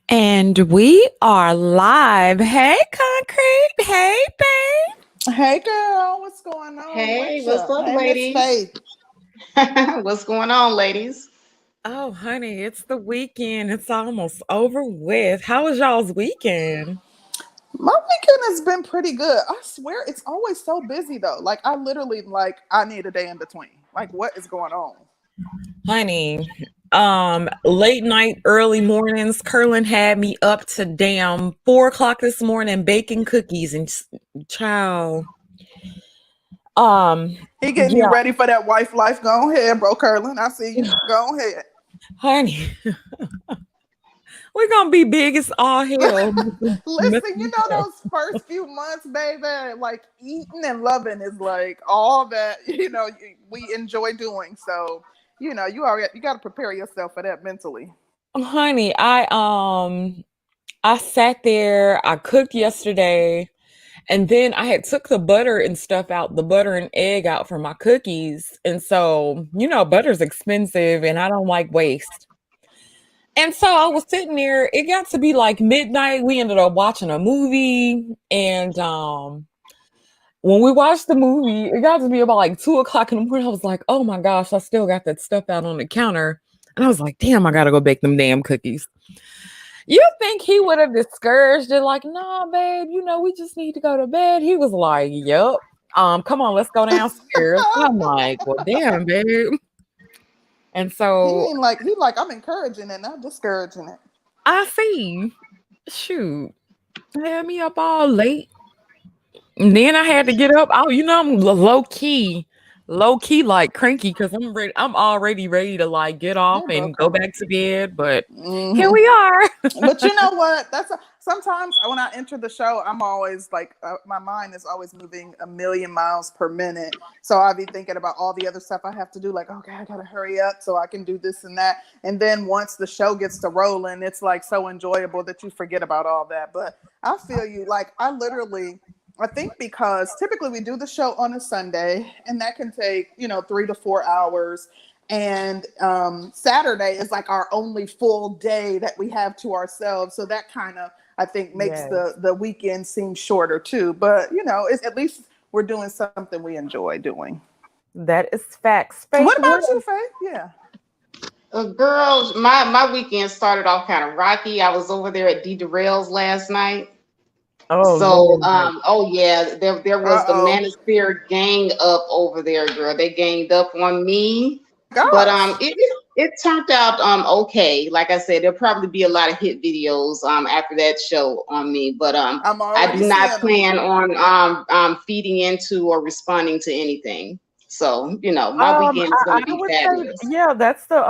And we are live. Hey, Concrete. Hey, babe. Hey girl, what's going on Hey, with what's you? up, Hey Miss ladies? Faith. What's going on, ladies? Oh, honey, it's the weekend. It's almost over with. How was y'all's weekend? My weekend has been pretty good. I swear it's always so busy though. Like I literally I need a day in between. Like what is going on? Honey, late night, early mornings, Curlin had me up to damn 4 o'clock this morning baking cookies and child. Um, He getting you yeah, ready for that wife life. Go ahead, bro Curlin. I see you. Go ahead. honey, we're gonna be big as all hell. Listen, you know those first few months, baby, like eating and loving is like all that, we enjoy doing. So, you got to prepare yourself for that mentally. Honey, I sat there, I cooked yesterday, and then I had took the butter and stuff out, the butter and egg out for my cookies. And so, butter's expensive and I don't like waste. And so I was sitting there, it got to be like midnight. We ended up watching a movie and when we watched the movie, it got to be about like 2 o'clock in the morning. I was like, oh my gosh, I still got that stuff out on the counter. And I was like, damn, I gotta go bake them damn cookies. You think he would have discouraged it? Like, nah, babe, we just need to go to bed. He was like, yep. Come on, let's go downstairs. I'm like, well, damn, babe. And so I'm encouraging it, not discouraging it. I see. Shoot. Had me up all late. And then I had to get up. Oh, I'm low key like cranky because I'm ready. I'm already ready to like get off Hey, bro, and go Curlin. back to bed. But here Hmm. we are. But you know what? Sometimes when I enter the show, I'm always like, my mind is always moving a million miles per minute. So I'll be thinking about all the other stuff I have to do. Like, okay, I gotta hurry up so I can do this and that. And then once the show gets to rolling, it's like so enjoyable that you forget about all that. But I feel you. Like I think because typically we do the show on a Sunday, and that can take 3 to 4 hours. And Saturday is like our only full day that we have to ourselves, so that kind of, I think, makes Yes, the weekend seem shorter too. But it's at least we're doing something we enjoy doing. that is facts. Faith, What what? about you, Faith? Yeah. Girls, my weekend started off kind of rocky. I was over there at D Darrell's last night. Oh So, Lord. oh yeah, there was the Uh-oh. Manosphere gang up over there, girl. They ganged up on me, but Gosh. it turned out okay. Like I said, there'll probably be a lot of hit videos after that show on me, but I'm I already do not seeing them. plan on feeding into or responding to anything. So my weekend is going to I be would say, fabulous. yeah, that's the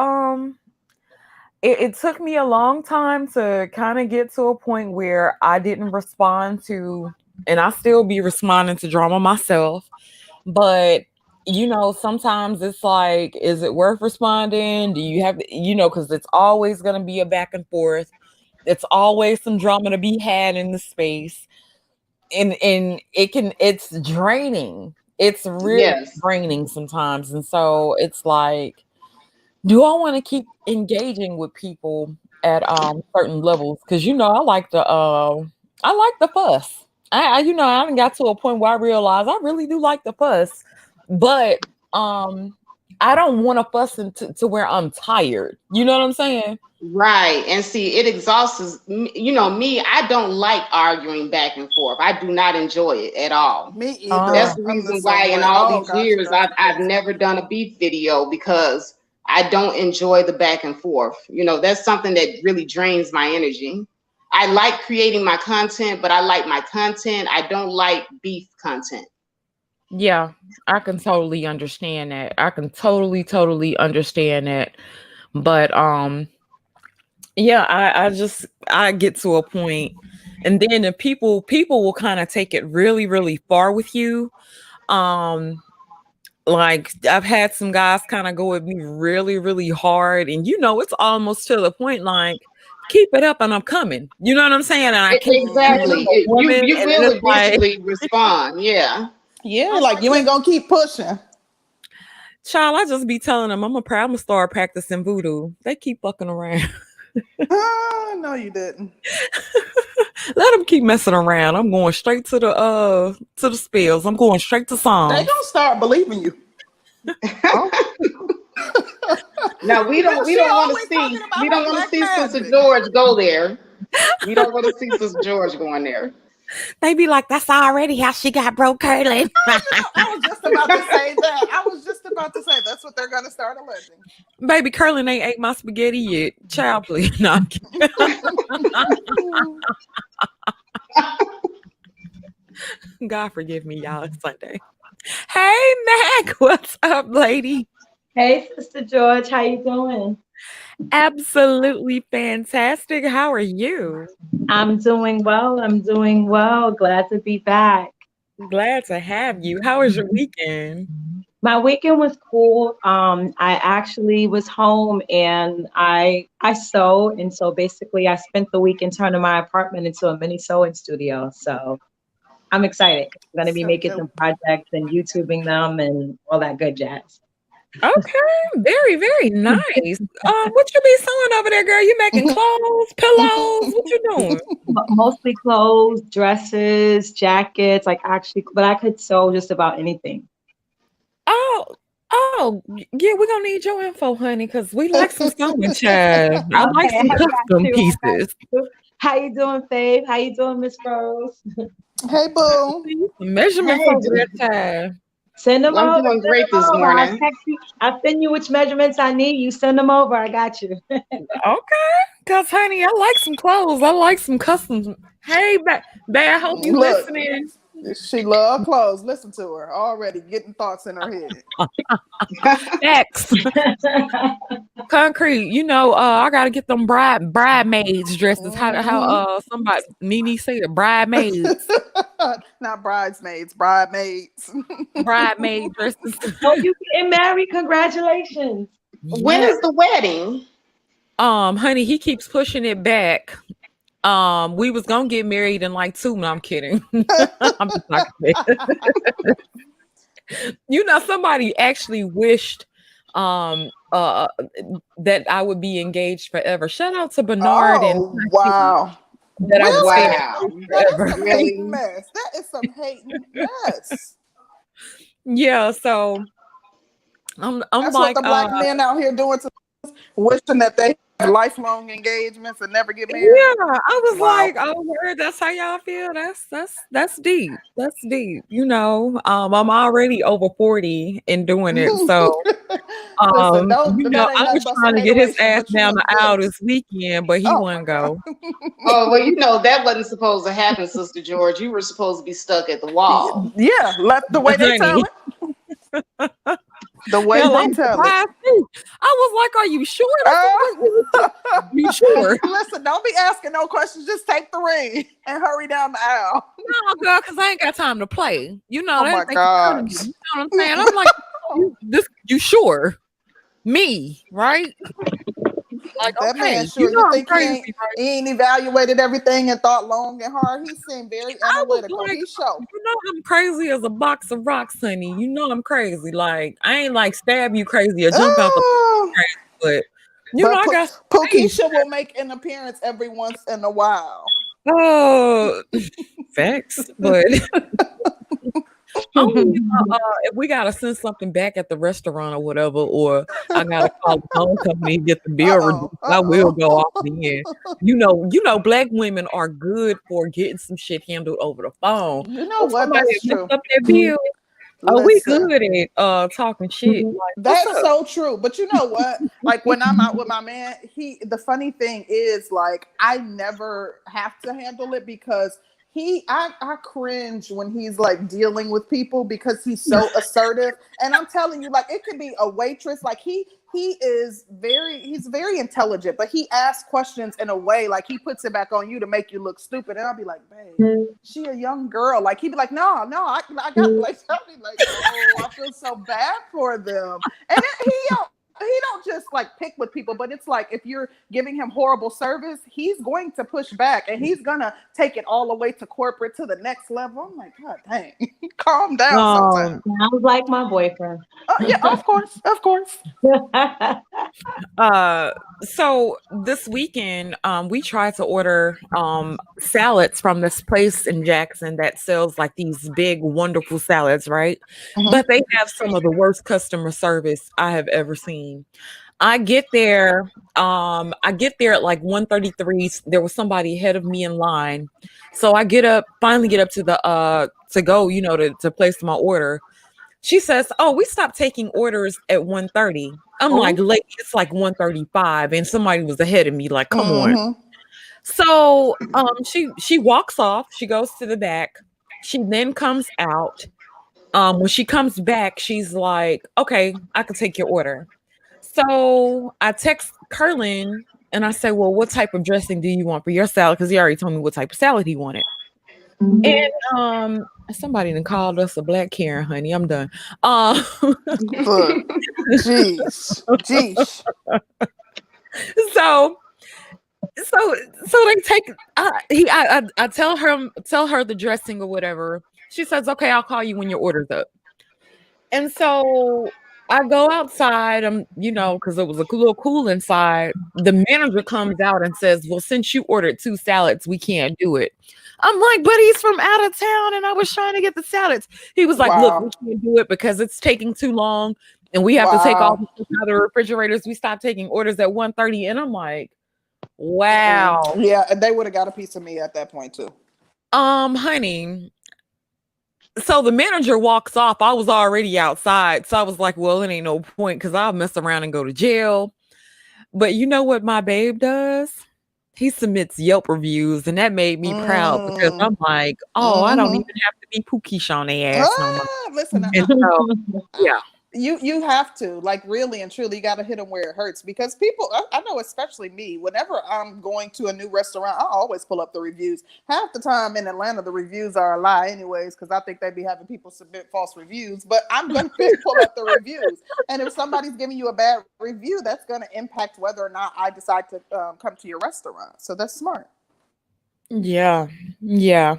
it took me a long time to kind of get to a point where I didn't respond to, and I still be responding to drama myself. But sometimes it's like, is it worth responding? Do you have, because it's always going to be a back and forth. It's always some drama to be had in the space, and it's draining. It's really Yes. draining sometimes, and so it's like, do I want to keep engaging with people at certain levels? Because I like the fuss. I haven't got to a point where I realize I really do like the fuss, but um I don't want to fuss into to where I'm tired. You know what I'm saying? Right. And see, it exhausts me. I don't like arguing back and forth. I do not enjoy it at all. Me That's either. Uh, the I'm the reason why same in way. all Oh these gosh, it years drives me I've crazy. never done a beef video because I don't enjoy the back and forth. That's something that really drains my energy. I like creating my content, but I like my content. I don't like beef content. yeah, I can totally understand that. I can totally understand that. But yeah, I get to a point, and then the people will kind of take it really far with you. Um, like I've had some guys kind of go at me really hard, and it's almost to the point like, keep it up and I'm coming. You know what I'm saying? And I can't because I'm Hmm. Exactly. a You woman, you and then will it's like, eventually respond. Yeah. Yeah, I'm like like, you ain't gonna keep pushing. child, I just be telling them I'm gonna start practicing voodoo. They keep fucking around. No, you didn't. Let them keep messing around. I'm going straight to the spills. I'm going straight to They gonna songs. start believing you. Oh. Now we don't She want to always see talking about her black Sister magic. George go there. We don't want to see Sister George going there. They be like, that's already how she got broke curling. I was just about to say that. I was just about to say that's what they're gonna start alleging. Baby, curling ain't ate my spaghetti yet. Child, please. No, I'm kidding. God forgive me, y'all. It's Sunday. Hey, Mac. What's up, lady? Hey, Sister George, how you doing? Absolutely fantastic. How are you? I'm doing well. I'm doing well. Glad to be back. Glad to have you. How was your weekend? My weekend was cool. I actually was home and I sew, and so basically I spent the weekend turning my apartment into a mini sewing studio. So I'm excited. I'm gonna be So making some projects and YouTubing them and all that good jazz. Okay, very, very nice. What you be sewing over there, girl? You making clothes, pillows? What you doing? Mostly clothes, dresses, jackets, like actually, but I could sew just about anything. Yeah, we're gonna need your info, honey, because we like some sewing, child. I like Okay, some I got custom you. pieces. How you doing, Faith? How you doing, Miss Rose? hey, boo. Some measurements Hey, over that child. Send them I'm over. doing Send great them this over. I'll morning. text you. I'll send you which measurements I need. You send them over. I got you. Okay, cause honey, I like some clothes. I like some custom. Hey, I hope you Look, listening. she love clothes. Listen to her already getting thoughts in her head. Facts. Concrete. I gotta get them bridesmaids dresses. How somebody Nene said bridesmaids. Not bridesmaids, bridesmaids. Bridesmaid dresses. Oh, you getting married? Congratulations. When Yeah. is the wedding? Honey, he keeps pushing it back. We was gonna get married in like 2. No, I'm kidding. I'm just talking. Somebody actually wished that I would be engaged forever. Shout out to Bernard and Oh, wow. that I would stay Wow. engaged Now, that's forever. some Really? hating mess. That is some hating mess. Yeah, so I'm That's what like, the black men out here doing to us, wishing that they have lifelong engagements and never get married. yeah, I was Wow. like, oh, word, that's how y'all feel. That's deep. That's deep. I'm already over 40 and doing it. So, Listen, that ain't I nothing was but trying some to get his hateration, ass but you down look the aisle good. this weekend, but he Oh my wouldn't God. go. Oh, well, that wasn't supposed to happen, Sister George. You were supposed to be stuck at the wall. Yeah, the way they tell Honey, it. The way hell, they I'm tell it. surprised too. I was like, are you sure? You sure? Listen, don't be asking no questions. Just take the ring and hurry down the aisle. No, girl, because I ain't got time to play. Oh my They keep God. telling me. You know what I'm saying? I'm like, you sure? Me, right? Like, That man, okay, sure. You I'm think crazy, right? he ain't evaluated everything and thought long and hard? He seemed very I was analytical. like, He showed. I'm crazy as a box of rocks, honey. I'm crazy. Like, I ain't like stab you crazy or jump out the Oh, crazy, but but I got space. Pokisha will make an appearance every once in a while. Oh, facts, but only if we gotta send something back at the restaurant or whatever, or I gotta call the phone company and get the bill reduced, I will go off the end. Black women are good for getting some shit handled over the phone. You know So what? somebody That's mess true. up that bill. Oh, we Listen. good at talking shit. Like, what's That's up? so true. But you know what? Like when I'm out with my man, the funny thing is like I never have to handle it because I cringe when he's like dealing with people because he's so assertive. And I'm telling you, like it could be a waitress, like he's very intelligent, but he asks questions in a way like he puts it back on you to make you look stupid. And I'll be like, babe, she a young girl. Like he'd be like, no, I got like I'll be like, oh, I feel so bad for them. And then he don't just like pick with people, but it's like if you're giving him horrible service, he's going to push back and he's gonna take it all the way to corporate to the next level. I'm like, God dang, calm down Um, sometimes. Sounds like my boyfriend. Yeah, of course, of course. so this weekend, we tried to order salads from this place in Jackson that sells like these big, wonderful salads, right? Mhm. But they have some of the worst customer service I have ever seen. I get there, at like 1:33. There was somebody ahead of me in line. So I finally get up to the to go, to place my order. She says, "Oh, we stopped taking orders at 1:30." I'm like, Oh. "Lady, it's like 1:35 and somebody was ahead of me. Like, come on." Mhm. So, she walks off. She goes to the back. She then comes out. When she comes back, she's like, "Okay, I can take your order." So I text Curlin and I say, "Well, what type of dressing do you want for your salad?" Because he already told me what type of salad he wanted. And somebody done called us a black Karen, honey. I'm done. Look, jeez, jeez. so so they take I tell her the dressing or whatever. She says, "Okay, I'll call you when your order's up." And so I go outside, because it was a little cool inside. The manager comes out and says, "Well, since you ordered 2 salads, we can't do it." I'm like, "But he's from out of town and I was trying to get the salads." He was like, "Look, Wow, we can't do it because it's taking too long and we have to take all wow. the stuff out of the refrigerators. We stopped taking orders at 1:30." And I'm like, Mm-mm. "Wow." Yeah, and they would have got a piece of me at that point too. Honey. So the manager walks off. I was already outside. So I was like, "Well, it ain't no point because I'll mess around and go to jail." But you know what my babe does? He submits Yelp reviews, and that made me proud because Mm. I'm like, "Oh, I don't Mm-hmm. even have to be pookish on their ass no more." Listen, And so, yeah. you have to like really and truly you got to hit them where it hurts because people I know especially me whenever I'm going to a new restaurant I always pull up the reviews. Half the time in Atlanta the reviews are a lie anyways because I think they be having people submit false reviews, but I'm gonna pull up the reviews, and if somebody's giving you a bad review that's going to impact whether or not I decide to come to your restaurant, so that's smart. Yeah. Yeah.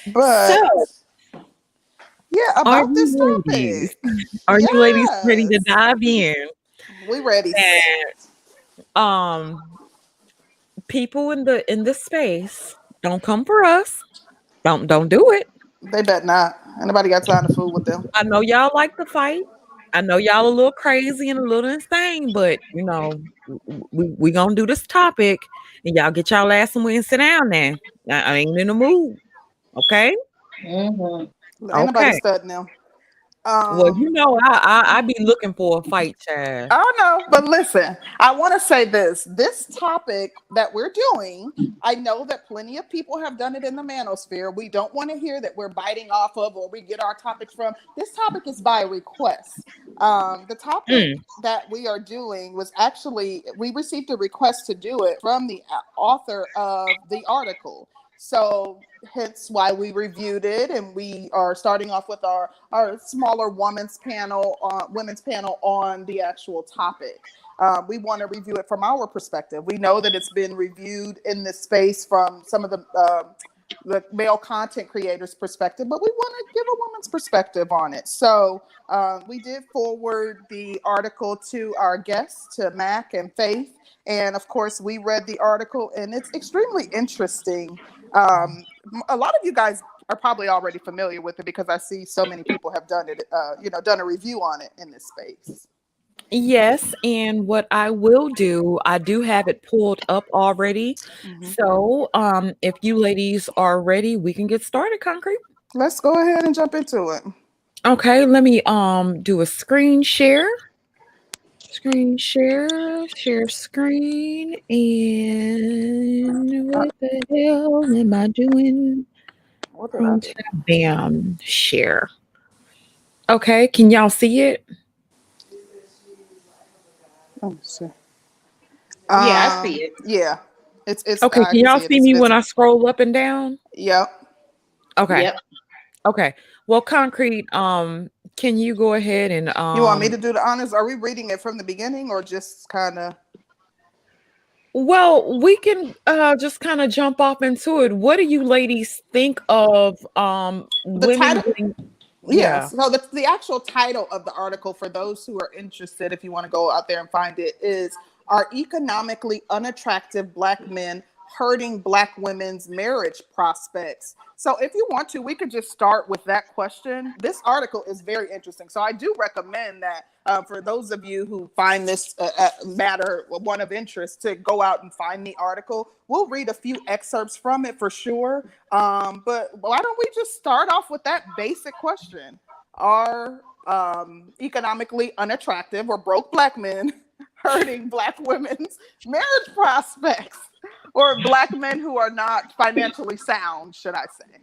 But So, yeah, are about this you ladies? topic, Are you ladies ready to yes, dive in? we ready. And people in the space don't come for us. Don't do it. They bet not. Anybody got time to fool with them? I know y'all like to fight. I know y'all a little crazy and a little insane, but we gonna do this topic, and y'all get y'all ass somewhere and sit down there. I ain't in the mood. Okay, Mhm. Ain't nobody okay. studying them. Well, Um, I be looking for a fight, Chad. I don't know, but listen, I want to say this. This topic that we're doing, I know that plenty of people have done it in the manosphere. We don't want to hear that we're biting off of or we get our topics from. This topic is by request. The topic Mm, that we are doing was actually, we received a request to do it from the author of the article. So hence why we reviewed it, and we are starting off with our smaller women's panel on the actual topic. We want to review it from our perspective. We know that it's been reviewed in this space from some of the male content creators' perspective, but we want to give a woman's perspective on it. So we did forward the article to our guests, to Mac and Faith. And of course, we read the article, and it's extremely interesting. A lot of you guys are probably already familiar with it because I see so many people have done it, done a review on it in this space. yes, and what I will do, I do have it pulled up already. Mhm. So, if you ladies are ready, we can get started. Concrete. Let's go ahead and jump into it. Okay, let me do a screen share. Screen share, share screen, and Uh, what the hell am I doing? what did I Chrome do? tab, bam, share. Okay, can y'all see it? Let me see. Yeah, I see it. Yeah, it's. Okay, I can can y'all see it. see It's me when I visible. scroll up and down? Yep. Okay, Yep. okay. Well, concrete. Can you go ahead and You want me to do the honors? Are we reading it from the beginning or just kind of? well, we can just kind of jump off into it. What do you ladies think of The women title? getting, yeah. Yes. So the actual title of the article, for those who are interested, if you want to go out there and find it, is "Are Economically Unattractive Black Men Hurting Black Women's Marriage Prospects?" So if you want to, we could just start with that question. This article is very interesting. So I do recommend that for those of you who find this matter one of interest, to go out and find the article. We'll read a few excerpts from it for sure. But why don't we just start off with that basic question? Are economically unattractive or broke Black men hurting Black women's marriage prospects? Or Black men who are not financially sound, should I say?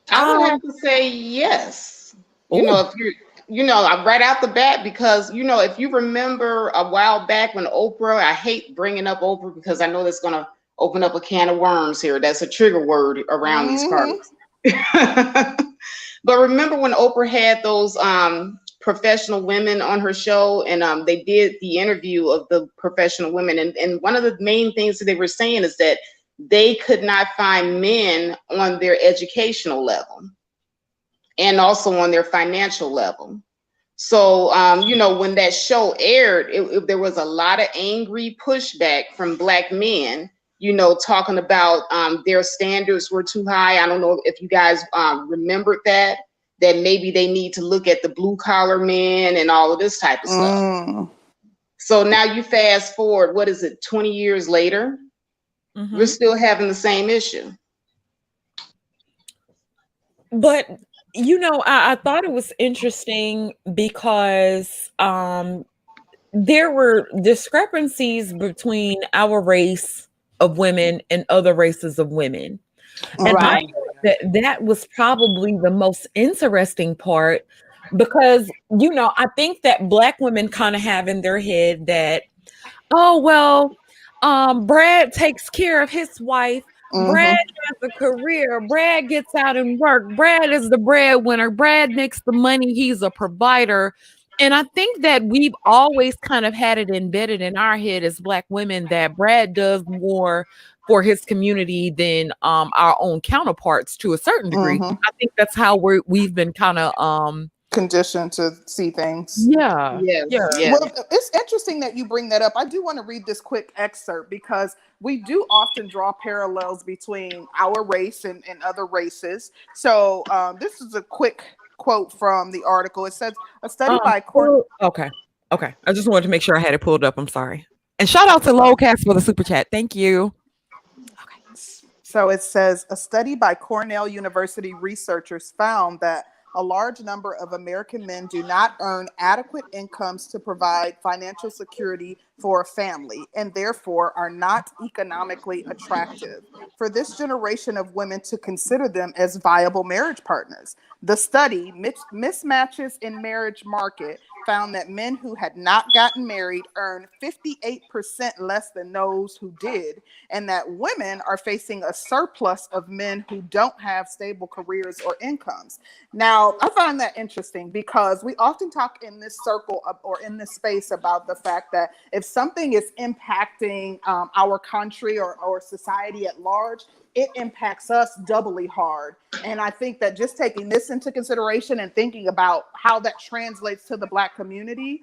I would have to say yes. Ooh. If you're, right out the bat, because, if you remember a while back when Oprah, I hate bringing up Oprah because I know that's going to open up a can of worms here. That's a trigger word around these parts. But remember when Oprah had those professional women on her show, and they did the interview of the professional women, and one of the main things that they were saying is that they could not find men on their educational level and also on their financial level. So when that show aired, there was a lot of angry pushback from Black men, talking about their standards were too high. I don't know if you guys remembered that maybe they need to look at the blue collar men and all of this type of stuff. So now you fast forward, 20 years later, we're still having the same issue. But I thought it was interesting because there were discrepancies between our race of women and other races of women. And Right. that was probably the most interesting part, because, I think that Black women kind of have in their head that, oh, well, Brad takes care of his wife. Brad has a career. Brad gets out and work. Brad is the breadwinner. Brad makes the money. He's a provider. And I think that we've always kind of had it embedded in our head as Black women that Brad does more for his community than our own counterparts to a certain degree. I think that's how we've been kind of conditioned to see things. Yeah. Well, it's interesting that you bring that up. I do want to read this quick excerpt because we do often draw parallels between our race and other races. So this is a quick quote from the article. It says, a study by Okay. I just wanted to make sure I had it pulled up. I'm sorry. And shout out to Lowcast for the super chat. Thank you. Okay. So it says, a study by Cornell University researchers found that a large number of American men do not earn adequate incomes to provide financial security for a family and therefore are not economically attractive for this generation of women to consider them as viable marriage partners. The study, Mismatches in Marriage Market, found that men who had not gotten married earned 58% less than those who did, and that women are facing a surplus of men who don't have stable careers or incomes. Now, I find that interesting because we often talk in this circle or in this space about the fact that if something is impacting our country or society at large, it impacts us doubly hard. And I think that just taking this into consideration and thinking about how that translates to the Black community,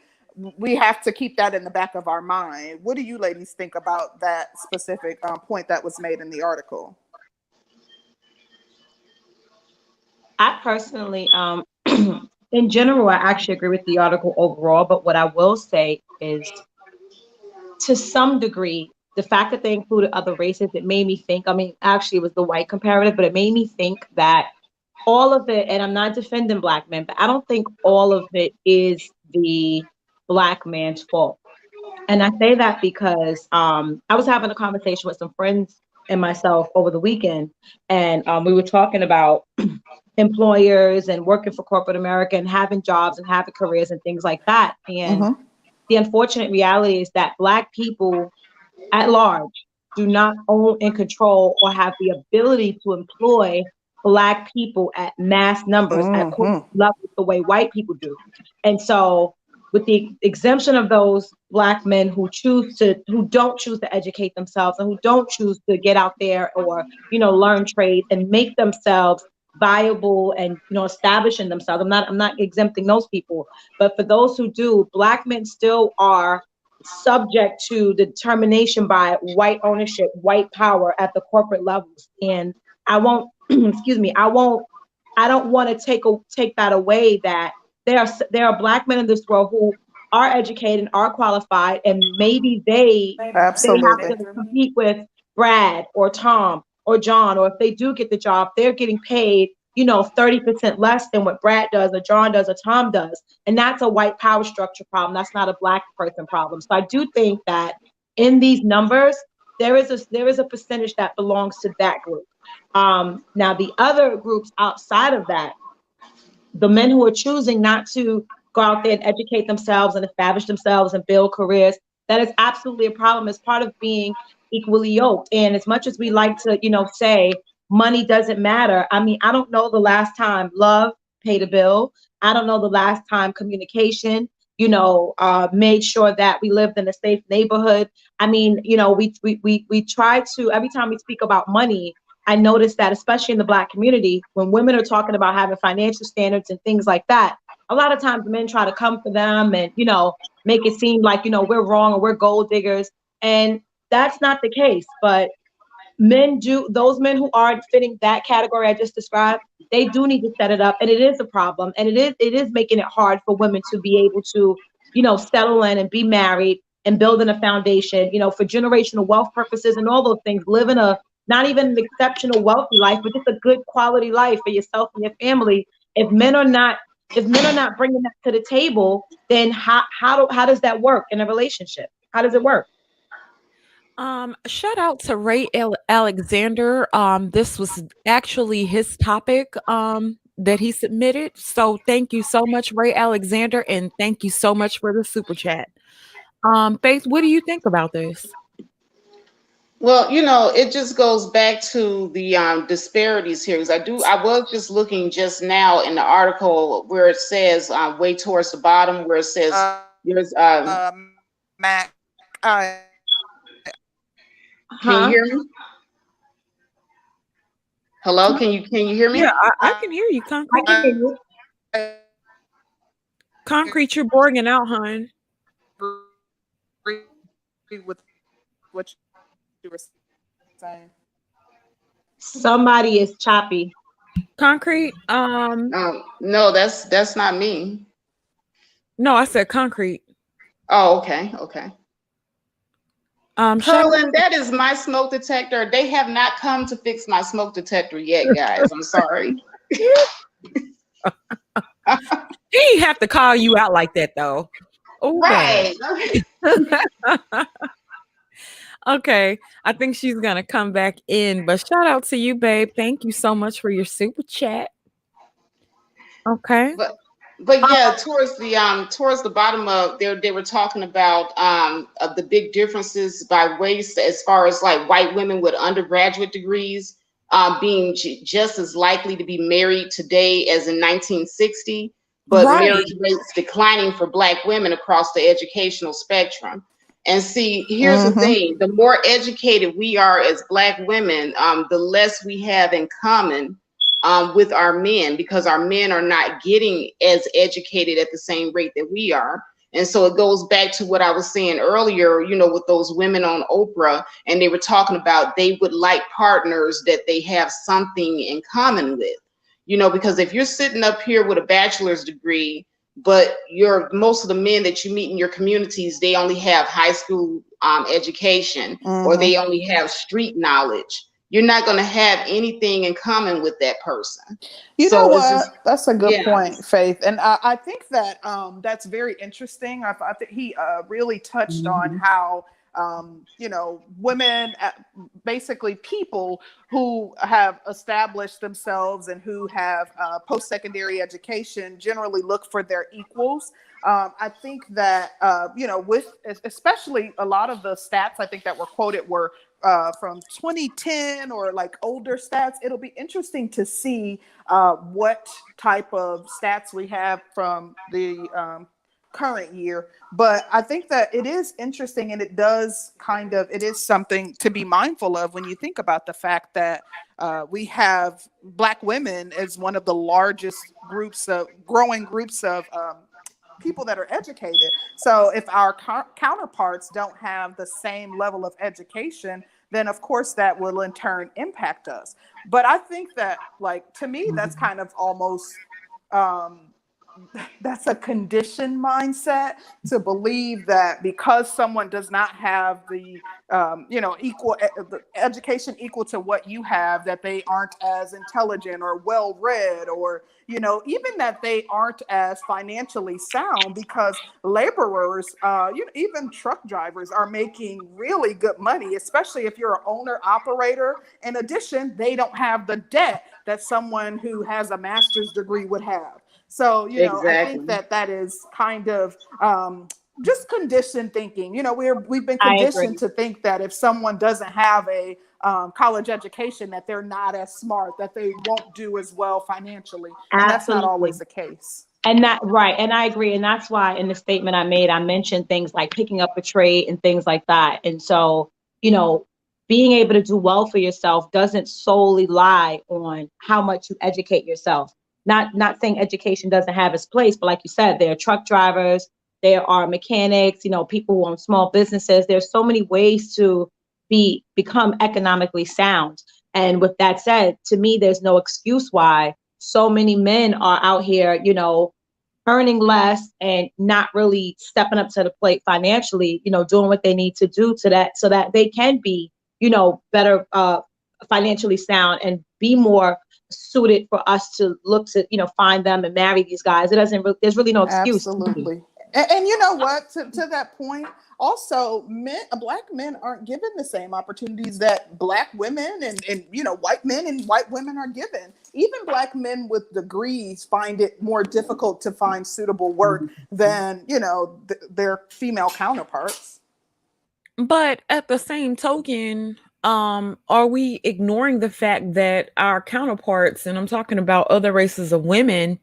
we have to keep that in the back of our mind. What do you ladies think about that specific point that was made in the article? I personally, in general, I actually agree with the article overall, but what I will say is, to some degree, the fact that they included other races, it made me think, actually it was the white comparative, but it made me think that all of it, and I'm not defending Black men, but I don't think all of it is the Black man's fault. And I say that because I was having a conversation with some friends and myself over the weekend, and we were talking about employers and working for corporate America and having jobs and having careers and things like that. And the unfortunate reality is that Black people at large do not own and control or have the ability to employ Black people at mass numbers at corporate levels the way white people do. And so with the exemption of those Black men who don't choose to educate themselves and who don't choose to get out there or, learn trades and make themselves viable and, establishing themselves. I'm not exempting those people, but for those who do, Black men still are subject to determination by white ownership, white power at the corporate levels. And I won't, excuse me, I don't want to take that away, that there are Black men in this world who are educated and are qualified, and maybe they have to compete with Brad or Tom or John, or if they do get the job, they're getting paid 30% less than what Brad does or John does or Tom does. And that's a white power structure problem. That's not a Black person problem. So I do think that in these numbers, there is a percentage that belongs to that group. Now the other groups outside of that, the men who are choosing not to go out there and educate themselves and establish themselves and build careers, that is absolutely a problem. It's part of being equally yoked. And as much as we like to, say money doesn't matter, I mean, I don't know the last time love paid a bill. I don't know the last time communication, made sure that we lived in a safe neighborhood. I mean, we try to, every time we speak about money, I noticed that especially in the Black community, when women are talking about having financial standards and things like that, a lot of times men try to come for them and, make it seem like, we're wrong or we're gold diggers. And that's not the case. But those men who aren't fitting that category I just described, they do need to set it up. And it is a problem. And it is making it hard for women to be able to, settle in and be married and building a foundation, for generational wealth purposes and all those things, live in a not even an exceptional wealthy life, but just a good quality life for yourself and your family. If men are not bringing that to the table, then how does that work in a relationship? How does it work? Shout out to Ray Alexander. This was actually his topic that he submitted. So thank you so much, Ray Alexander, and thank you so much for the super chat. Faith, what do you think about this? Well, it just goes back to the disparities here. Because I was just looking just now in the article where it says way towards the bottom where it says there's Mac. Can you hear me? Hello, can you hear me? Yeah, I can hear you, Concrete. I can hear you. Concrete, you're boring out, hon. With what you were saying. Somebody is choppy. Concrete. No, that's not me. No, I said Concrete. Oh, okay. Colin, that is my smoke detector. They have not come to fix my smoke detector yet, guys. I'm sorry. He didn't have to call you out like that, though. Ooh, right. Okay. I think she's gonna come back in, but shout out to you, babe. Thank you so much for your super chat. Okay. But yeah, towards the bottom of they were talking about of the big differences by race as far as like white women with undergraduate degrees being just as likely to be married today as in 1960, but marriage rates declining for Black women across the educational spectrum. And see, here's the thing: the more educated we are as Black women, the less we have in common with our men, because our men are not getting as educated at the same rate that we are. And so it goes back to what I was saying earlier, with those women on Oprah, and they were talking about they would like partners that they have something in common with, because if you're sitting up here with a bachelor's degree, but most of the men that you meet in your communities, they only have high school education, or they only have street knowledge, you're not going to have anything in common with that person. You know what? That's a good point, Faith. And I think that that's very interesting. I think he really touched on how, women, basically people who have established themselves and who have post-secondary education generally look for their equals. I think that with especially a lot of the stats I think that were quoted were from 2010 or like older stats. It'll be interesting to see what type of stats we have from the current year. But I think that it is interesting, and it is something to be mindful of when you think about the fact that we have Black women as one of the largest growing groups of people that are educated. So if our counterparts don't have the same level of education, then of course that will in turn impact us. But I think that, like, to me, that's kind of almost that's a conditioned mindset to believe that because someone does not have the equal the education equal to what you have, that they aren't as intelligent or well read, or even that they aren't as financially sound, because laborers, even truck drivers are making really good money, especially if you're an owner operator. In addition, they don't have the debt that someone who has a master's degree would have. So, I think Exactly. that is kind of just conditioned thinking. We've been I conditioned agree. to think that if someone doesn't have a college education, that they're not as smart, that they won't do as well financially, and that's not always Absolutely. the case. And that, right. And I agree. And that's why in the statement I made, I mentioned things like picking up a trade and things like that. And so, you know, being able to do well for yourself doesn't solely lie on how much you educate yourself. Not saying education doesn't have its place, but like you said, there are truck drivers, there are mechanics, people who own small businesses. There's so many ways to become economically sound. And with that said, to me, there's no excuse why so many men are out here, earning less and not really stepping up to the plate financially, doing what they need to do to that so that they can be, better financially sound and be more suited for us to look to, find them and marry these guys. There's really no excuse. Absolutely. And you know what? To that point, also, Black men aren't given the same opportunities that Black women and white men and white women are given. Even Black men with degrees find it more difficult to find suitable work than their female counterparts. But at the same token, are we ignoring the fact that our counterparts, and I'm talking about other races of women,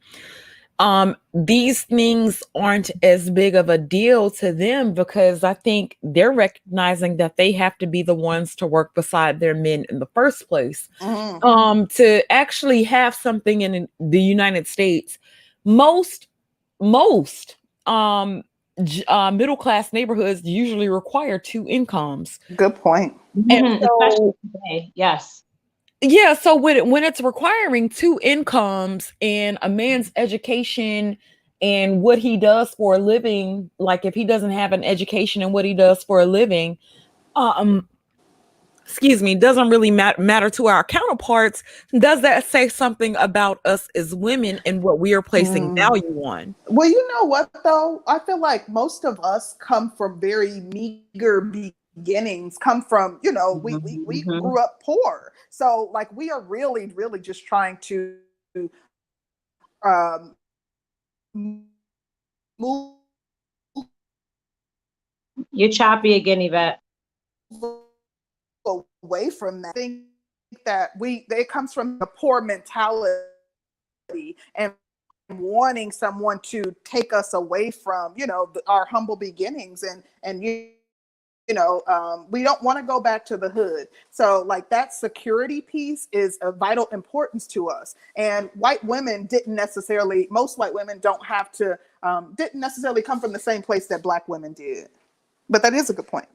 these things aren't as big of a deal to them, because I think they're recognizing that they have to be the ones to work beside their men in the first place. To actually have something in the United States, most most middle class neighborhoods usually require two incomes. Good point. And Especially so, today. Yes. yeah, so when it's requiring two incomes and a man's education and what he does for a living, like if he doesn't have an education and what he does for a living, um, excuse me, doesn't really matter to our counterparts, does that say something about us as women and what we are placing value on? Well, you know what, though? I feel like most of us come from very meager beginnings, come from, we Mhm. grew up poor. So, like, we are really, really just trying to um, move You're choppy again, Yvette. away from that. I think that it comes from the poor mentality and wanting someone to take us away from, our humble beginnings, and we don't want to go back to the hood. So, like, that security piece is of vital importance to us. And most white women didn't necessarily come from the same place that Black women did. But that is a good point.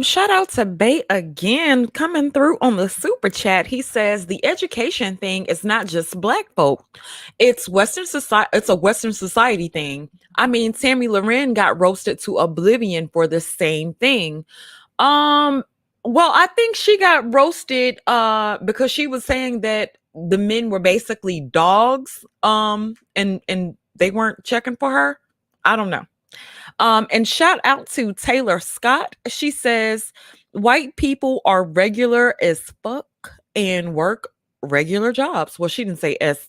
Shout out to Bait again, coming through on the super chat. He says the education thing is not just Black folk. It's Western society. It's a Western society thing. I mean, Tammy Loren got roasted to oblivion for the same thing. Um, well, I think she got roasted because she was saying that the men were basically dogs, and they weren't checking for her. I don't know. And shout out to Taylor Scott. She says white people are regular as fuck and work regular jobs. Well, she didn't say S.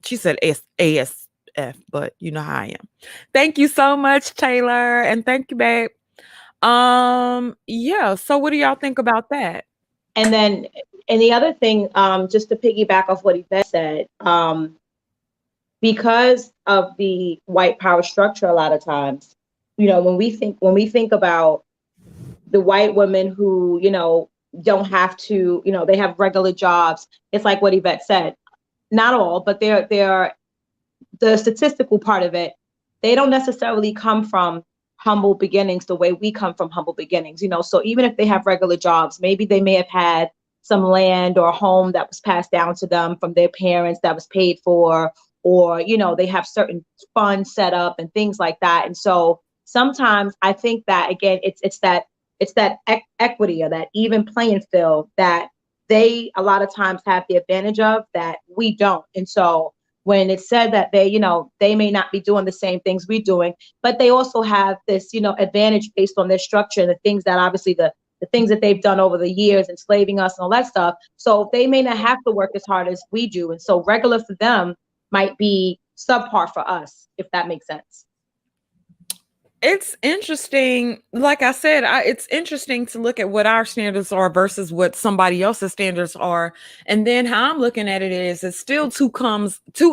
She said S. F, but you know how I am. Thank you so much, Taylor, and thank you, babe. Yeah. So, what do y'all think about that? And then, and the other thing, just to piggyback off what Yvette said, because of the white power structure, a lot of times, when we think about the white women who, don't have to, they have regular jobs. It's like what Yvette said. Not all, but they're the statistical part of it. They don't necessarily come from humble beginnings the way we come from humble beginnings. So even if they have regular jobs, maybe they may have had some land or a home that was passed down to them from their parents that was paid for, or they have certain funds set up and things like that. And so sometimes I think that, again, it's that equity, or that even playing field that they a lot of times have the advantage of that we don't. And so when it's said that they may not be doing the same things we're doing, but they also have this, advantage based on their structure and the things that obviously the things that they've done over the years, enslaving us and all that stuff. So they may not have to work as hard as we do. And so regular for them might be subpar for us, if that makes sense. It's interesting. Like I said, it's interesting to look at what our standards are versus what somebody else's standards are. And then how I'm looking at it is it's still two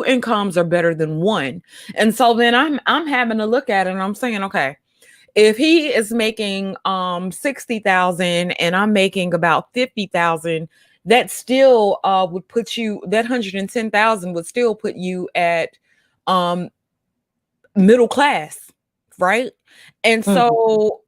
incomes are better than one. And so then I'm having to look at it and I'm saying, okay, if he is making 60,000 and I'm making about 50,000, that still would put you, that 110,000 would still put you at middle class, right? And so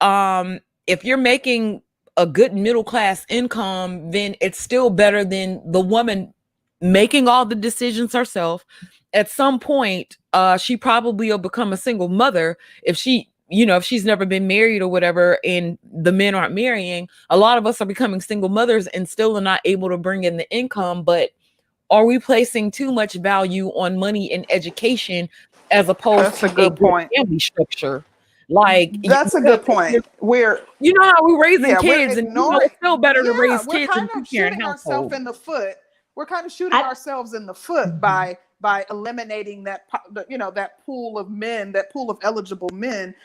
if you're making a good middle class income, then it's still better than the woman making all the decisions herself. At some point, she probably will become a single mother if she's never been married or whatever, and the men aren't marrying. A lot of us are becoming single mothers and still are not able to bring in the income. But are we placing too much value on money and education as opposed That's to a good good point. family structure? Like, That's a good point. We're how we're raising we're kids, and ignoring. it's still better to Yeah, raise we're kids in kind a of two-parent shooting ourselves household. in the foot. We're kind of shooting ourselves in the foot by eliminating that that pool of men, that pool of eligible men,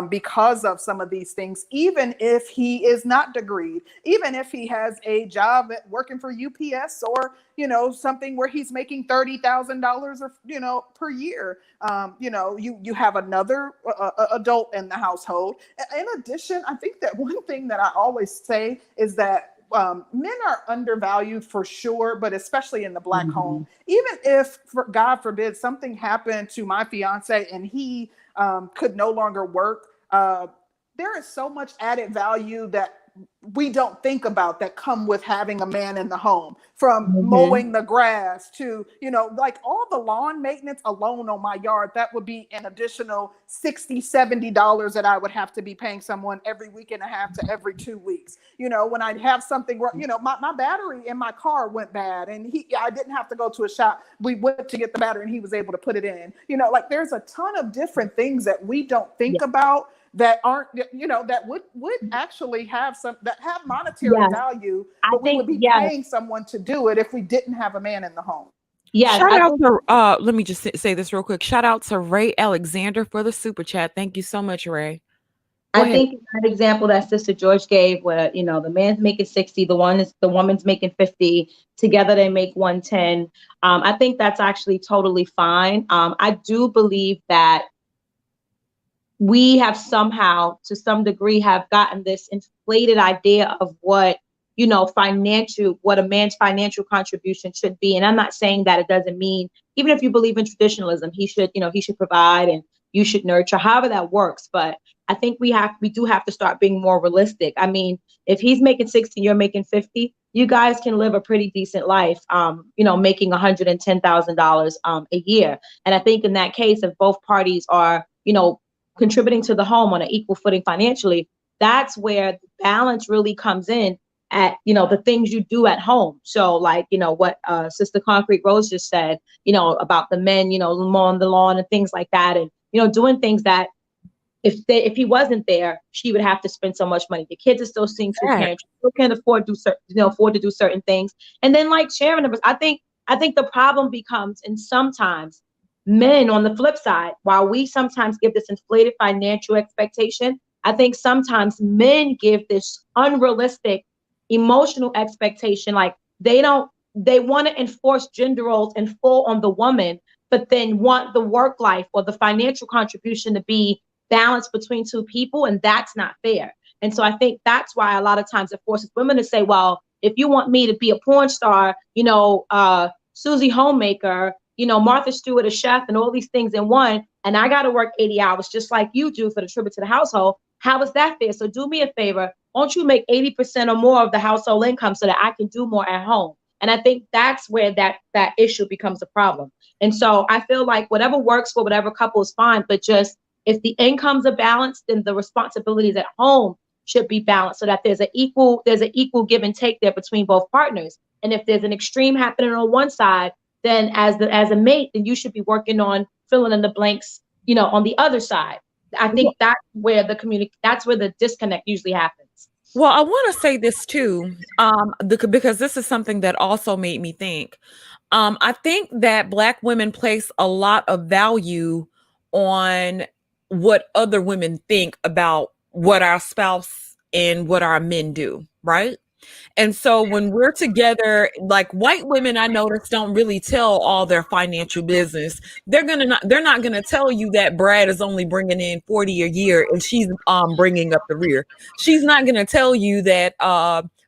because of some of these things. Even if he is not degreed, even if he has a job working for UPS or something where he's making $30,000 or per year, you have another adult in the household. In addition, I think that one thing that I always say is that men are undervalued for sure, but especially in the Black home. Even if, God forbid, something happened to my fiance and he could no longer work, there is so much added value that we don't think about that come with having a man in the home, from mowing the grass to, like all the lawn maintenance alone on my yard. That would be an additional $60-$70 that I would have to be paying someone every week and a half to every 2 weeks. When I have something where, my battery in my car went bad and I didn't have to go to a shop. We went to get the battery and he was able to put it in. Like there's a ton of different things that we don't think about that aren't, that would actually have monetary value, but we would be paying someone to do it if we didn't have a man in the home. Yeah. Shout out to, let me just say this real quick. Shout out to Ray Alexander for the super chat. Thank you so much, Ray. I think that example that Sister George gave, where the man's making 60, the woman's making 50, together they make 110. I think that's actually totally fine. I do believe that we have somehow, to some degree, have gotten this inflated idea of what what a man's financial contribution should be. And I'm not saying that it doesn't mean, even if you believe in traditionalism, he should provide and you should nurture, however that works. But I think we do have to start being more realistic. I mean, if he's making 60, you're making 50, you guys can live a pretty decent life, making $110,000 a year. And I think in that case, if both parties are, contributing to the home on an equal footing financially, that's where the balance really comes in at, the things you do at home. So like, what Sister Concrete Rose just said, about the men, mowing the lawn and things like that. And, doing things that if he wasn't there, she would have to spend so much money. The kids are still seeing two parents, still can't afford to do certain things. And then like sharing numbers, I think the problem becomes, and sometimes men on the flip side, while we sometimes give this inflated financial expectation, I think sometimes men give this unrealistic emotional expectation. Like they want to enforce gender roles in full on the woman, but then want the work life or the financial contribution to be balanced between two people. And that's not fair. And so I think that's why a lot of times it forces women to say, well, if you want me to be a porn star, Susie Homemaker, Martha Stewart, a chef, and all these things in one, and I got to work 80 hours just like you do for the tribute to the household. How is that fair? So do me a favor. Won't you make 80% or more of the household income so that I can do more at home? And I think that's where that issue becomes a problem. And so I feel like whatever works for whatever couple is fine, but just if the incomes are balanced, then the responsibilities at home should be balanced so that there's an equal give and take there between both partners. And if there's an extreme happening on one side, then as a mate, then you should be working on filling in the blanks, on the other side. I think that's where the disconnect usually happens. Well, I want to say this too, because this is something that also made me think. I think that Black women place a lot of value on what other women think about what our spouse and what our men do, right? And so when we're together, like white women, I notice don't really tell all their financial business. They're not gonna tell you that Brad is only bringing in 40 a year and she's bringing up the rear. She's not gonna tell you that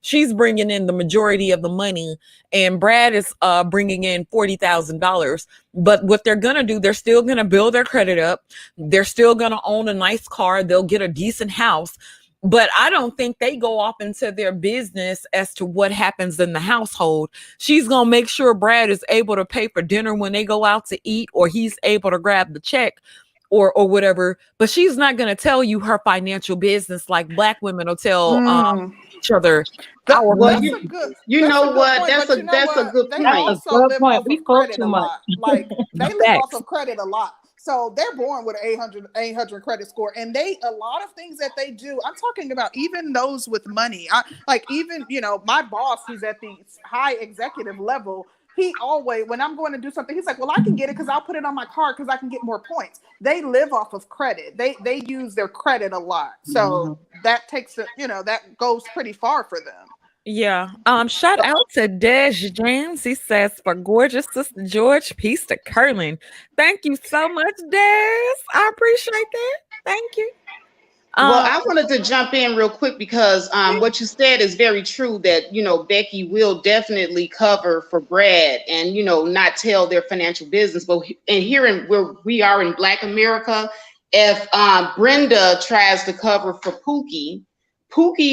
she's bringing in the majority of the money and Brad is bringing in $40,000. But what they're gonna do, they're still gonna build their credit up. They're still gonna own a nice car. They'll get a decent house. But I don't think they go off into their business as to what happens in the household. She's going to make sure Brad is able to pay for dinner when they go out to eat, or he's able to grab the check or whatever. But she's not going to tell you her financial business like Black women will tell each other. That's a good. That's a good They point. also live off We of spoke credit too a much. lot. Like they live off of credit a lot. So they're born with an 800 credit score, and a lot of things that they do. I'm talking about even those with money. My boss, who's at the high executive level, he always, when I'm going to do something, he's like, well, I can get it because I'll put it on my card because I can get more points. They live off of credit. They use their credit a lot. So that that goes pretty far for them. Yeah. Shout out to Des James. He says, for gorgeous Sister George, peace to Curlin. Thank you so much, Des. I appreciate that. Thank you. Well, I wanted to jump in real quick because what you said is very true that, Becky will definitely cover for Brad and, not tell their financial business. But where we are in Black America, if Brenda tries to cover for Pookie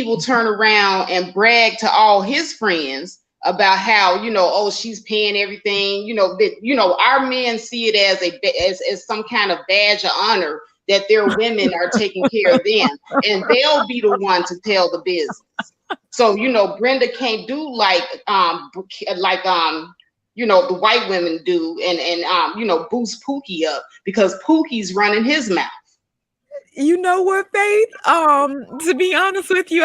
will turn around and brag to all his friends about how, she's paying everything, our men see it as some kind of badge of honor that their women are taking care of them, and they'll be the one to tell the business. So, Brenda can't do like the white women do and boost Pookie up because Pookie's running his mouth. You know what, Faith? To be honest with you,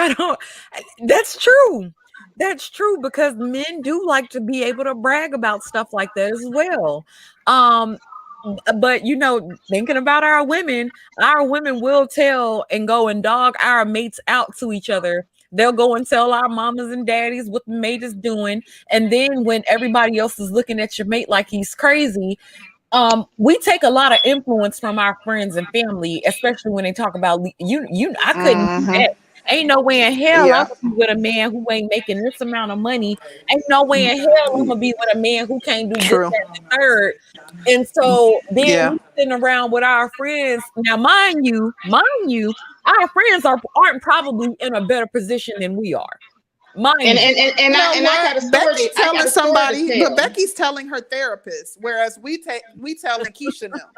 that's true. That's true because men do like to be able to brag about stuff like that as well. But thinking about our women will tell and go and dog our mates out to each other. They'll go and tell our mamas and daddies what the mate is doing. And then when everybody else is looking at your mate like he's crazy, we take a lot of influence from our friends and family, especially when they talk about I couldn't do that. Ain't no way in hell I'm gonna be with a man who ain't making this amount of money. Ain't no way in hell I'm gonna be with a man who can't do this, that, and the third. And so then we sitting around with our friends. Now, mind you, our friends aren't probably in a better position than we are. I got a story. Becky's telling somebody, but Becky's telling her therapist, whereas we tell Keisha now.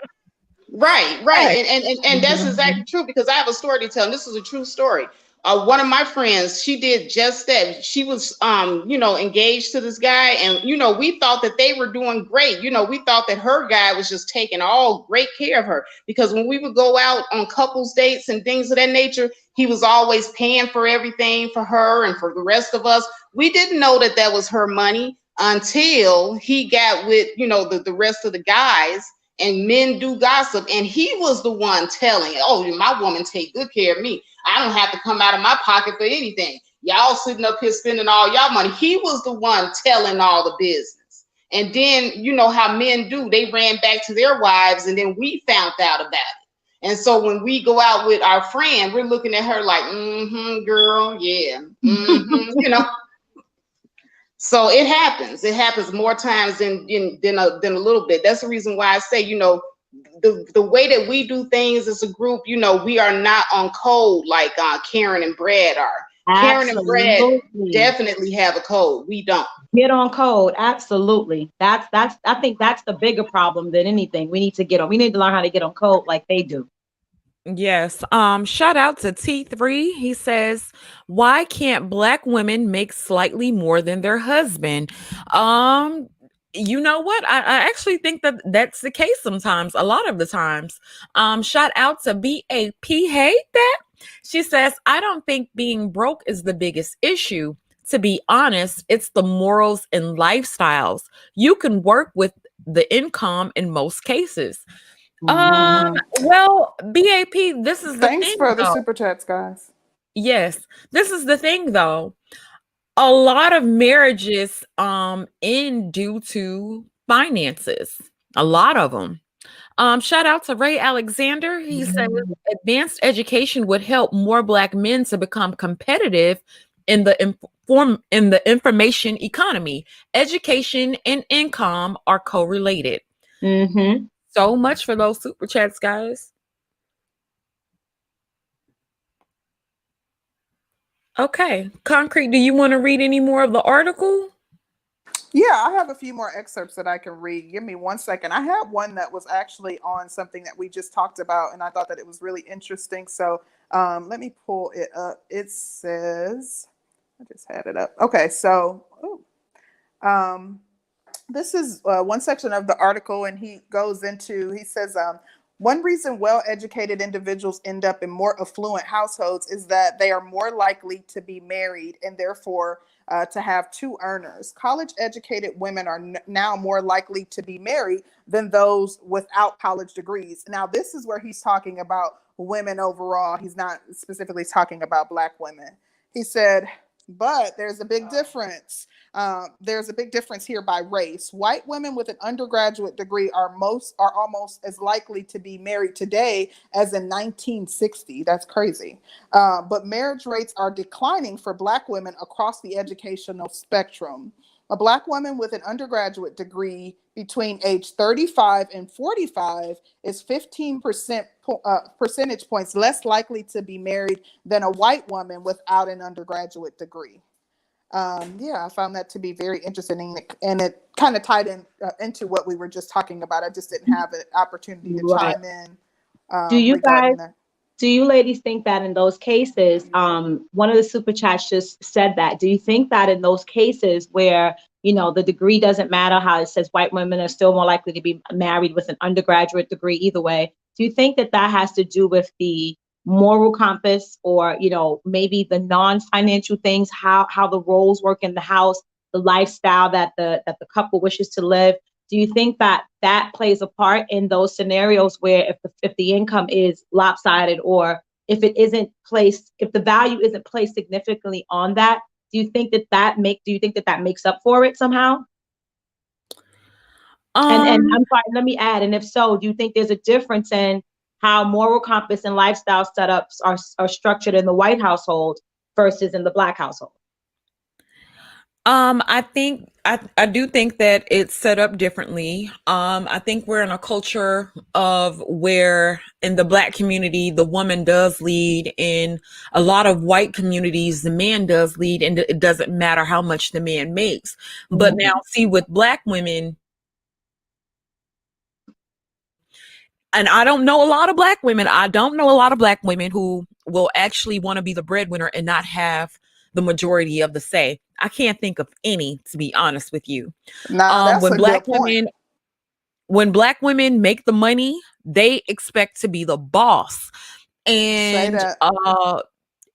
Right. And that's exactly true because I have a story to tell. And this is a true story. One of my friends, she did just that. She was, engaged to this guy, and we thought that they were doing great. We thought that her guy was just taking all great care of her because when we would go out on couples dates and things of that nature, he was always paying for everything for her and for the rest of us. We didn't know that was her money until he got with, the rest of the guys. and men do gossip. And he was the one telling, oh, my woman take good care of me. I don't have to come out of my pocket for anything. Y'all sitting up here spending all y'all money. He was the one telling all the business. And then, you know how men do. They ran back to their wives, and then we found out about it. And so when we go out with our friend, we're looking at her like, girl, yeah, you know. So it happens. It happens more times than a little bit. That's the reason why I say, you know, the way that we do things as a group, you know, we are not on code like Karen and Brad are. Karen and Brad definitely have a code. We don't. Get on code. Absolutely. That's I think that's the bigger problem than anything. We need to learn how to get on code like they do. Yes. Shout out to T3. He says, why can't Black women make slightly more than their husband? You know what? I actually think that that's the case sometimes, a lot of the times. Shout out to BAP. Hey, that. She says, I don't think being broke is the biggest issue. To be honest, it's the morals and lifestyles. You can work with the income in most cases. Well, BAP, this is the Thanks thing, for the though. super chats, guys. Yes, this is the thing, though. A lot of marriages end due to finances. A lot of them. Shout out to Ray Alexander. He said advanced education would help more Black men to become competitive in the information economy. Education and income are correlated. So much for those super chats, guys. Okay. Concrete, do you want to read any more of the article? Yeah, I have a few more excerpts that I can read. Give me 1 second. I had one that was actually on something that we just talked about, and I thought that it was really interesting. So let me pull it up. It says, I just had it up. Okay, so this is one section of the article, and he says, one reason well-educated individuals end up in more affluent households is that they are more likely to be married and therefore to have two earners. College-educated women are now more likely to be married than those without college degrees. Now, this is where he's talking about women overall. He's not specifically talking about Black women. He said, but there's a big difference. There's a big difference here by race. White women with an undergraduate degree are almost as likely to be married today as in 1960. That's crazy. But marriage rates are declining for Black women across the educational spectrum. A Black woman with an undergraduate degree between age 35 and 45 is 15 percentage points less likely to be married than a white woman without an undergraduate degree. I found that to be very interesting, and it kind of tied into what we were just talking about. I just didn't have an opportunity to chime in. Do you ladies think that in those cases, one of the super chats just said that, do you think that in those cases where, you know, the degree doesn't matter, how it says white women are still more likely to be married with an undergraduate degree either way, do you think that that has to do with the moral compass, or, you know, maybe the non-financial things, how the roles work in the house, the lifestyle that the couple wishes to live? Do you think that that plays a part in those scenarios where if the income is lopsided, or if the value isn't placed significantly on that, do you think that makes up for it somehow? And I'm sorry, let me add, and if so, do you think there's a difference in how moral compass and lifestyle setups are structured in the white household versus in the Black household? I do think that it's set up differently. I think we're in a culture of where in the Black community, the woman does lead. In a lot of white communities, the man does lead, and it doesn't matter how much the man makes. But now see, with Black women, and I don't know a lot of Black women. I don't know a lot of Black women who will actually want to be the breadwinner and not have the majority of the say. I can't think of any, to be honest with you. That's a good point. When Black women make the money, they expect to be the boss. And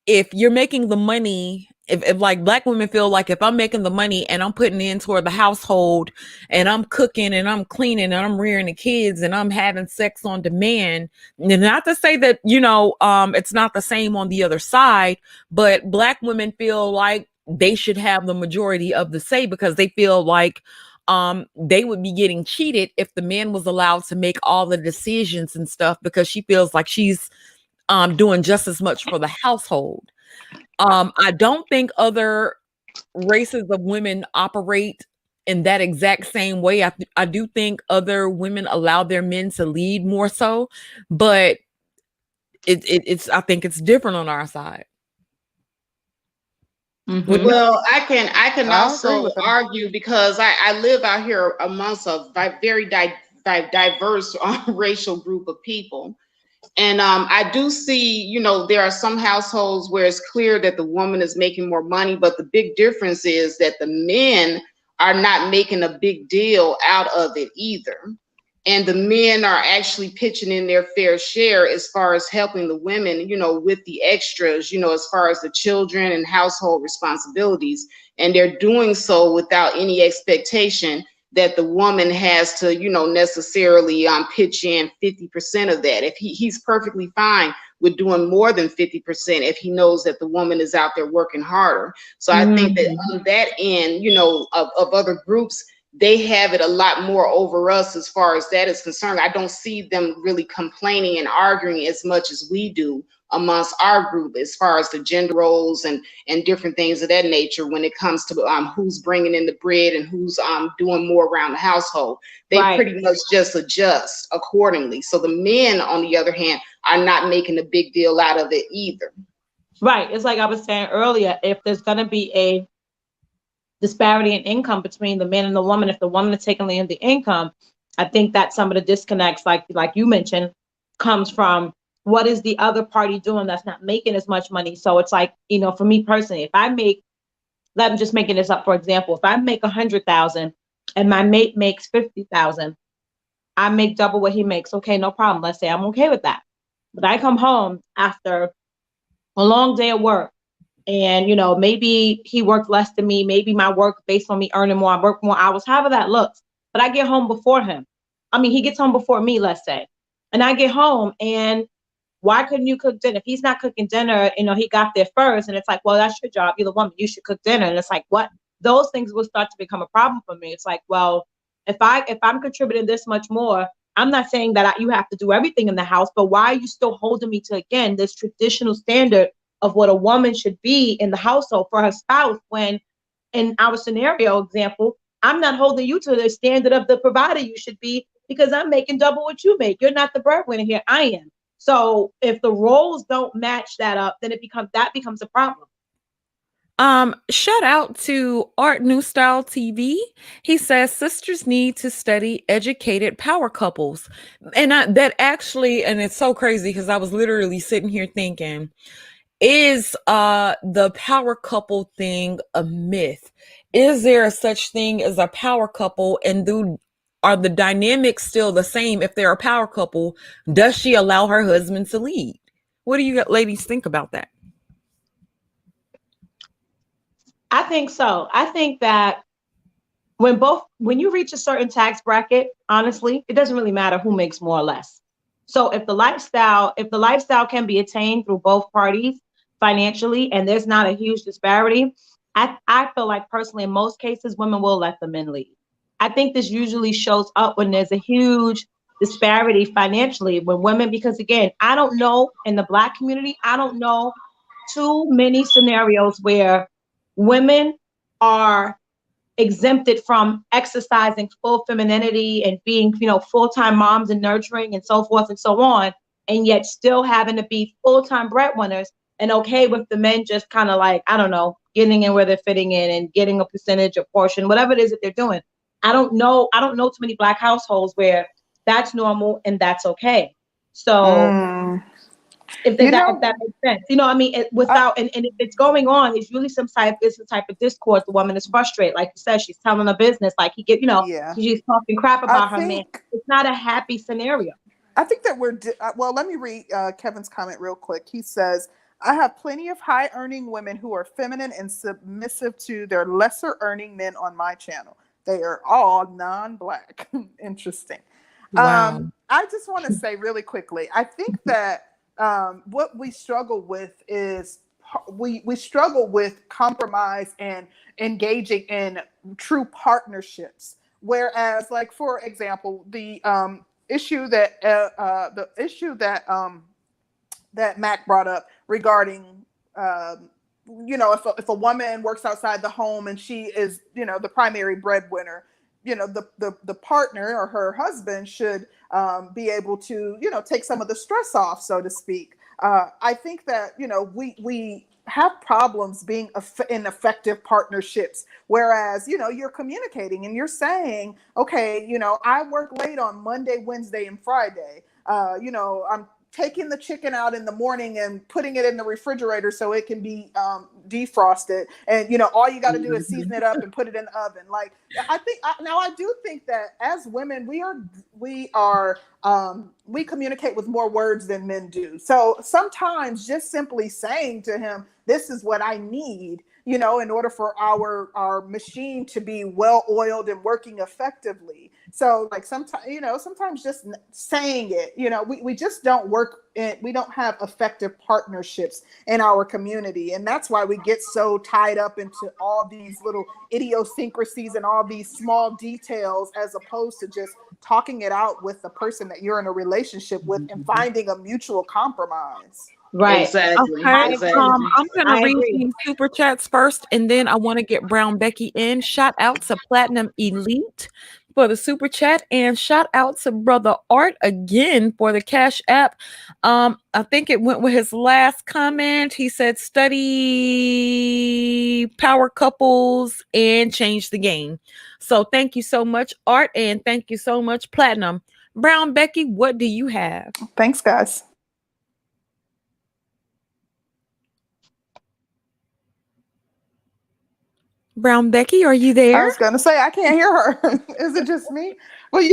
if you're making the money if like black women feel like if I'm making the money and I'm putting in toward the household and I'm cooking and I'm cleaning and I'm rearing the kids and I'm having sex on demand, and not to say that, it's not the same on the other side, but black women feel like they should have the majority of the say because they feel like they would be getting cheated if the man was allowed to make all the decisions and stuff because she feels like she's doing just as much for the household. I don't think other races of women operate in that exact same way. I do think other women allow their men to lead more so, but it's I think it's different on our side. Mm-hmm. Well, I can I agree also with them. argue because I live out here amongst a very diverse racial group of people. And I do see, there are some households where it's clear that the woman is making more money, but the big difference is that the men are not making a big deal out of it either. And the men are actually pitching in their fair share as far as helping the women, with the extras, as far as the children and household responsibilities. And they're doing so without any expectation that the woman has to, necessarily pitch in 50% of that. If he's perfectly fine with doing more than 50% if he knows that the woman is out there working harder. So I think that on that end, of other groups, they have it a lot more over us as far as that is concerned. I don't see them really complaining and arguing as much as we do amongst our group as far as the gender roles and different things of that nature when it comes to who's bringing in the bread and who's doing more around the household. They pretty much just adjust accordingly. So the men, on the other hand, are not making a big deal out of it either. Right. It's like I was saying earlier, if there's going to be a disparity in income between the man and the woman, if the woman is taking in the income, I think that some of the disconnects, like you mentioned, comes from what is the other party doing that's not making as much money. So it's like, for me personally, if I make, I'm just making this up for example, if I make 100,000 and my mate makes 50,000, I make double what he makes. Okay, no problem. Let's say I'm okay with that. But I come home after a long day of work, and maybe he worked less than me, maybe my work based on me earning more, I work more hours, however that looks, but I get home before him. I mean, he gets home before me, let's say, and I get home, and why couldn't you cook dinner? If he's not cooking dinner, he got there first, and it's like, well, that's your job, you're the woman, you should cook dinner. And it's like, what? Those things will start to become a problem for me. It's like, well, if I'm contributing this much more, I'm not saying that you have to do everything in the house, but why are you still holding me to, again, this traditional standard of what a woman should be in the household for her spouse, when in our scenario example, I'm not holding you to the standard of the provider you should be because I'm making double what you make. You're not the breadwinner here, I am. So if the roles don't match that up, then that becomes a problem. Shout out to Art New Style TV. He says sisters need to study educated power couples. And that actually, and it's so crazy because I was literally sitting here thinking, is the power couple thing a myth? Is there a such thing as a power couple, and are the dynamics still the same if they're a power couple? Does she allow her husband to lead? What do you ladies think about that? I think so. I think that when you reach a certain tax bracket, honestly, it doesn't really matter who makes more or less. So if the lifestyle can be attained through both parties financially, and there's not a huge disparity, I feel like personally, in most cases, women will let the men lead. I think this usually shows up when there's a huge disparity financially when women, because again, I don't know in the Black community, I don't know too many scenarios where women are exempted from exercising full femininity and being, full-time moms and nurturing and so forth and so on, and yet still having to be full-time breadwinners and okay with the men just kind of like, I don't know, getting in where they're fitting in and getting a percentage, a portion, whatever it is that they're doing. I don't know too many Black households where that's normal and that's okay. So if that makes sense, I mean, and if it's going on, it's really some type of discord. The woman is frustrated, like you said, she's telling her business, like she's talking crap about her man. It's not a happy scenario. I think that well, let me read Kevin's comment real quick. He says, I have plenty of high earning women who are feminine and submissive to their lesser earning men on my channel. They are all non-black. Interesting. Wow. I just want to say really quickly, I think that what we struggle with is we struggle with compromise and engaging in true partnerships. Whereas, like for example, the issue that Mac brought up regarding, um, if a woman works outside the home and she is, the primary breadwinner, the partner or her husband should be able to, take some of the stress off, so to speak. I think that, we have problems being in effective partnerships, whereas, you're communicating and you're saying, okay, I work late on Monday, Wednesday, and Friday. I'm taking the chicken out in the morning and putting it in the refrigerator so it can be defrosted, and all you got to do is season it up and put it in the oven. Like, I do think that as women we communicate with more words than men do. So sometimes just simply saying to him, this is what I need, in order for our machine to be well oiled and working effectively. So like sometimes just saying it, we just don't we don't have effective partnerships in our community. And that's why we get so tied up into all these little idiosyncrasies and all these small details, as opposed to just talking it out with the person that you're in a relationship with and finding a mutual compromise. Right. Exactly. Okay. Exactly. I'm gonna I read agree. these super chats first, and then I want to get Brown Becky in. Shout out to Platinum Elite for the super chat, and shout out to Brother Art again for the Cash App. I think it went with his last comment. He said, "Study power couples and change the game." So thank you so much, Art, and thank you so much, Platinum. Brown Becky, what do you have? Thanks, guys. Brown Becky, are you I there? was gonna say I can't hear her. Is it just me? Well,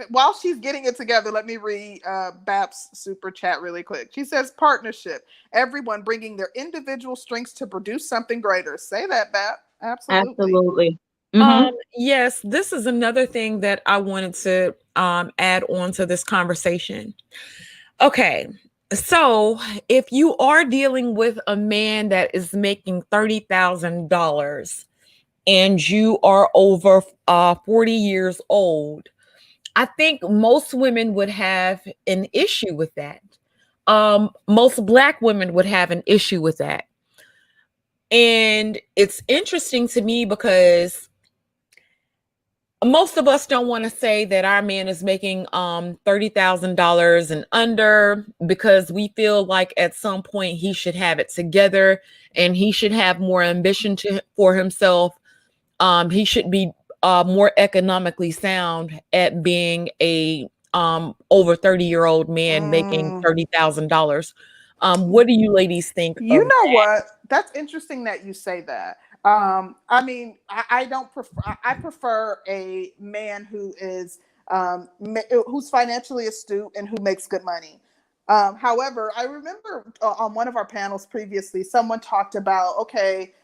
while she's getting it together, let me read BAP's super chat really quick. She says, partnership, everyone bringing their individual strengths to produce something greater. Say that, BAP. Absolutely. Absolutely. Mm-hmm. Yes, this is another thing that I wanted to add on to this conversation. Okay, so if you are dealing with a man that is making $30,000 and you are over 40 years old, I think most women would have an issue with that. Most Black women would have an issue with that. And it's interesting to me because most of us don't want to say that our man is making $30,000 and under, because we feel like at some point he should have it together and he should have more ambition for himself. He should be more economically sound at being a over 30-year-old man making $30,000. What do you ladies think You of know that? what? That's interesting that you say that. I mean, I don't prefer. I prefer a man who is who's financially astute and who makes good money. However, I remember on one of our panels previously, someone talked about, okay,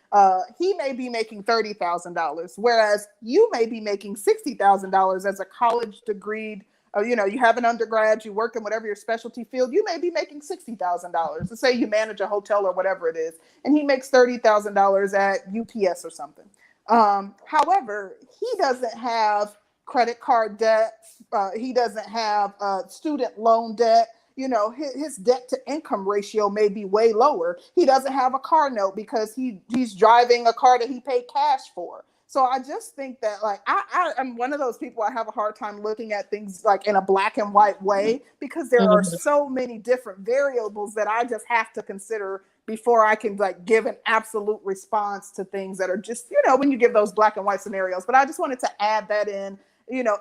he may be making $30,000, whereas you may be making $60,000 as a college degreed. You have an undergrad, you work in whatever your specialty field, you may be making $60,000. Let's say you manage a hotel or whatever it is, and he makes $30,000 at UPS or something. However, he doesn't have credit card debt. He doesn't have student loan debt. His debt to income ratio may be way lower. He doesn't have a car note because he's driving a car that he paid cash for. So I just think that, like, I'm one of those people, I have a hard time looking at things like in a black and white way, because there are so many different variables that I just have to consider before I can like give an absolute response to things that are just, when you give those black and white scenarios. But I just wanted to add that in,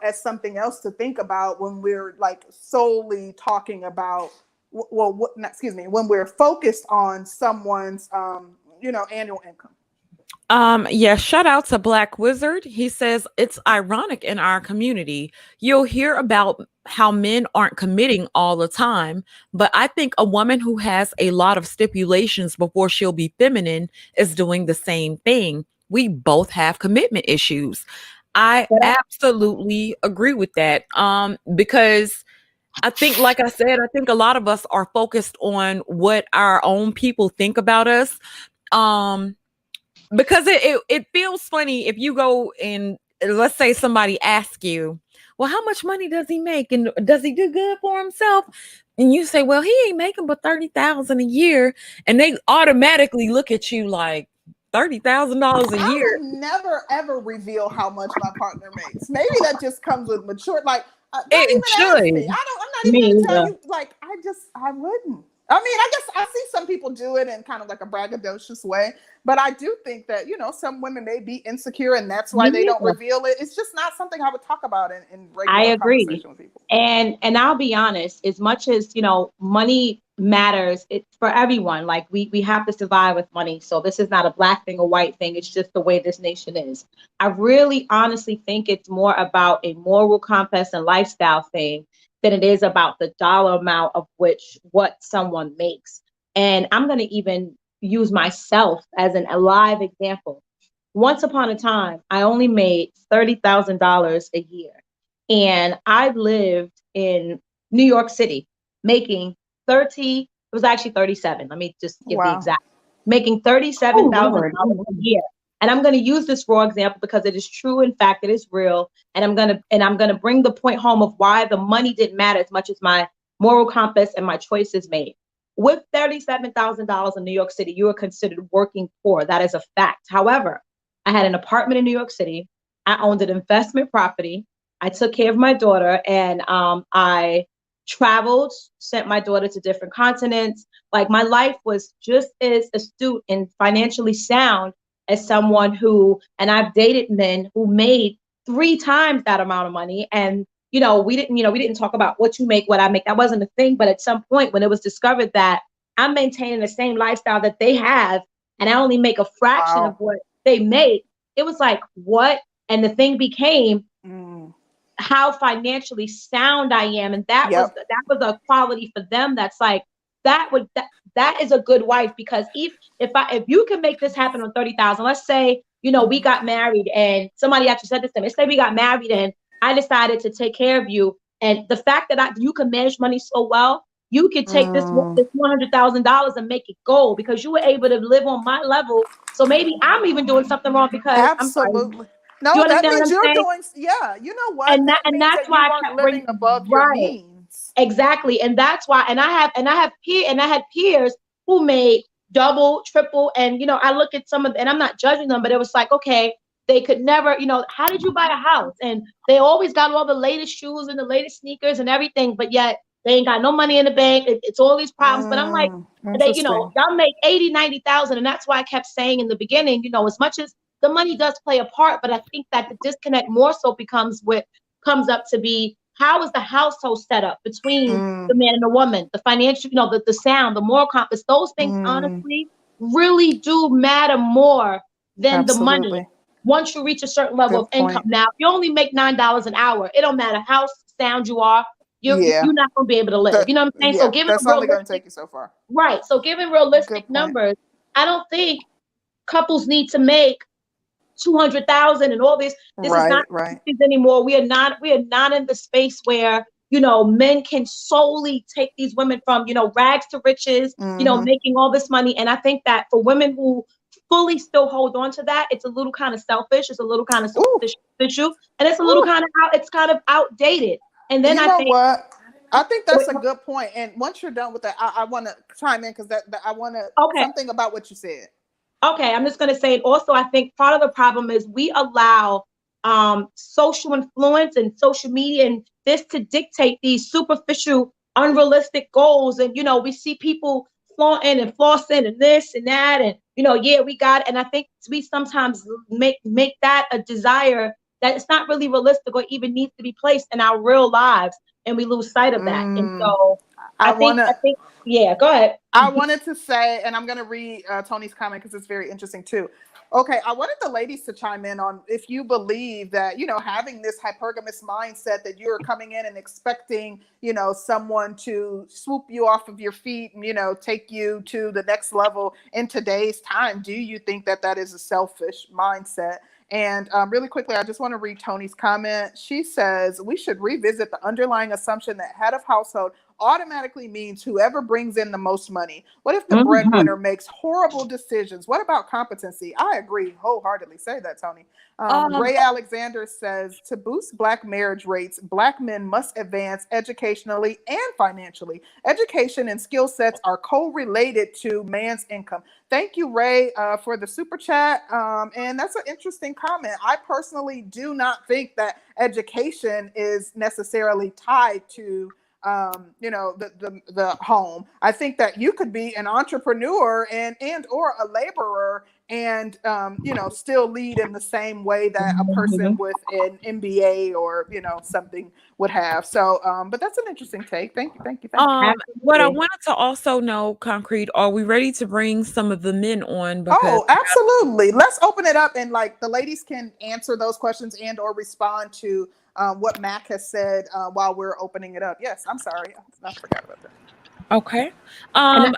as something else to think about when we're like solely talking about, when we're focused on someone's, annual income. Yeah, shout out to Black Wizard. He says it's ironic in our community. You'll hear about how men aren't committing all the time, but I think a woman who has a lot of stipulations before she'll be feminine is doing the same thing. We both have commitment issues. I But absolutely agree with that. Because I think, like I said, I think a lot of us are focused on what our own people think about us. Um, because it feels funny if you go and let's say somebody asks you, well, how much money does he make and does he do good for himself, and you say, well, he ain't making but 30,000 a year, and they automatically look at you like $30,000 a I year. would never ever reveal how much my partner makes. Maybe that just comes with mature. Like, don't It even ask me. should. I'm not even me going to tell either. you. Like, I wouldn't. I mean, I guess I see some people do it in kind of like a braggadocious way, but I do think that some women may be insecure, and that's why Me they don't either. reveal it. It's just not something I would talk about in I regular agree. conversation with people. And I'll be honest, as much as, money matters, it's for everyone. Like we have to survive with money. So this is not a black thing or white thing. It's just the way this nation is. I really honestly think it's more about a moral compass and lifestyle thing than it is about the dollar amount of what someone makes. And I'm going to even use myself as a live example. Once upon a time, I only made $30,000 a year. And I lived in New York City making 30, it was actually 37. Let me just give the Wow. exact, making Oh $37,000 Lord. a year. And I'm going to use this raw example because it is true. In fact, it is real. And I'm going to bring the point home of why the money didn't matter as much as my moral compass and my choices made. With $37,000 in New York City, you are considered working poor. That is a fact. However, I had an apartment in New York City. I owned an investment property. I took care of my daughter, and I traveled, sent my daughter to different continents. Like, my life was just as astute and financially sound as someone who, and I've dated men who made 3 times that amount of money. And, we didn't talk about what you make, what I make. That wasn't a thing. But at some point when it was discovered that I'm maintaining the same lifestyle that they have, and I only make a fraction of Wow. what they make, it was like, what? And the thing became, how financially sound I am. And that was Yep. a quality for them. That's like, that is a good wife. Because if you can make this happen on 30,000, let's say, we got married, and somebody actually said this to me. Let's say we got married and I decided to take care of you. And the fact that you can manage money so well, you could take this $100,000 and make it gold because you were able to live on my level. So maybe I'm even doing something wrong because I'm sorry. Absolutely. Do you No, that understand what means I'm you're saying? doing, yeah, you know what? And That means that's that why you I aren't kept bringing, living above your right, means. exactly. And that's why, and I had peers who made double, triple, and I look at some of, and I'm not judging them, but it was like, okay, they could never, how did you buy a house? And they always got all the latest shoes and the latest sneakers and everything, but yet they ain't got no money in the bank. It's all these problems. But I'm like, Interesting. y'all make 80, 90,000. And that's why I kept saying in the beginning, as much as the money does play a part, but I think that the disconnect more so becomes what comes up to be, how is the household set up between the man and the woman, the financial, the sound, the moral compass, those things honestly really do matter more than the money. Absolutely. Once you reach a certain level of Good income. point. Now, if you only make $9 an hour, it don't matter how sound you are, Yeah. you're not going to be able to live. That, You know what I'm saying? So yeah, given that's a only going to realistic, take you so far. right. So given realistic Good point. numbers, I don't think couples need to make 200,000 and all this. This is not Right. anymore. We are not in the space where men can solely take these women from rags to riches, making all this money. And I think that for women who fully still hold on to that, it's a little kind of selfish, it's a little kind of Ooh, superficial, and it's a little ooh. kind of outdated. And then You I know think, what? I think that's wait, a good point. And once you're done with that, I want to chime in because that I want to okay, something about what you said. okay, I'm just going to say, also, I think part of the problem is we allow social influence and social media and this to dictate these superficial, unrealistic goals. And, we see people flaunting and flossing and this and that. And, yeah, we got it. And I think we sometimes make that a desire that it's not really realistic or even needs to be placed in our real lives. And we lose sight of that. And so I want to. yeah, go ahead. I wanted to say, and I'm going to read Tony's comment because it's very interesting too. Okay, I wanted the ladies to chime in on if you believe that, having this hypergamous mindset that you're coming in and expecting, someone to swoop you off of your feet and, take you to the next level in today's time. Do you think that that is a selfish mindset? And really quickly, I just want to read Tony's comment. She says, we should revisit the underlying assumption that head of household automatically means whoever brings in the most money. What if the breadwinner makes horrible decisions? What about competency? I agree wholeheartedly. Say that, Tony. Ray Alexander says, to boost Black marriage rates, Black men must advance educationally and financially. Education and skill sets are correlated to man's income. Thank you, Ray, for the super chat. And that's an interesting comment. I personally do not think that education is necessarily tied to the home. I think that you could be an entrepreneur and or a laborer and still lead in the same way that a person with an MBA or something would have. So but that's an interesting take. Thank you. What I wanted to also know, Concrete, are we ready to bring some of the men on? Oh, absolutely. Let's open it up and the ladies can answer those questions and or respond to what Mac has said while we're opening it up. Yes, I'm sorry. I forgot about that. Okay. I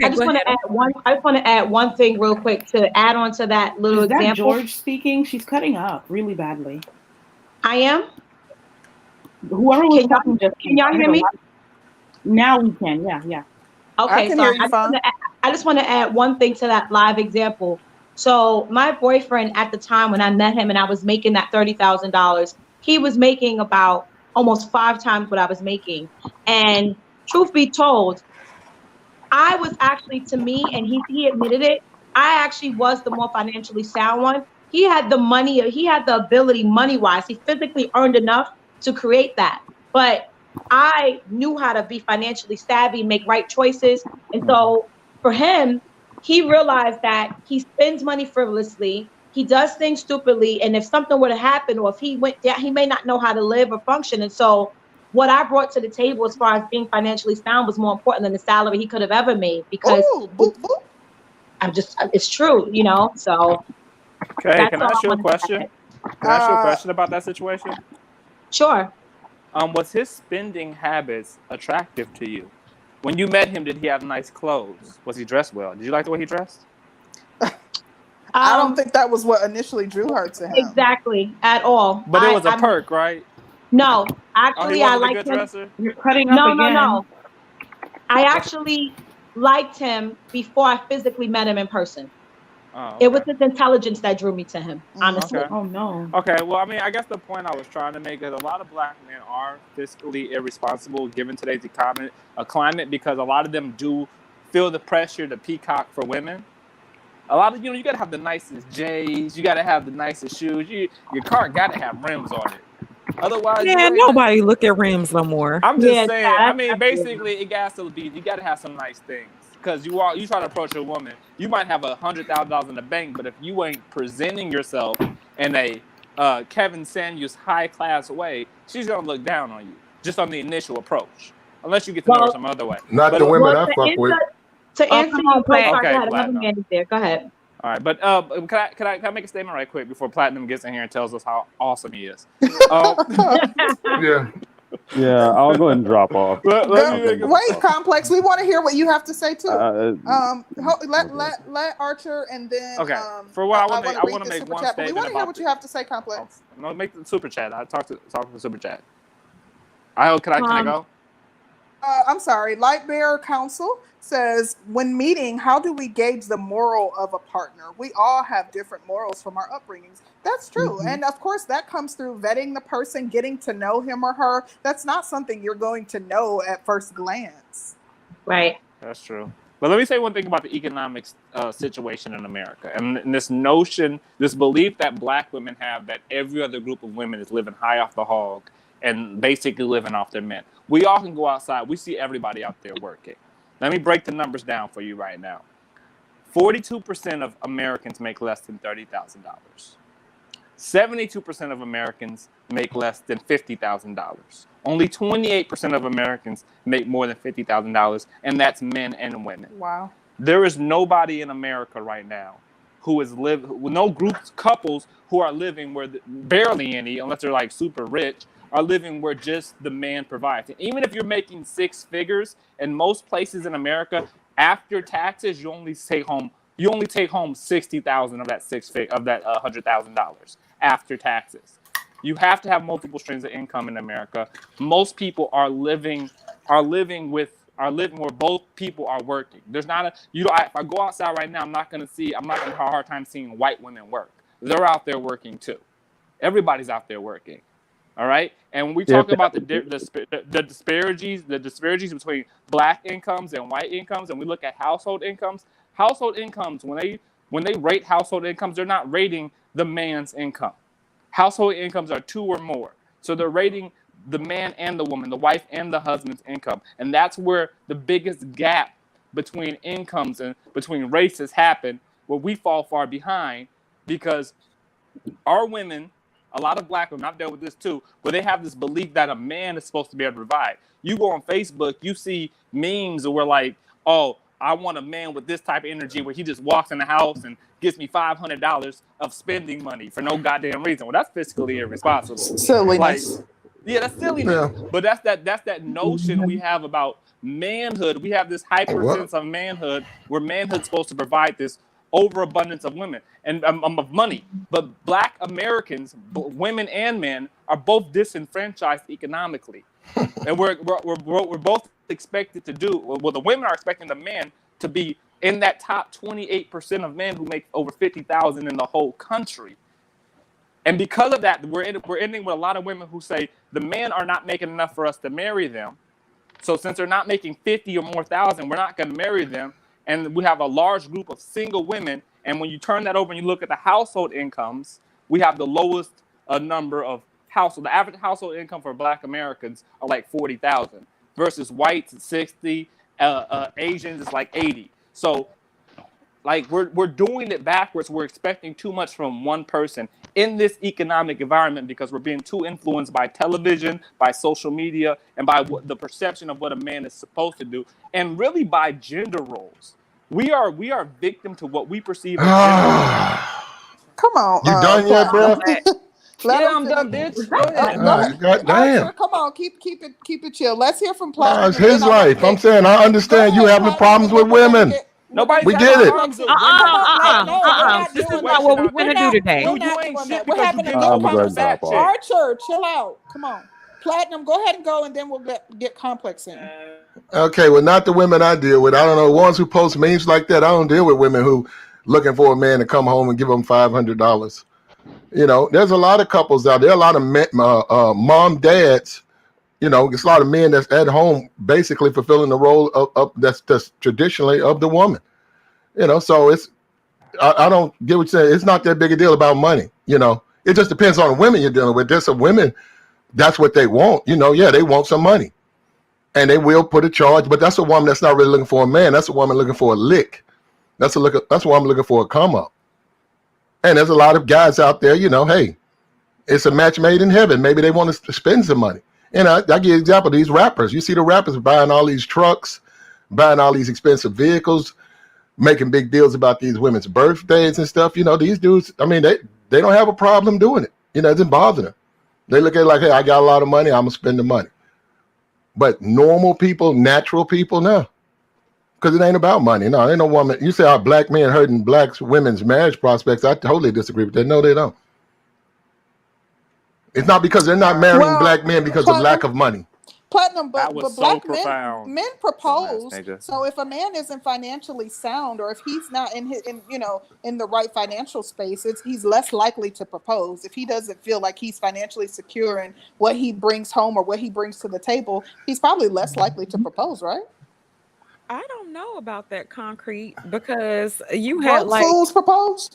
just want to add one. I want to add one thing real quick to add on to that little example. Is that George speaking? She's cutting up really badly. I am. Whoever was talking just can y'all hear me? Now we can. Yeah. Okay, I can hear you fine. I just want to add one thing to that live example. So my boyfriend at the time when I met him and I was making that $30,000, he was making about almost 5 times what I was making. And truth be told, I was actually, to me, and he admitted it, I actually was the more financially sound one. He had the money, he had the ability money-wise. He physically earned enough to create that. But I knew how to be financially savvy, make right choices. And so for him, he realized that he spends money frivolously. He does things stupidly. And if something were to happen, or if he went down, he may not know how to live or function. And so what I brought to the table as far as being financially sound was more important than the salary he could have ever made, because it's true, so. Okay, can I ask you a question? Can I ask you a question about that situation? Sure. Was his spending habits attractive to you? When you met him, did he have nice clothes? Was he dressed well? Did you like the way he dressed? I don't think that was what initially drew her to him. Exactly, at all. But it was a perk, right? No, actually, I liked him. Dresser? You're cutting up again. No. I actually liked him before I physically met him in person. Oh, okay. It was his intelligence that drew me to him, honestly. Okay. Oh, no. Okay, well, I mean, I guess the point I was trying to make is a lot of Black men are fiscally irresponsible given today's climate, because a lot of them do feel the pressure to peacock for women. A lot of, you got to have the nicest J's, you got to have the nicest shoes, your car got to have rims on it. Otherwise, nobody look at rims no more. I'm just saying. I mean, basically, it got to be. You got to have some nice things, because you try to approach a woman. You might have $100,000 in the bank, but if you ain't presenting yourself in a Kevin Samuels high class way, she's gonna look down on you just on the initial approach, unless you get to know her some other way. Not the women I fuck with. To answer your question, okay, I had another man there. Go ahead. All right, but can I make a statement right quick before Platinum gets in here and tells us how awesome he is? Yeah, I'll go ahead and drop off. Wait, Complex, we want to hear what you have to say too. Let Archer and then. Okay. For what I want to make one statement. We want to hear what you have to say, Complex. No, make the super chat. I talk to the super chat. Can I go? I'm sorry. Lightbearer Council says, when meeting, how do we gauge the moral of a partner? We all have different morals from our upbringings. That's true. And of course, that comes through vetting the person, getting to know him or her. That's not something you're going to know at first glance. Right. That's true. But let me say one thing about the economic situation in America, and this notion, this belief that Black women have that every other group of women is living high off the hog and basically living off their men. We all can go outside. We see everybody out there working. Let me break the numbers down for you right now. 42% of Americans make less than $30,000. 72% of Americans make less than $50,000. Only 28% of Americans make more than $50,000, and that's men and women. Wow. There is nobody in America right now who is no groups, couples who are living where barely any, unless they're like super rich, are living where just the man provides. And even if you're making 6 figures, in most places in America, after taxes, you only take home $60,000 of that $100,000 after taxes. You have to have multiple streams of income in America. Most people are living where both people are working. There's not if I go outside right now, I'm not gonna have a hard time seeing white women work. They're out there working too. Everybody's out there working. All right. And when we talk about the disparities between black incomes and white incomes, and we look at household incomes, when they rate household incomes, they're not rating the man's income. Household incomes are 2 or more. So they're rating the man and the woman, the wife and the husband's income. And that's where the biggest gap between incomes and between races happen, where we fall far behind, because our women, a lot of black women, I've dealt with this too, where they have this belief that a man is supposed to be able to provide. You go on Facebook, you see memes where like, oh, I want a man with this type of energy where he just walks in the house and gives me $500 of spending money for no goddamn reason. Well, that's fiscally irresponsible. Silliness. Yeah, that's silliness. Yeah. But that's that notion we have about manhood. We have this hyper sense of manhood, where manhood's supposed to provide this overabundance of women and of money. But black Americans, women and men, are both disenfranchised economically. And we're both expected to do, well, the women are expecting the men to be in that top 28% of men who make over $50,000 in the whole country. And because of that, we're ending with a lot of women who say the men are not making enough for us to marry them. So since they're not making 50 or more thousand, we're not going to marry them. And we have a large group of single women. And when you turn that over and you look at the household incomes, we have the lowest number of households. The average household income for black Americans are like 40,000 versus whites at 60, Asians is like 80. So like we're doing it backwards. We're expecting too much from one person in this economic environment because we're being too influenced by television, by social media, and by the perception of what a man is supposed to do, and really by gender roles. We are victim to what we perceive as gender roles. Come on. You done yet, bro? Yeah, I'm done, bitch. Go ahead. God damn. Come on, keep it chill. Let's hear from Platinum. It's his life. I'm saying I understand you having problems with women. Nobody's we get it. This is not what we want to do today. We're having a good conversation. Archer, chill out. Come on. Platinum, go ahead and go, and then we'll get Complex in. Okay, well, not the women I deal with. I don't know, ones who post memes like that. I don't deal with women who looking for a man to come home and give them $500. You know, there's a lot of couples out there, a lot of men, mom, dads. You know, it's a lot of men that's at home basically fulfilling the role of that's traditionally of the woman. You know, so I don't get what you're saying. It's not that big a deal about money. You know, it just depends on the women you're dealing with. There's some women, that's what they want. You know, yeah, they want some money. And they will put a charge, but that's a woman that's not really looking for a man. That's a woman looking for a lick. That's a woman looking for a come up. And there's a lot of guys out there, you know, hey, it's a match made in heaven. Maybe they want to spend some money. And I give you an example, these rappers. You see the rappers buying all these trucks, buying all these expensive vehicles, making big deals about these women's birthdays and stuff. You know, these dudes, I mean, they don't have a problem doing it. You know, it doesn't bother them. They look at it like, hey, I got a lot of money, I'm going to spend the money. But normal people, natural people, no. Because it ain't about money. No, ain't no woman. You say our black men hurting black women's marriage prospects. I totally disagree with that. No, they don't. It's not because they're not marrying black men because of lack of money. Platinum, but black men propose. So if a man isn't financially sound, or if he's not in the right financial space, he's less likely to propose. If he doesn't feel like he's financially secure in what he brings home or what he brings to the table, he's probably less likely to propose, right? I don't know about that concrete, because you had fools propose.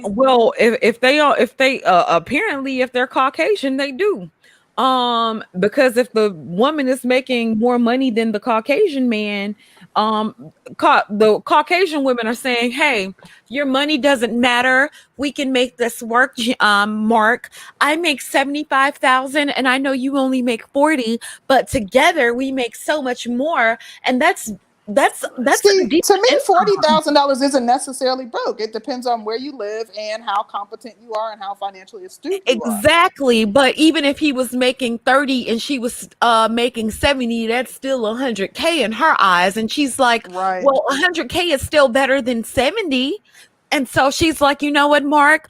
Well, if they apparently if they're Caucasian, they do. Because if the woman is making more money than the Caucasian man, the Caucasian women are saying, hey, your money doesn't matter. We can make this work, Mark. I make $75,000 and I know you only make $40,000, but together we make so much more. And that's That's See, decent to me, income. $40,000 isn't necessarily broke. It depends on where you live and how competent you are and how financially astute you are. Exactly, but even if he was making 30 and she was making 70, that's still 100K in her eyes. And she's like, Right. well, 100K is still better than 70. And so she's like, you know what, Mark?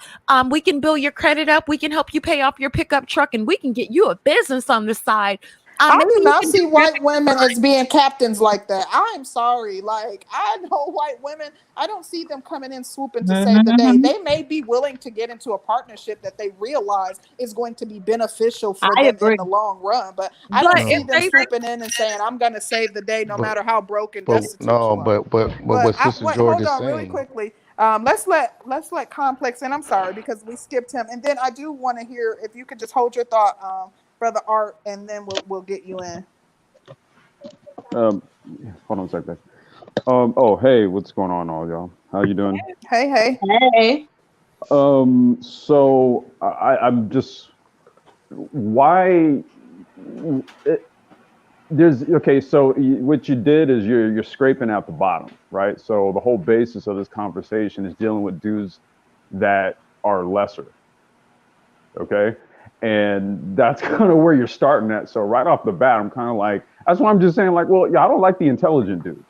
We can build your credit up. We can help you pay off your pickup truck, and we can get you a business on the side. I Maybe do you not can do see this. white women as being captains like that. I'm sorry. Like, I know white women, I don't see them coming in swooping to save the day. Mhm. They may be willing to get into a partnership that they realize is going to be beneficial for I them in agree. the long run. But I don't But see if them No, they, swooping in and saying, I'm going to save the day no but matter how broke and but destitute no, you are. but But what Sister George hold is on really saying. quickly. Let's let Complex in. I'm sorry because we skipped him. And then I do want to hear if you could just hold your thought, Brother Art, and then we'll get you in. Um, hold on a second. Oh, hey, what's going on, all y'all? How you doing? Hey, hey. Hey. So I'm just why it, there's okay. So what you did is you're scraping at the bottom, right? So the whole basis of this conversation is dealing with dudes that are lesser, okay? And that's kind of where you're starting at. So right off the bat, I'm kind of like, that's why I'm just saying, like, well, yeah, I don't like the intelligent dudes.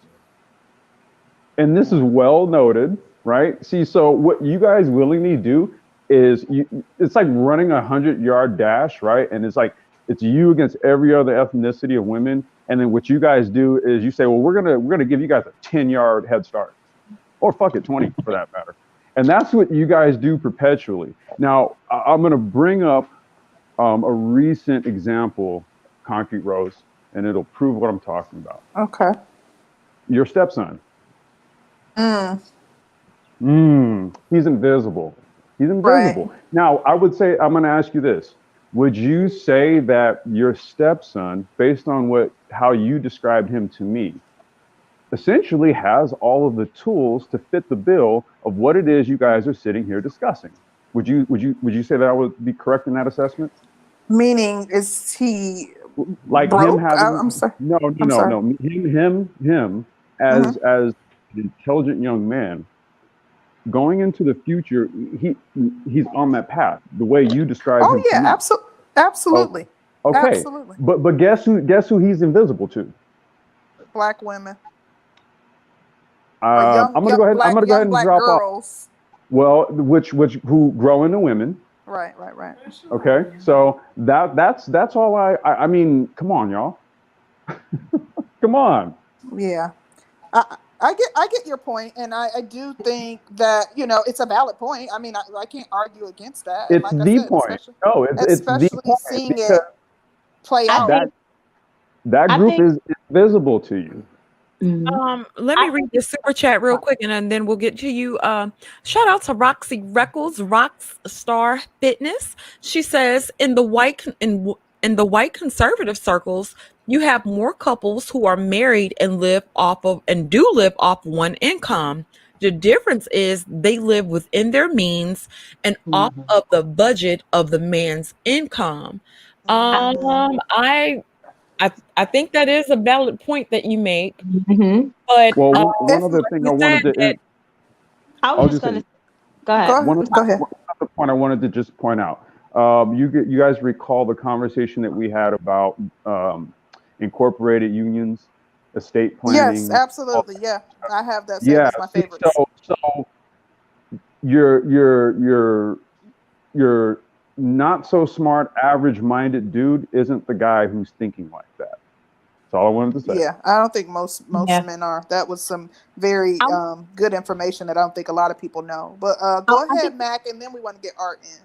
And this is well noted, right? See, so what you guys willingly do is it's like running 100-yard dash, right? And it's like it's you against every other ethnicity of women. And then what you guys do is you say, well, we're gonna give you guys a 10-yard head start, or fuck it, 20 for that matter. And that's what you guys do perpetually. Now, I'm gonna bring up a recent example, Concrete Rose, and it'll prove what I'm talking about. Okay. Your stepson. Mm, He's invisible. He's right. invisible. Now, I would say, I'm going to ask you this. Would you say that your stepson, based on how you described him to me, essentially has all of the tools to fit the bill of what it is you guys are sitting here discussing? Would you say that I would be correct in that assessment? Meaning, is he Like him broke? having I'm sorry. no, I'm no, sorry. no, him Hmm. as an intelligent young man going into the future, he's on that path. The way you described him Oh to yeah, me. Oh, absolutely, okay. absolutely. But guess who he's invisible to? Black women or young I'm gonna go ahead. I'm gonna go ahead young and black drop off. girls. Well, which who grow into women. Right, right, right. Okay, so that's all I mean. Come on, y'all. Come on. Yeah. I get your point, and I do think that it's a valid point. I mean, I can't argue against that, and It's like I the said, point. No, it's the especially point seeing because it play I out. think that I group think is invisible to you. mhm. let I me read think this super chat real quick, and then we'll get to you. Shout out to Roxy Reckles, Rockstar Fitness. She says in the white conservative circles, you have more couples who are married and do live off one income. The difference is they live within their means and off Mhm. of the budget of the man's income. Mm-hmm. I think that is a valid point that you make, Mhm. but Well, one If other like thing you I said wanted to, that I was I'll just just gonna say go ahead. go ahead. one other point I wanted to just point out. You guys recall the conversation that we had about incorporated unions, estate Yes, planning. absolutely. Yeah, I have that saved Yeah. as my See, favorites. so your not so smart, average minded dude isn't the guy who's thinking like that. That's all I wanted to say. Yeah, I don't think most Yeah. men are. That was some very I, good information that I don't think a lot of people know. But go I ahead, think Mac, and then we want to get Art in.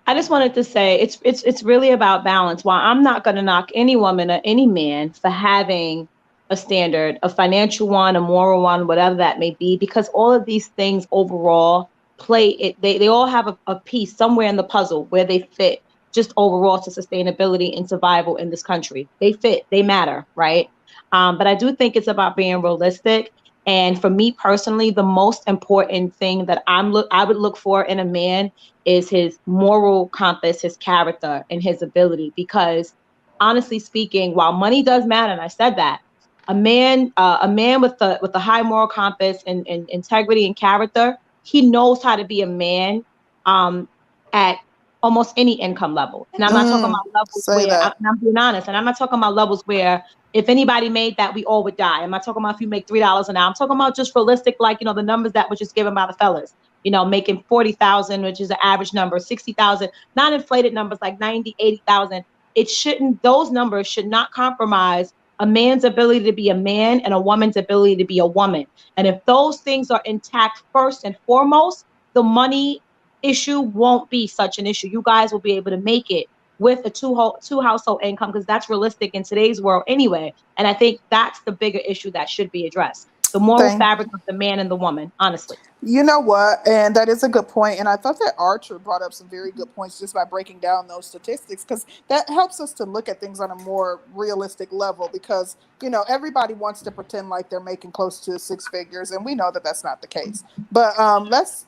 I just wanted to say it's really about balance. While I'm not going to knock any woman or any man for having a standard, a financial one, a moral one, whatever that may be, because all of these things overall play it. They all have a piece somewhere in the puzzle where they fit. Just overall to sustainability and survival in this country, they fit. They matter, right? But I do think it's about being realistic. And for me personally, the most important thing that I would look for in a man is his moral compass, his character, and his ability. Because honestly speaking, while money does matter, and I said that, A man with the high moral compass and integrity and character, he knows how to be a man at almost any income level. And I'm not talking about levels Say where, that. and I'm being honest, and I'm not talking about levels where if anybody made that, we all would die. I'm not talking about if you make $3 an hour. I'm talking about just realistic, like, the numbers that were just given by the fellas, making 40,000, which is an average number, 60,000, not inflated numbers like 90, 80,000. Those numbers should not compromise a man's ability to be a man and a woman's ability to be a woman. And if those things are intact first and foremost, the money issue won't be such an issue. You guys will be able to make it with a two household income, because that's realistic in today's world anyway. And I think that's the bigger issue that should be addressed. The moral Thank fabric of the man and the woman, honestly. You know what? And that is a good point. And I thought that Archer brought up some very good points just by breaking down those statistics, because that helps us to look at things on a more realistic level. Because, everybody wants to pretend like they're making close to six figures, and we know that that's not the case. But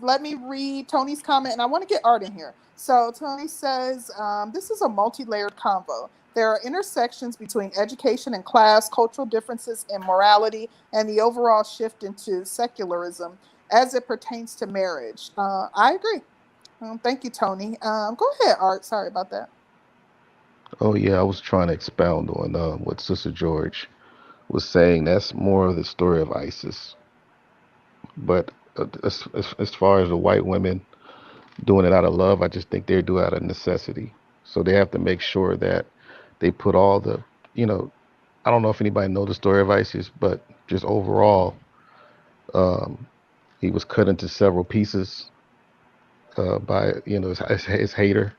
let me read Tony's comment, and I want to get Art in here. So Tony says, this is a multi-layered convo. There are intersections between education and class, cultural differences in morality, and the overall shift into secularism as it pertains to marriage. I agree. Thank you, Tony. Go ahead, Art. Sorry about that. Oh yeah, I was trying to expound on what Sister George was saying. That's more of the story of ISIS. But as far as the white women doing it out of love, I just think they do it out of necessity. So they have to make sure that they put all the, I don't know if anybody know the story of ISIS, but just overall, um, he was cut into several pieces by, his hater.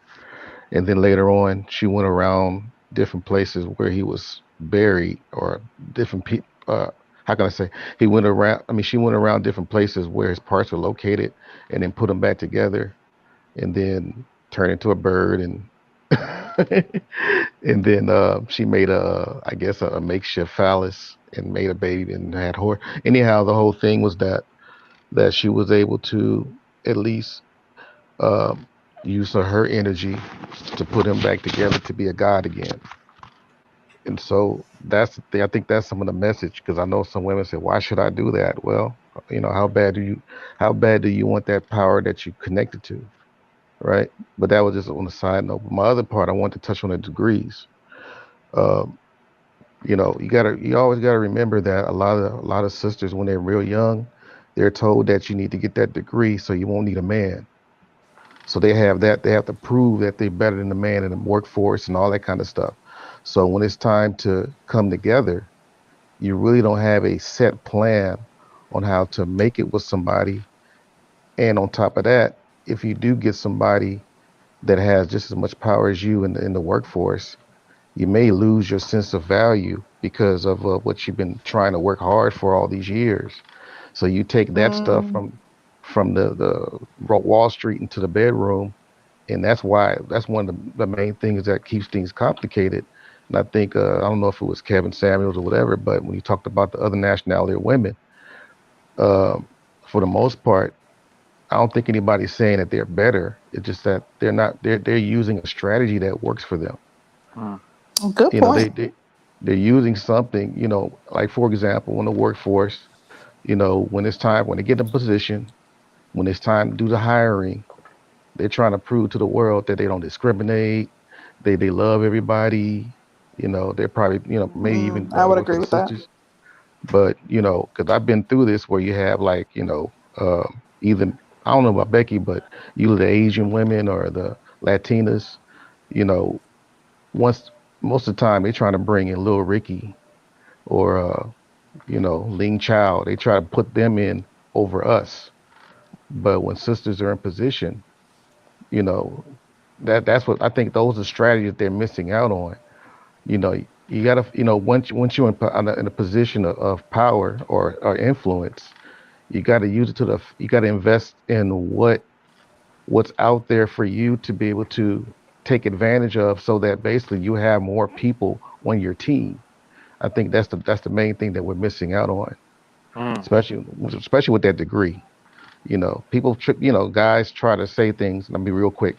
And then later on, she went around different places where he was buried, or different people. How can I say? He went around. I mean, she went around different places where his parts were located, and then put them back together, and then turned into a bird, and and then she made I guess, a makeshift phallus and made a baby and had her. Anyhow, the whole thing was that she was able to at least um, use her energy to put him back together to be a god again. And so that's the thing. I think that's some of the message, because I know some women say, "Why should I do that?" Well, how bad do you want that power that you connected to, right? But that was just on the side note. But my other part, I want to touch on the degrees. Um, you always gotta remember that a lot of sisters, when they're real young, they're told that you need to get that degree so you won't need a man. So they have to prove that they're better than the man in the workforce and all that kind of stuff. So when it's time to come together, you really don't have a set plan on how to make it with somebody. And on top of that, if you do get somebody that has just as much power as you in the workforce, you may lose your sense of value because of what you've been trying to work hard for all these years. So you take that stuff from the Wall Street into the bedroom, and that's one of the main things that keeps things complicated. And I think I don't know if it was Kevin Samuels or whatever, but when you talked about the other nationality of women, um, for the most part, I don't think anybody's saying that they're better. It's just that they're not. They're using a strategy that works for them. Hmm. Good You know, point. they're using something. Like for example, in the workforce, when it's time, when they get in a position, when it's time to do the hiring, they're trying to prove to the world that they don't discriminate. They love everybody. They're probably, maybe even I would with agree the with that. sisters. But because I've been through this where you have, like, either, I don't know about Becky, but either the Asian women or the Latinas, you know, once most of the time they're trying to bring in Lil Ricky or Ling Chow. They try to put them in over us. But when sisters are in position, you know, that's what I think, those are strategies they're missing out on. You gotta, once you're in a position of power or influence, you got to use it you got to invest in what's out there for you to be able to take advantage of, so that basically you have more people on your team. I think that's the main thing that we're missing out on, Hmm. especially with that degree. People, guys try to say things. Let me be real quick.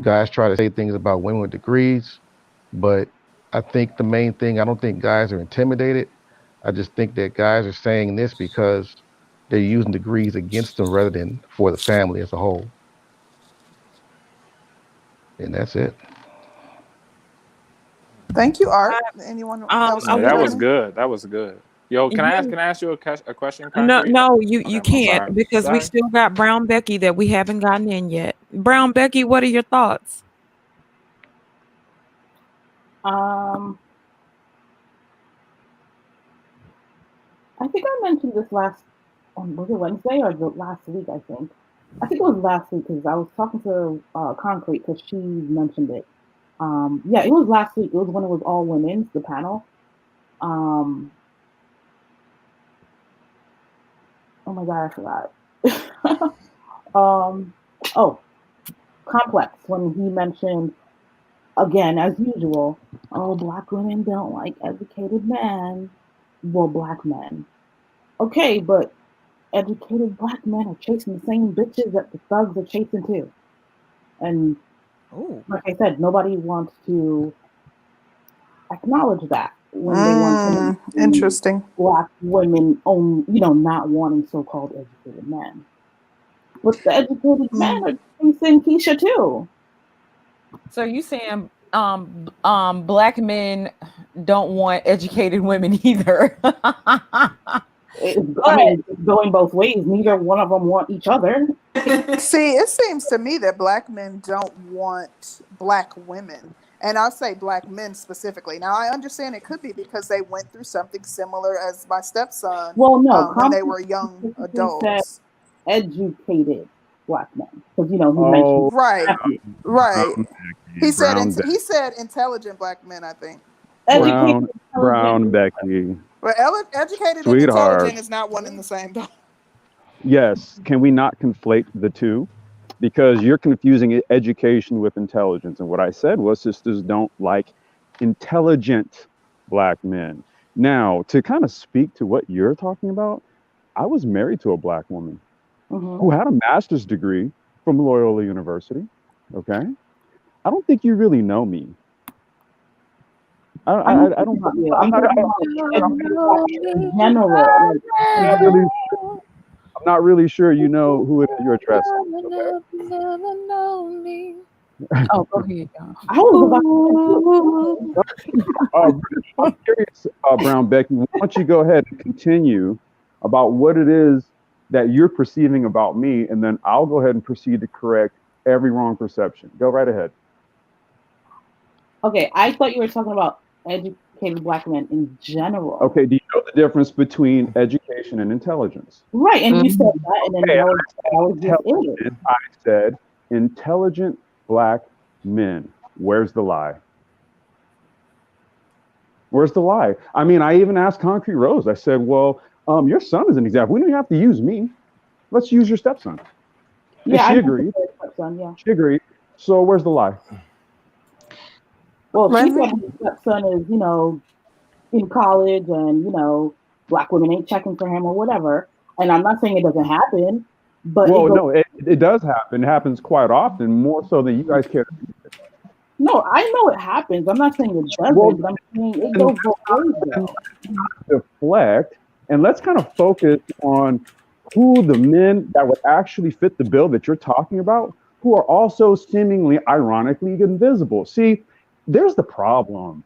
Guys try to say things about women with degrees, but I think the main thing, I don't think guys are intimidated. I just think that guys are saying this because they're using degrees against them rather than for the family as a whole. And that's it. Thank you, Art. Anyone else I Yeah, want to that chime was wanted in? good. That was good. Yo, can you, I ask you a question, no, Concrete? no, you Okay, you I'm can't sorry. because we Sorry. still got Brown Becky that we haven't gotten in yet. Brown Becky, what are your thoughts? I think I mentioned this was it Wednesday or the last week? I think it was last week because I was talking to Concrete because she mentioned it. Yeah, it was last week. It was when it was all women's, the panel. Um, oh my god, I forgot. um, oh, Complex when he mentioned again as usual. Oh, black women don't like educated men. Well, black men. Okay, but educated black men are chasing the same bitches that the thugs are chasing too. And Oh, like I said, nobody wants to acknowledge that when they want to mention Interesting. black women own, not wanting so-called educated men. But the educated men are chasing Keisha too. so you saying black men don't want educated women either? I mean, it's going both ways. Neither one of them want each other. See, it seems to me that black men don't want black women. And I'll say black men specifically. Now, I understand it could be because they went through something similar as my stepson Well, no, when they Compton were young said adults. educated black men because he mentioned Oh, Right, right. brown, He said intelligent black men, I think. educated, brown intelligent. Becky, But educated and sweetheart. intelligent is not one and the same, though. Yes, can we not conflate the two? Because you're confusing education with intelligence. And what I said was sisters don't like intelligent black men. Now, to kind of speak to what you're talking about, I was married to a black woman who had a master's degree from Loyola University. Okay. I don't think you really know me. I don't. I'm talking about in general. I'm not really sure you know who it is you're addressing. Oh, go ahead, y'all. I was about I'm curious, Brown Becky, why don't you go ahead and continue about what it is that you're perceiving about me, and then I'll go ahead and proceed to correct every wrong perception. Go right ahead. Okay, I thought you were talking about educated black men in general. Okay, do you know the difference between education and intelligence? Right, and you said that, and then Okay, that was just it. I said intelligent black men. Where's the lie? Where's the lie? I mean, I even asked Concrete Rose. I said, well, your son is an example. We don't have to use me. Let's use your stepson. Yeah, she agreed. Stepson, yeah. She agreed. So where's the lie? Well, she said his stepson is, in college and, black women ain't checking for him or whatever. And I'm not saying it doesn't happen, but it does happen. It happens quite often, more so than you guys care. No, I know it happens. I'm not saying it doesn't, but I'm saying it goes both ways though. Deflect, and let's kind of focus on who the men that would actually fit the bill that you're talking about, who are also seemingly ironically invisible. See, there's the problem.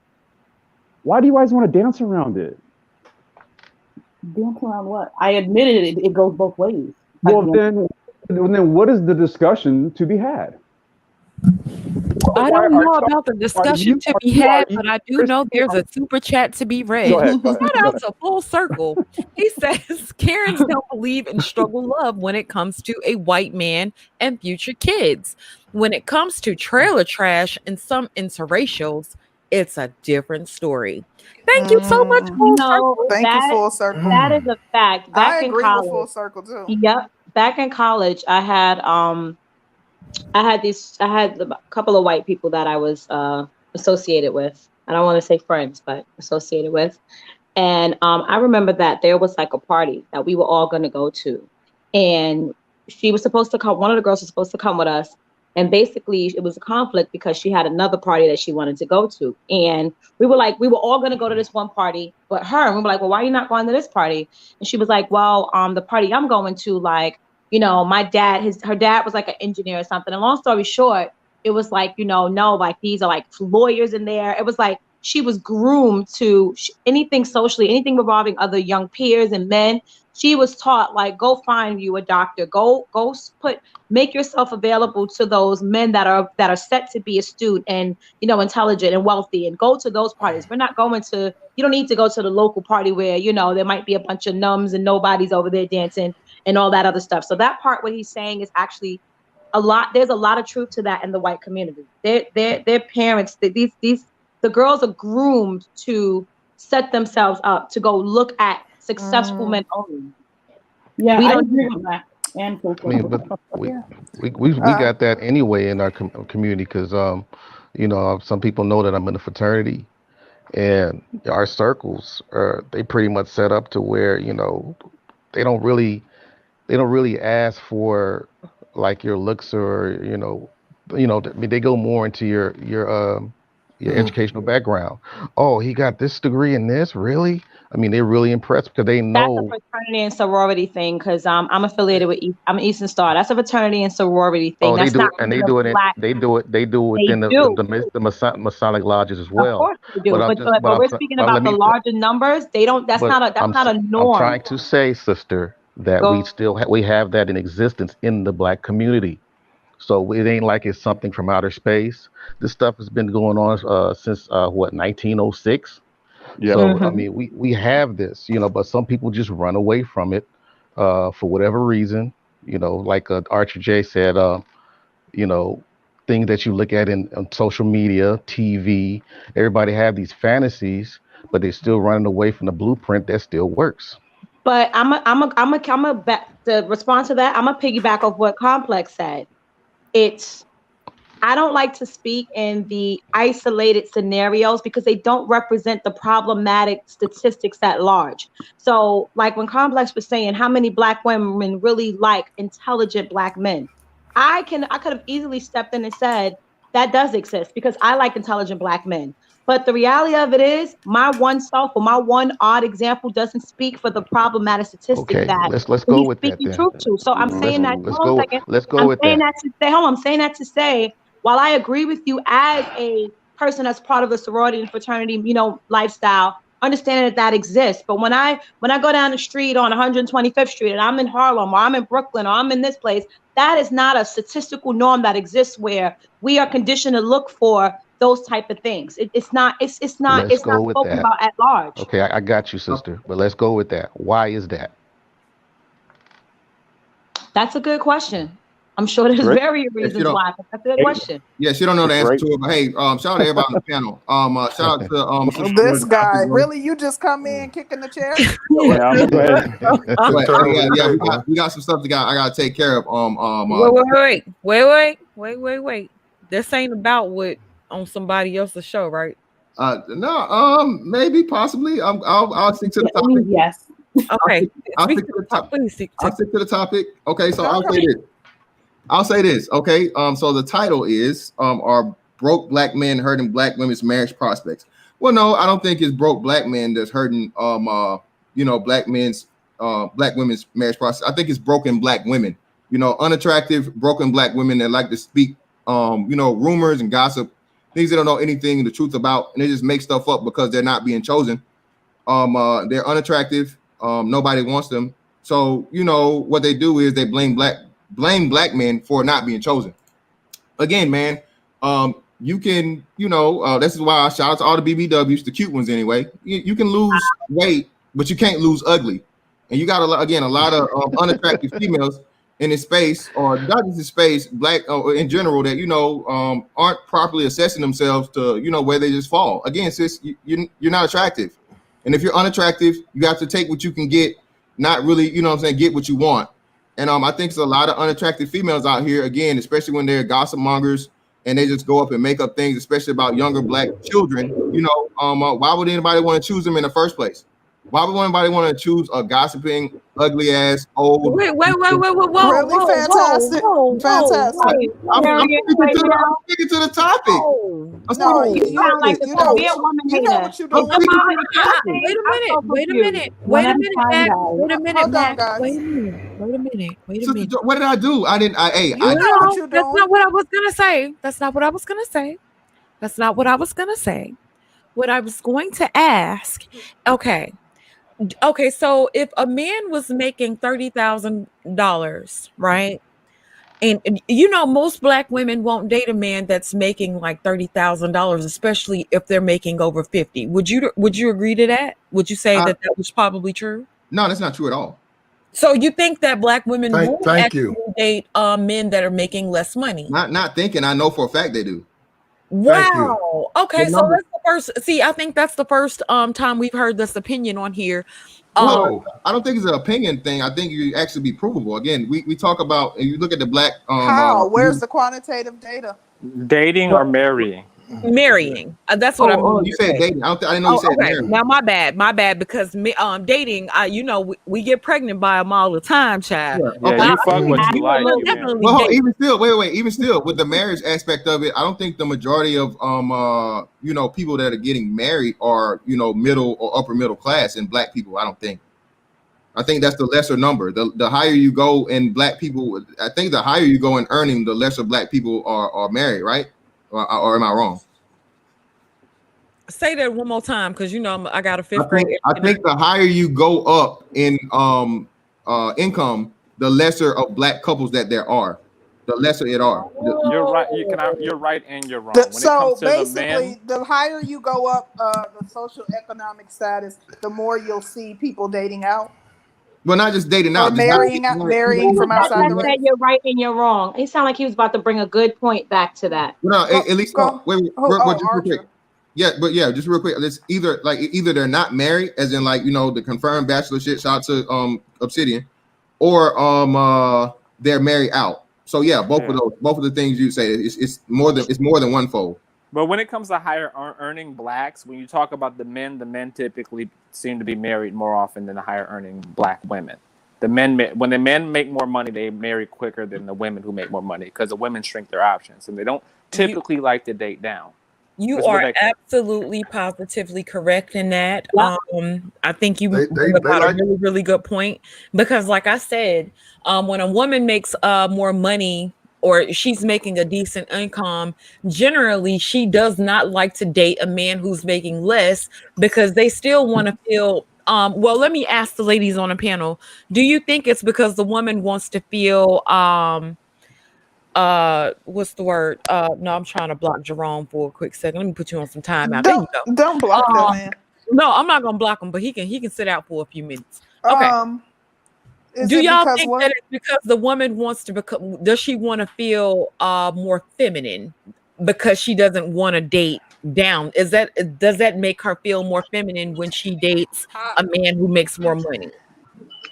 Why do you guys want to dance around it? Dance around what? I admitted it goes both ways. Well, then what is the discussion to be had? I don't know about the discussion to be had, but I do know there's a super chat to be read. Go ahead. Shout out to Full Circle. He says Karens don't believe in struggle love when it comes to a white man and future kids. When it comes to trailer trash and some interracials, it's a different story. Thank you so much, Full Circle. Thank you, Full Circle. That is a fact. I agree with Full Circle too. Yep. Back in college, I had a couple of white people that I was associated with. I don't want to say friends, but associated with. And I remember that there was like a party that we were all going to go to. And she was supposed to come. One of the girls was supposed to come with us. And basically it was a conflict because she had another party that she wanted to go to. And we were all going to go to this one party, but her, and we were like, well, why are you not going to this party? And she was like, well, the party I'm going to, like, my dad, her dad was like an engineer or something. And long story short, it was like, no, like these are like lawyers in there. It was like she was groomed to anything socially, anything involving other young peers and men. She was taught, like, go find you a doctor, go make yourself available to those men that are set to be astute and, intelligent and wealthy, and go to those parties. We're not going to, you don't need to go to the local party where, there might be a bunch of numbs and nobodies over there dancing and all that other stuff. So that part, what he's saying is actually there's a lot of truth to that in the white community. Their parents, the girls are groomed to set themselves up to go look at successful men only. Yeah, we I don't agree with that. And I mean, but we got that anyway in our community because some people know that I'm in a fraternity, and our circles they pretty much set up to where they don't really ask for like your looks or I mean, they go more into your educational background. Oh, he got this degree in this, really? I mean, they're really impressed because they know. That's a fraternity and sorority thing, because I'm affiliated with I'm an Eastern Star. That's a fraternity and sorority thing. Oh, That's they do not it, and they do it. They do it within the Masonic lodges as well. Of course they do. But but we're speaking about the larger numbers. They don't. That's not a norm. I'm trying to say, sister, that we have that in existence in the Black community. So it ain't like it's something from outer space. This stuff has been going on since 1906. Yeah. So I mean, we have this, but some people just run away from it for whatever reason. Like Archer J said, things that you look at on social media, TV. Everybody have these fantasies, but they're still running away from the blueprint that still works. But to respond to that, I'm a piggyback off what Complex said. I don't like to speak in the isolated scenarios because they don't represent the problematic statistics at large. So like when Complex was saying how many Black women really like intelligent Black men, I could have easily stepped in and said that does exist because I like intelligent Black men. But the reality of it is my one self or my one odd example doesn't speak for the problematic statistics that let's go with that then. Truth to. So I'm saying that. Let's go with that. I'm saying that to say, while I agree with you as a person that's part of a sorority and fraternity, lifestyle, understanding that exists. But when I go down the street on 125th Street and I'm in Harlem or I'm in Brooklyn or I'm in this place, that is not a statistical norm that exists where we are conditioned to look for those type of things. It's not spoken about at large. Okay, I got you, sister. But let's go with that. Why is that? That's a good question. I'm sure there's various reasons why. But that's a good question. Yeah, she don't know the answer to it. But hey, shout out to everybody on the panel. Shout out to this guy. Really, you just come in kicking the chair? We got some stuff I gotta take care of. Wait. This ain't about what on somebody else's show, right? No, maybe, possibly. I'll stick to the topic. Yes. Okay. I'll stick to the topic. I'll stick to the topic. Okay, so I'll say this. Okay. So the title is are broke Black men hurting Black women's marriage prospects? Well, no, I don't think it's broke Black men that's hurting Black women's marriage prospects. I think it's broken Black women, unattractive, broken Black women that like to speak rumors and gossip, things they don't know anything the truth about, and they just make stuff up because they're not being chosen. They're unattractive. Nobody wants them. So what they do is they blame Black men for not being chosen. Again, man, you can, this is why I shout out to all the BBWs, the cute ones anyway. You can lose weight, but you can't lose ugly. And you got a lot of unattractive females in this space, or not just in space, Black in general, that aren't properly assessing themselves to where they just fall. Again, sis, you're not attractive, and if you're unattractive, you have to take what you can get, not really, get what you want. And I think there's a lot of unattractive females out here, again, especially when they're gossip mongers and they just go up and make up things, especially about younger Black children. Why would anybody want to choose them in the first place? Why would anybody want to choose a gossiping, ugly ass, old? Wait, whoa, Really fantastic. Fantastic. I'm sticking to the topic. No, You sound like you know be a woman you know hater. what you I'm doing. sticking to the topic. Wait a minute. Wait a minute. One Wait a at a minute, time, Mac. guys. Wait a minute, Hold on, Mac. guys. Wait a minute. Wait a minute. Wait a Sister minute. Jo- what did I do? I didn't. You know what you're That's doing. not what I was gonna say. That's not what I was gonna say. That's not what I was gonna say. What I was going to ask, okay. Okay, so if a man was making $30,000, right? And you know, most black women won't date a man that's making like $30,000, especially if they're making over 50. Would you agree to that? Would you say that was probably true? No, that's not true at all. So you think that black women won't Thank actually you. date men that are making less money? Not thinking. I know for a fact they do. Thank you. Wow. Okay, The so number- that's the first. See, I think that's the first time we've heard this opinion on here. Well, I don't think it's an opinion thing. I think you actually be provable. Again, we talk about, and you look at the black. How? Where's the quantitative data? Dating or marrying? Marrying. That's what I'm. You said dating. I didn't know you said marrying. Now my bad. Because dating, you know, we get pregnant by them all the time, child. Yeah, Yeah, you fuck what you like. You Definitely Well, date. even still, wait. Even still, with the marriage aspect of it, I don't think the majority of you know, people that are getting married are, you know, middle or upper middle class in black people. I don't think. I think that's the lesser number. The higher you go in black people, I think the higher you go in earning, the lesser black people are married, right? Or am I wrong? Say that one more time, because you know I got a fifth grade. I think the higher you go up in income, the lesser of black couples that there are, the lesser it are. You're right. You're right and you're wrong. So basically, the higher you go up the social economic status, the more you'll see people dating out. Well, not just dating Or out, marrying from outside the race. You're right and you're wrong. It sounded like he was about to bring a good point back to that. No, at least go. Wait, just real quick. Yeah, but yeah, just real quick. It's either they're not married, as in like, you know, the confirmed bachelor shit. Shout out to Obsidian, or they're married out. So yeah, both of the things you say, it's more than one fold. But when it comes to higher earning blacks, when you talk about the men typically seem to be married more often than the higher earning black women. When the men make more money, they marry quicker than the women who make more money, because the women shrink their options and they don't typically like to date down. You are absolutely positively correct in that. I think you bring about a really, really good point, because like I said, when a woman makes more money, or she's making a decent income, generally she does not like to date a man who's making less, because they still want to feel well, let me ask the ladies on the panel, do you think it's because the woman wants to feel what's the word? No, I'm trying to block Jerome for a quick second. Let me put you on some time out. There you go. Don't block that man. No, I'm not gonna block him, but he can sit out for a few minutes. Okay. Do y'all think that it's because the woman wants to become? Does she want to feel more feminine because she doesn't want to date down? Does that make her feel more feminine when she dates a man who makes more money?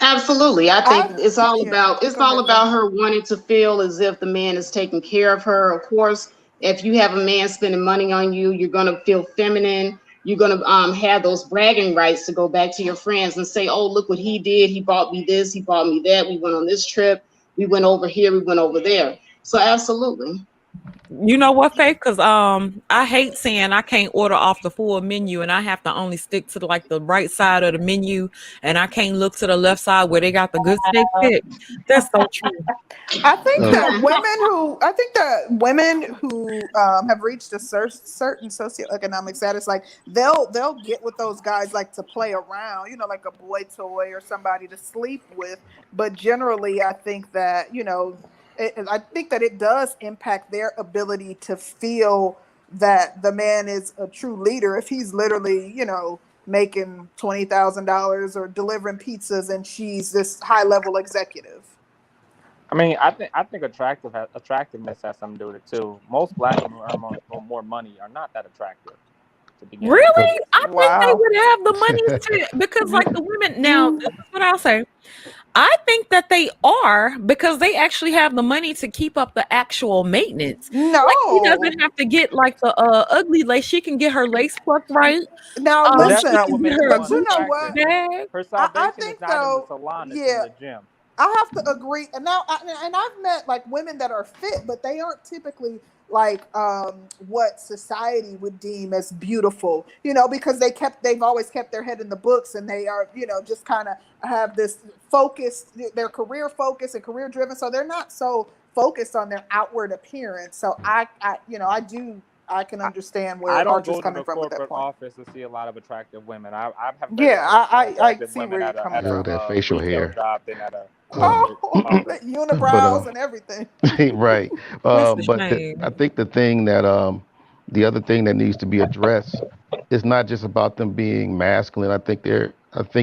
Absolutely. I think it's all about her wanting to feel as if the man is taking care of her. Of course, if you have a man spending money on you, you're gonna feel feminine. You're gonna have those bragging rights to go back to your friends and say, "Oh, look what he did. He bought me this. He bought me that. We went on this trip. We went over here. We went over there." So absolutely. You know what, Faith? Because I hate saying I can't order off the full menu, and I have to only stick to the right side of the menu, and I can't look to the left side where they got the good steak pick. That's so true. I think that women who have reached a certain socioeconomic status, like they'll get with those guys like to play around, you know, like a boy toy or somebody to sleep with. But generally, I think that, you know, it does impact their ability to feel that the man is a true leader if he's literally, you know, making $20,000 or delivering pizzas and she's this high level executive. I mean, I think attractiveness has something to do with it too. Most black women who earn more money are not that attractive to begin with. Really? I think they would have the money to, because like the women now, this is what I'll say. I think that they are, because they actually have the money to keep up the actual maintenance. No, like she doesn't have to get like the ugly lace. She can get her lace plucked right. now But that's She listen, not can what get makes her a her but you know Gucci what? unattractive. bag. Her I salvation is think not in the though, salon; it's in yeah, the gym. I have to agree. And now, and I've met like women that are fit, but they aren't typically like what society would deem as beautiful, you know, because they've always kept their head in the books, and they are, you know, just kind of have this focus, their career focus and career driven. So they're not so focused on their outward appearance. So you know, I can understand I where don't Archer's go to coming the from with that corporate point. office to see a lot of attractive women. I have better Yeah, chance seeing I attractive see women where you're at coming Yeah, from. that a facial retail hair. job than at a Uh, corporate Oh, office. but unibrows and everything. right. That's a But I shame. think the other thing that needs to be addressed is not just about them being masculine. I think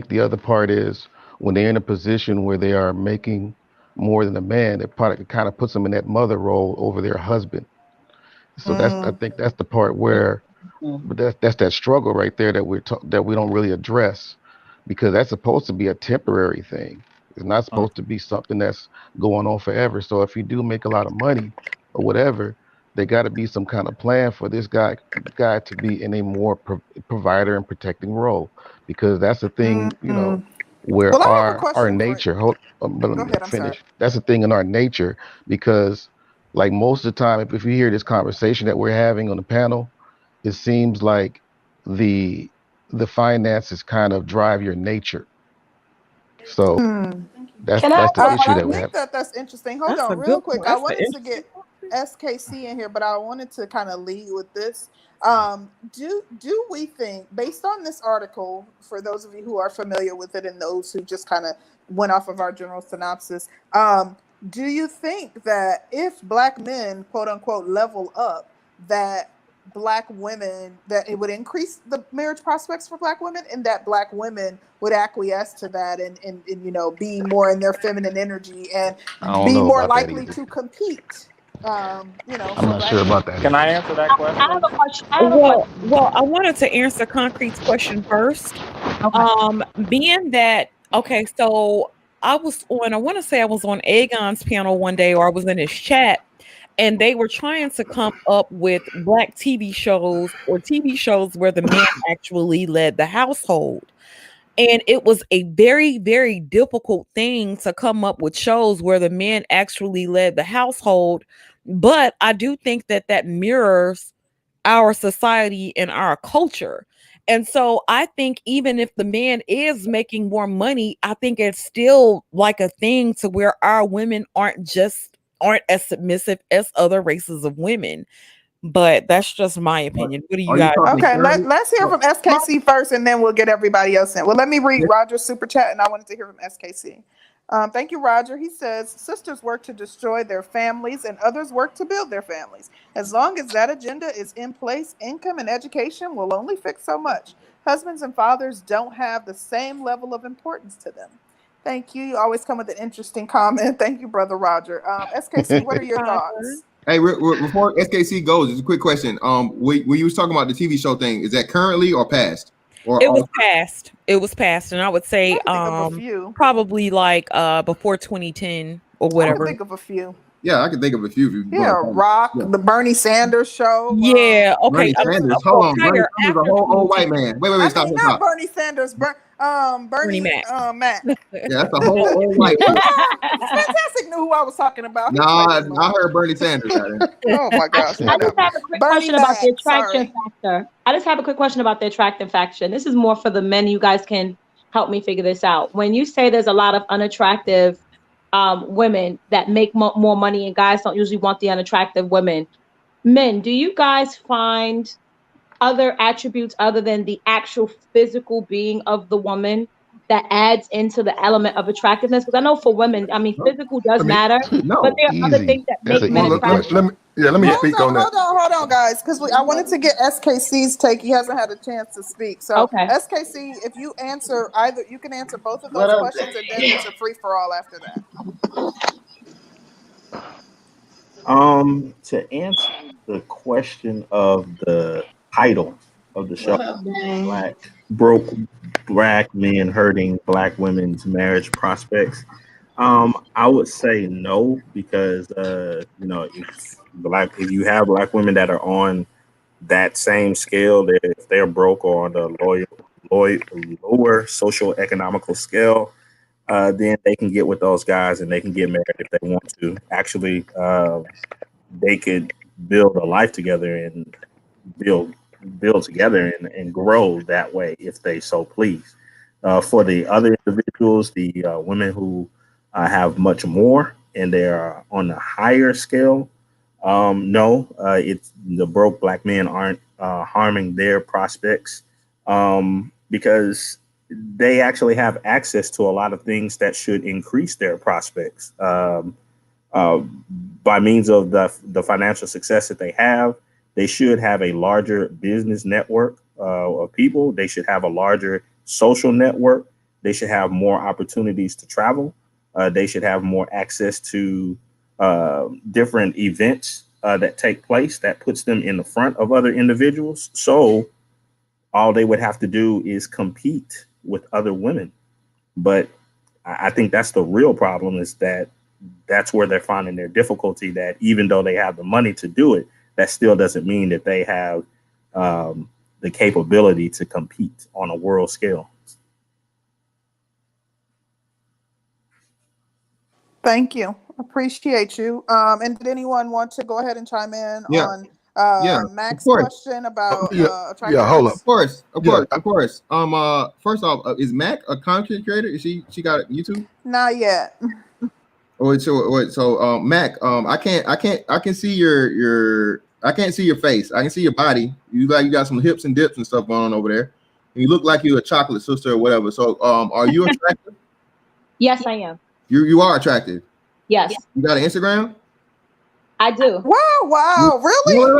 the other part is when they're in a position where they are making more than a man, it probably kind of puts them in that mother role over their husband. So I Mm, think that's the part where, but that's that struggle right there that that we don't really address, because that's supposed to be a temporary thing. It's not supposed to be something that's going on forever. So if you do make a lot of money or whatever, there got to be some kind of plan for this guy to be in a more provider and protecting role, because that's the mm, thing, you know, mm. where Well, I have a our question for you. nature. But let Go me ahead. I'm sorry. finish. That's the thing in our nature, because like most of the time, if you hear this conversation that we're having on the panel, it seems like the the finances kind of drive your nature. So Hmm. Can I that's ask the a issue I that we question? have. think that's interesting. Hold That's a on, good real point. quick. I That's an wanted to interesting get question. SKC in here, but I wanted to kind of lead with this. Do we think, based on this article, for those of you who are familiar with it and those who just kind of went off of our general synopsis, do you think that if black men, quote unquote, level up, that black women, that it would increase the marriage prospects for black women, and that black women would acquiesce to that, and you know, be more in their feminine energy and I don't be know more about that likely either. to compete, you know, I'm for not sure black about men? that Can I either. answer that I have question? a question. I have a Well, question. well, I wanted to answer Concrete's question first. Okay. Being that, okay, so I want to say I was on Aegon's panel one day, or I was in his chat, and they were trying to come up with black TV shows or TV shows where the man actually led the household. And it was a very, very difficult thing to come up with shows where the men actually led the household. But I do think that that mirrors our society and our culture. And so I think even if the man is making more money, I think it's still like a thing to where our women aren't as submissive as other races of women. But that's just my opinion. What do you Are you guys talking Okay, currently? let's hear from SKC first, and then we'll get everybody else in. Well, let me read Roger's super chat, and I wanted to hear from SKC. Thank you, Roger. He says, sisters work to destroy their families, and others work to build their families. As long as that agenda is in place, income and education will only fix so much. Husbands and fathers don't have the same level of importance to them. Thank you. You always come with an interesting comment. Thank you, Brother Roger. SKC, what are your Roger? thoughts? Hey, before SKC goes, just a quick question. When you was talking about the TV show thing, is that currently or past? It was past. It was past, and I would I say can think of a few. probably like before 2010 or I can whatever. think of a few. Yeah, I can think of a few. If you Yeah, want to Rock, yeah. the Bernie Sanders show. Yeah, okay. Bernie Sanders. Hold Well, on, Bernie prior Sanders, a after whole old 2010, white man. Wait, I stop, mean, not stop. Bernie Sanders, Bernie Bernie Mac. Mac. Yeah, that's a whole old white man. Fantastic knew who I was talking about. He Nah, plays I heard Bernie Sanders. Oh my gosh, I just whatever. have a quick Bernie question about the Mac. attraction Sorry. factor. I just have a quick question about the attraction factor. This is more for the men. You guys can help me figure this out. When you say there's a lot of unattractive women that make more money, and guys don't usually want the unattractive women, men, do you guys find other attributes other than the actual physical being of the woman that adds into the element of attractiveness? Because I know for women, I mean, physical does Let me matter, but No. there are other Easy. things that That's make an men well, easy attractive. question. let me Yeah. speak on that. Hold on, guys, because I wanted to get SKC's take. He hasn't had a chance to speak. So, Okay. SKC, if you answer either, you can answer both of those questions, and then it's a free for all after that. To answer the question of the title of the show, Black Broke Black Men Hurting Black Women's Marriage Prospects. I would say no because if you have black women that are on that same scale, that if they're broke or on the lower social economical scale, then they can get with those guys and they can get married if they want to. Actually, they could build a life together and build together and grow that way if they so please. For the other individuals, the women who have much more and they're on a higher scale, no, it's the broke black men aren't harming their prospects because they actually have access to a lot of things that should increase their prospects uh, by means of the financial success that they have. They should have a larger business network of people. They should have a larger social network. They should have more opportunities to travel. They should have more access to different events that take place that puts them in the front of other individuals. So all they would have to do is compete with other women. But I think that's the real problem, is that that's where they're finding their difficulty, that even though they have the money to do it, that still doesn't mean that they have the capability to compete on a world scale. Thank you. Appreciate you. And did anyone want to go ahead and chime in on Mac's question about attractiveness? Yeah, hold up. Of course. First off, is Mac a content creator? Is she got YouTube? Not yet. So Mac, I can see your I can't see your face. I can see your body. You got some hips and dips and stuff going on over there. And you look like you're a chocolate sister or whatever. So are you attractive? Yes, I am. You are attractive. Yes. You got an Instagram? I do. Wow, really?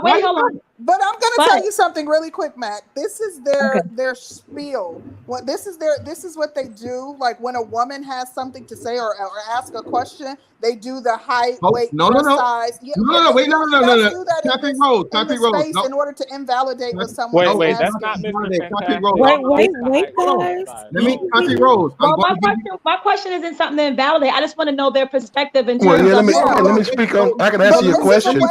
Wait, hold on. But I'm gonna tell you something really quick, Mac. This is their spiel. This is what they do. Like when a woman has something to say or ask a question, they do the height, weight, size. Wait, no. Concrete Rose. In order to invalidate what someone is Wait, asking. that's not Mr. Fantastic. Wait, guys. Let me, Concrete Rose. Well, my question isn't something to invalidate. I just want to know their perspective in terms let of. me speak on. I can answer your question.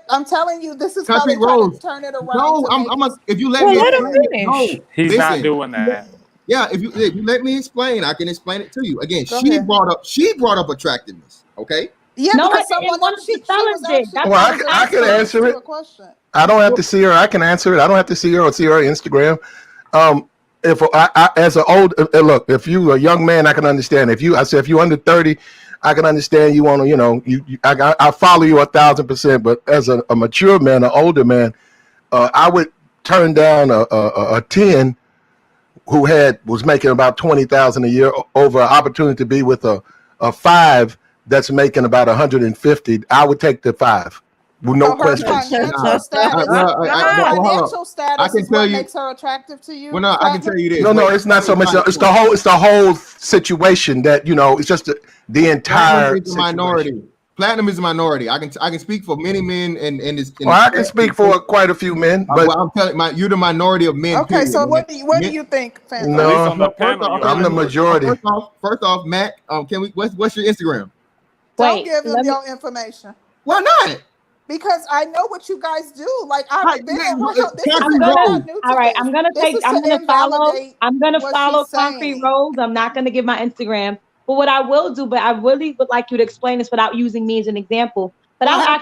I'm telling you, this is how they try to turn it around. No, if you let me let him finish. No, he's not doing that. Yeah, if you let me explain, I can explain it to you. Again, she brought up attractiveness. Okay. Yeah, no, because someone I can answer it. I don't have to see her. I can answer it. I don't have to see her or see her Instagram. If I as an old look, if you a young man, I can understand. If you under 30, I can understand you want to, I follow you 1,000%. But as a mature man, an older man, I would turn down a 10 who was making about 20,000 a year over an opportunity to be with a 5 that's making about 150. I would take the 5. With no question. Financial status. Financial status is what makes her attractive to you. Well, no, I can tell you this. No, it's not so much. It's the whole situation that it's just the entire minority. Platinum is a minority. I can speak for many men and I can speak for quite a few men, but I'm telling you, you're the minority of men. Okay, so what do you think, Fantastic? No, I'm the majority. First off, Mac, what's your Instagram? Don't give them your information. Why not? Because I know what you guys do. Like I've been all right, I'm gonna follow Concrete Rose. I'm not gonna give my Instagram. But what I will do, but I really would like you to explain this without using me as an example. But I'll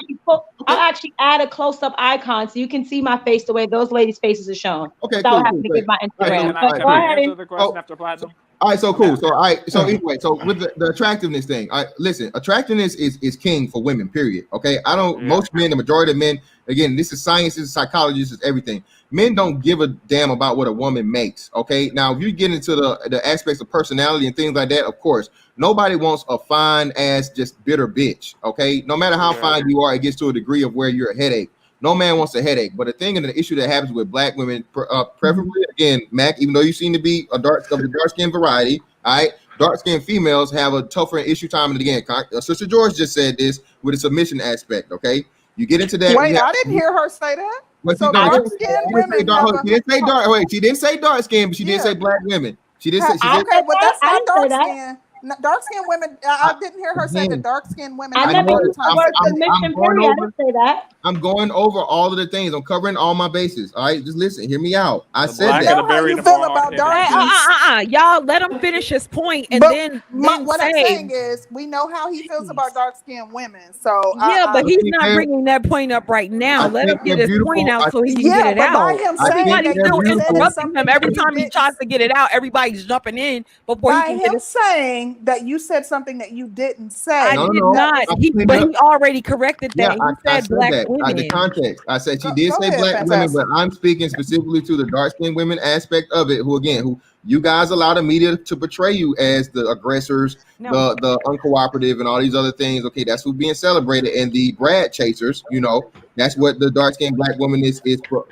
actually add a close-up icon so you can see my face the way those ladies' faces are shown. Okay, without having to give my Instagram. But go ahead and answer the question after Platinum. All right, so cool. So anyway, so with the attractiveness thing, listen, attractiveness is king for women, period. Okay. Most men, the majority of men, again, this is science, this is psychology, this is everything. Men don't give a damn about what a woman makes. Okay. Now, if you get into the aspects of personality and things like that, of course, nobody wants a fine ass, just bitter bitch. Okay. No matter how fine you are, it gets to a degree of where you're a headache. No man wants a headache. But the thing and the issue that happens with black women, preferably, again, Mac, even though you seem to be of the dark skin variety, all right, dark skinned females have a tougher issue time. And again, Sister George just said this with a submission aspect. Okay, you get into that. Wait, I didn't hear her say that. So dark skinned women. She didn't say dark skin, but she did say black women. She did say, she said, Okay, but that's I not didn't say dark that. skin. Dark skinned women. I didn't hear her say that again, dark skinned women I have never a harder used the time word submitting. I'm submission, going period. I over. didn't say that. I'm going over all of the things. I'm covering all my bases. All right, just listen, hear me out. I The said black We and that. the know how buried you and feel more hard about headed. dark Hey, piece. y'all let him finish his point and But then what I'm say, saying is, we know how he feels about dark skinned women. So yeah, but I he's think not bringing that point up right now. I Let him think get they're his point beautiful. out so he can get yeah, it but by out. him I think saying Everybody's that they're still you said beautiful. interrupting him something every that you time he didn't, tries to get it out. Everybody's jumping in before he by can get him it. saying that you said something that you didn't I say. No, no, did no. That not. was I'm cleaning But up. he already corrected Yeah, that. He I said said black that. The women. context. I said she did go say ahead, black women, fantastic. but I'm speaking specifically to the dark skinned women aspect of it. Who you guys allow the media to portray you as the aggressors, No, the uncooperative, and all these other things. Okay, that's who's being celebrated, and the Brad chasers. That's what the dark skinned black woman is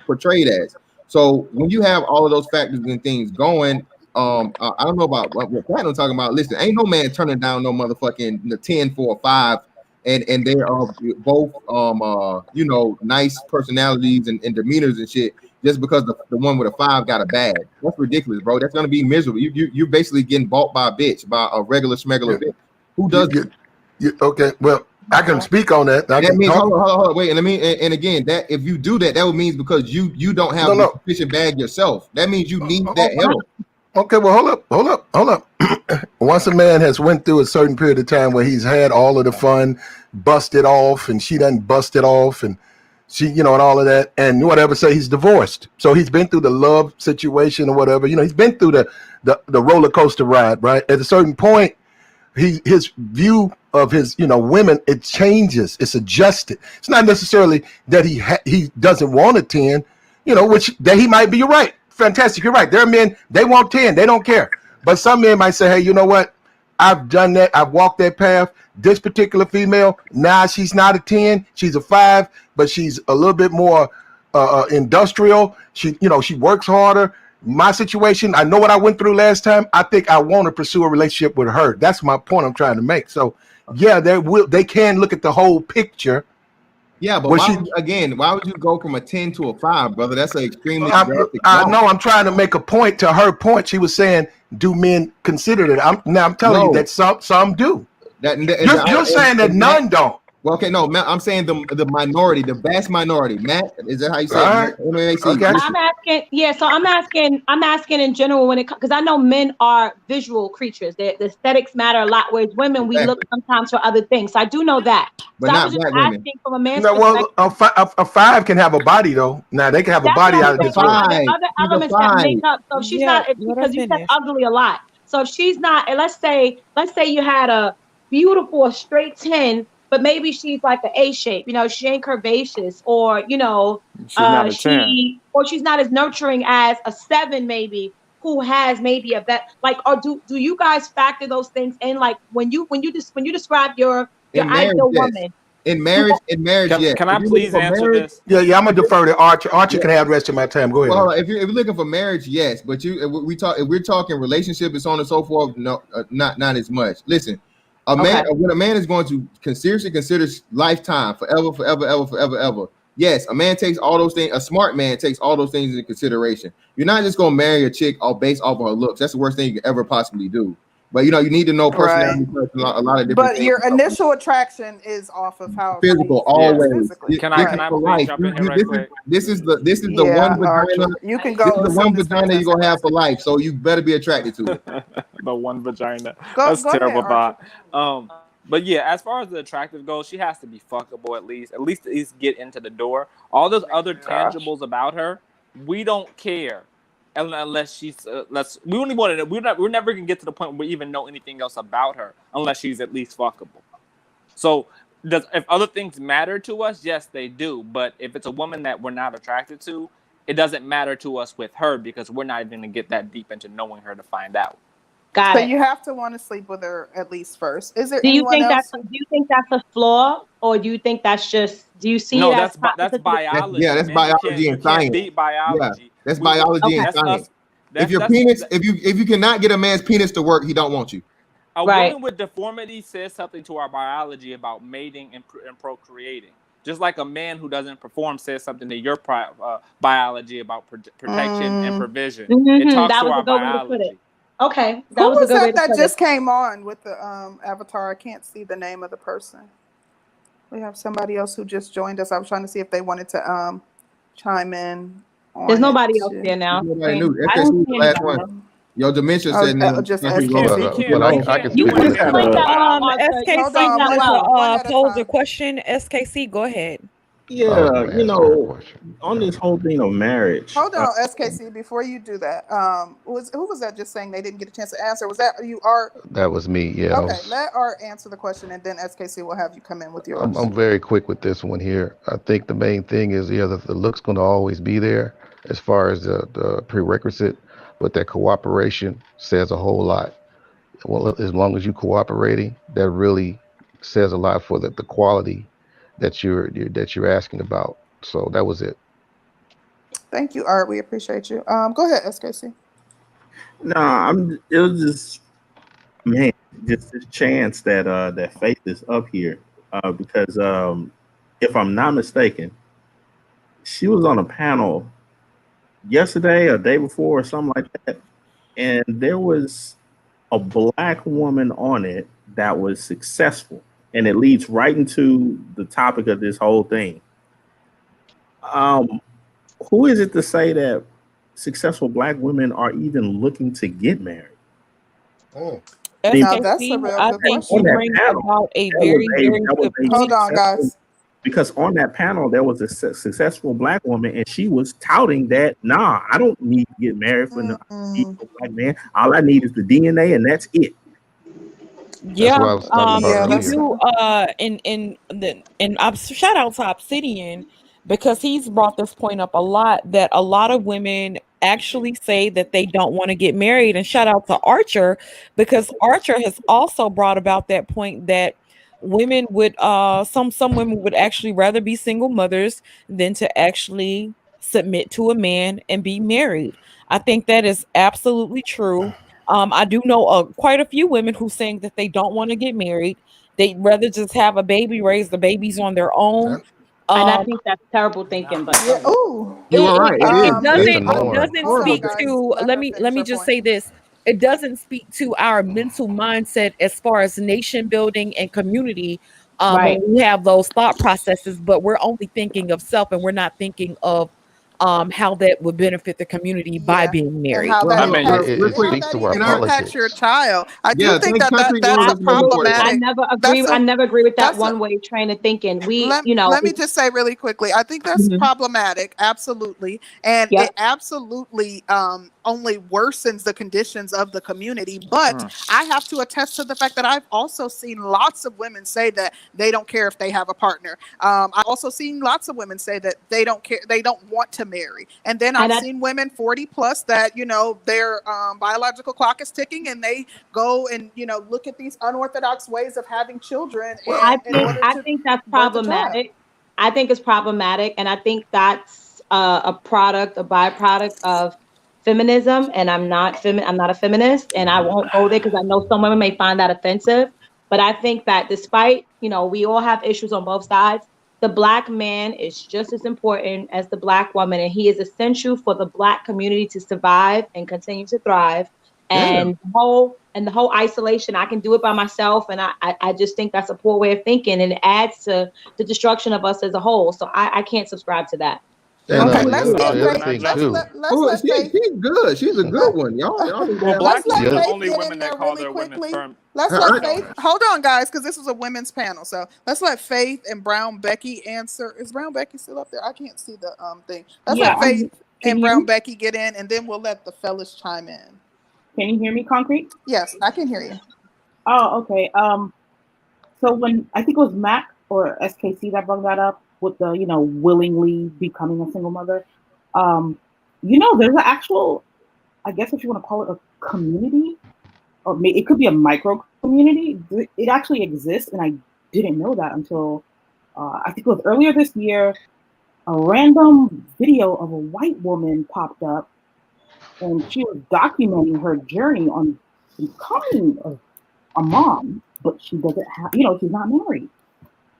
portrayed as. So when you have all of those factors and things going, I don't know about what Platinum talking about. Listen, ain't no man turning down no motherfucking the 10 for a 5, and they are both nice personalities and demeanors and shit, just because the one with a 5 got a bad. That's ridiculous, bro. That's gonna be miserable. You're basically getting bought by a bitch, by a regular smegular bitch. Who does Okay, well, I can speak on that. I that? can Means talk. hold on, wait, and again, that if you do that, that would means because you don't have the No. sufficient bag yourself. That means you need that help. Okay, well, hold up. Once a man has went through a certain period of time where he's had all of the fun, busted off, and she done busted off, and she, and all of that, and whatever, say he's divorced. So he's been through the love situation or whatever. He's been through the roller coaster ride, right? At a certain point, his view of his women, it changes, it's adjusted. It's not necessarily that he doesn't want a 10, which that he might be. You're right, fantastic, you're right. There are men, they want 10, they don't care. But some men might say, hey, you know what, I've done that, I've walked that path. This particular female, now she's not a 10, she's a 5, but she's a little bit more industrial. She works harder. My situation, I know what I went through last time. I think I want to pursue a relationship with her. That's my point I'm trying to make. So yeah, they can look at the whole picture. Yeah, but why would you go from a 10 to a 5, brother? That's an extremely drastic I drop. know I'm trying to make a point to her point. She was saying, do men consider that? I'm telling you that some do. You're saying that none don't. Well, okay, no, I'm saying the minority, the vast minority. Matt, is that how you say All it? right. Okay. I'm asking, yeah. So I'm asking in general when it comes, because I know men are visual creatures. The aesthetics matter a lot, whereas women we look sometimes for other things. So I do know that. But so not I was just black asking women. from a man's No, perspective. well, a 5 can have a body though. Now they can have a That's body what out I'm of this saying. world. There's other elements that make up. So if she's not, because you said ugly a lot. So if she's not, and let's say you had a beautiful, a straight 10, but maybe she's like an A shape. She ain't curvaceous, or She's not a 10. or she's not as nurturing as a 7, maybe, who has maybe a bet. Like, or do you guys factor those things in? Like when you describe your ideal woman. In marriage, yes. Can I please answer this? Yeah, I'm gonna defer to Archer. Archer can have the rest of my time. Go ahead. Well, if you're looking for marriage, yes. But if we're talking relationship and so on and so forth, no, not as much. Listen, when a man is going to seriously consider lifetime, forever. Yes, a man takes all those things. A smart man takes all those things into consideration. You're not just gonna marry a chick all based off of her looks. That's the worst thing you could ever possibly do. But you need to know personality, a lot of different But things. your initial attraction is off of how Physical, she always. physically. Can I please jump in here right quick? This is the one vagina. You can This go. is the one vagina you're gonna have for life. So you better be attracted to it. The one vagina. Go That's terrible ahead, thought. But yeah, as far as the attractive goes, she has to be fuckable at least get into the door. All those other tangibles about her, we don't care unless she's we only want to. We're never gonna get to the point where we even know anything else about her unless she's at least fuckable. So if other things matter to us, yes, they do. But if it's a woman that we're not attracted to, it doesn't matter to us with her because we're not even gonna get that deep into knowing her to find out. So you have to want to sleep with her at least first. Is there Do you anyone else? do you think that's a flaw, or do you think that's just? Do you see? No, it that's biology. That's biology and science. Beat biology. Yeah, that's biology and science. If you cannot get a man's penis to work, he don't want you. A woman with deformity says something to our biology about mating and procreating. Just like a man who doesn't perform says something to your biology about protection and provision. It talks to our biology. Okay, that Who was a was good way that to that put it. just came on with the avatar? I can't see the name of the person. We have somebody else who just joined us. I was trying to see if they wanted to chime in There's on it nobody else too. there now. Nobody knew. I FKC don't was see the last anybody. one. Your dementia said Just country SKC. road. He can't. But He I can't. can He You speak can with wanted it. to. explain that, SKC Hold on, wanted one to at a pose a time. question. SKC, go ahead. Yeah, I'm you asking her a know, question. on this whole thing of marriage, Hold on, SKC. Before you do that, who was that just saying they didn't get a chance to answer? Was that you, Art? That was me. Yeah, I Okay, was. let Art answer the question, and then SKC will have you come in with yours. I'm very quick with this one here. I think the main thing is, yeah, the look's going to always be there as far as the prerequisite, but that cooperation says a whole lot. Well, as long as you cooperating, that really says a lot for the quality that you're asking about. So that was it. Thank you, Art. We appreciate you. Go ahead, SKC. no, it was just man, just this chance that that Faith is up here because if I'm not mistaken, she was on a panel yesterday or day before or something like that, and there was a black woman on it that was successful, and it leads right into the topic of this whole thing. Um, who is it to say that successful black women are even looking to get married? Mm. I mean, Now that's a SKC, real I good think on you question. that bring panel, about a that was very, a very that was good a Hold point. on, successful guys. because on that panel there was a successful black woman, and she was touting that nah, I don't need to get married for no, I don't need Mm-mm. no black man. All I need is the DNA, and that's it. That's Yeah, what I was talking about Yeah, you that's earlier. do shout out to Obsidian because he's brought this point up a lot that a lot of women actually say that they don't want to get married, and shout out to Archer because Archer has also brought about that point that women would some women would actually rather be single mothers than to actually submit to a man and be married. I think that is absolutely true. I do know quite a few women who saying that they don't want to get married. They'd rather just have a baby, raise the babies on their own. That- And I Um, think that's terrible thinking, but yeah. go ahead. Ooh. You are right. It is. it It That's is the doesn't norm. doesn't Hold on, speak guys. to Let her let finish me her just point. say this. It doesn't speak to our mental mindset as far as nation building and community when Right. we have those thought processes, but we're only thinking of self and we're not thinking of how that would benefit the community by Yeah, being and married. how Well, that I hold on, mean, impacts real It and how quick. speaks that to our even Can I? impacts your politics. child. I do Yeah, think thank country that road is as a member for Absolutely. it. I problematic. never agree. That's I a never agree with that that's a one way train of thinking. We, let, let me just say really quickly, I think that's Mhm. problematic, absolutely, and Yep. it absolutely only worsens the conditions of the community. But I have to attest to the fact that I've also seen lots of women say that they don't care if they have a partner. I've also seen lots of women say that they don't care, they don't want to marry, and then I've And I, seen women 40 plus that their biological clock is ticking, and they go and look at these unorthodox ways of having children, I and in think order I to think that's birth a child. problematic. I think it's problematic, and I think that's a byproduct of feminism. And I'm not a feminist, and I won't go there because I know some women may find that offensive. But I think that despite we all have issues on both sides, the black man is just as important as the black woman, and he is essential for the black community to survive and continue to thrive. Damn. And the whole isolation, I can do it by myself, and I just think that's a poor way of thinking, and it adds to the destruction of us as a whole. So I can't subscribe to that. And Okay, well, let's get the other Faith. not thing just too. Let's Oh, let Faith. she's good. She's a good Let, one. Y'all need to well, have. black let's women let are The the other, Faith only get women in that there call really their women quickly. sperm Let's let sperm I, Faith. donors. Hold on, guys, because this is a women's panel. So let's let Faith and Brown Becky answer. Is Brown Becky still up there? I can't see the thing. Let's Yeah, let Faith can and you hear Brown me? Becky get in, and then we'll let the fellas chime in. Can you hear me, Concrete? Yes, I can hear you. Oh, okay. So when I think it was Mac or SKC that brought that up with the willingly becoming a single mother, there's an actual, I guess if you want to call it a community, or maybe it could be a micro community. It actually exists, and I didn't know that until I think it was earlier this year. A random video of a white woman popped up, and she was documenting her journey on becoming a mom, but she doesn't have, she's not married.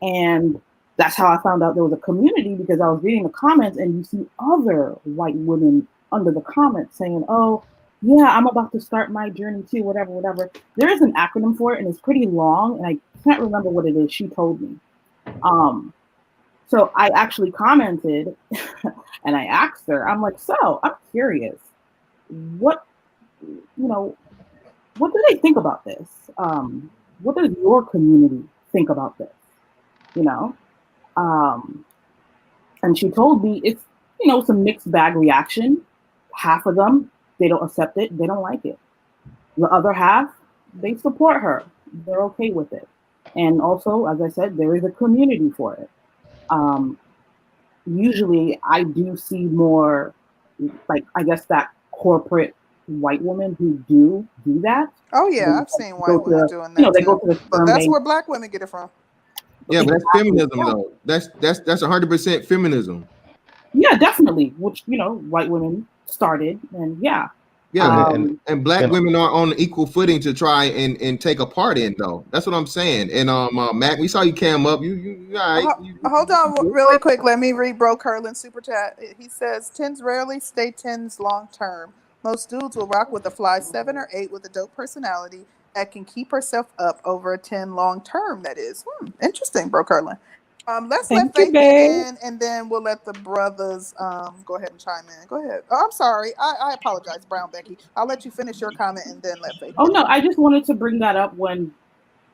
And that's how I found out there was a community, because I was reading the comments and you see other white women under the comments saying, oh, yeah, I'm about to start my journey too, whatever, whatever. There is an acronym for it, and it's pretty long, and I can't remember what it is. She told me. So I actually commented, and I asked her. I'm like, so I'm curious, what what do they think about this? What does your community think about this? You know, um, and she told me it's some mixed bag reaction. Half of them, they don't accept it, they don't like it. The other half, they support her, they're okay with it. And also, as I said, there is a community for it. Um, Usually, I do see more, like, I guess, that corporate white women who do that. Oh They yeah, I've seen go white women to, doing that they go too. to the But sperm that's bank. where black women get it from. Yeah, but that's Exactly. feminism Yeah. though. That's 100% feminism. Yeah, definitely. Which white women started, and yeah. Yeah, And and black and women are on equal footing to try and take a part in though. That's what I'm saying. And Mac, we saw you cam up. You all right? Hold on really quick. Let me read Bro Curlin's super chat. He says, tens rarely stay tens long term. Most dudes will rock with a fly 7 or 8 with a dope personality that can keep herself up over a 10 long term, that is. Interesting, Bro Curlin. Let's let Thank you, Faith get babe. in, and then we'll let the brothers go ahead and chime in. Go ahead. Oh, I'm sorry. I apologize, Brown Becky. I'll let you finish your comment and then let Faith Oh get no, in. I just wanted to bring that up when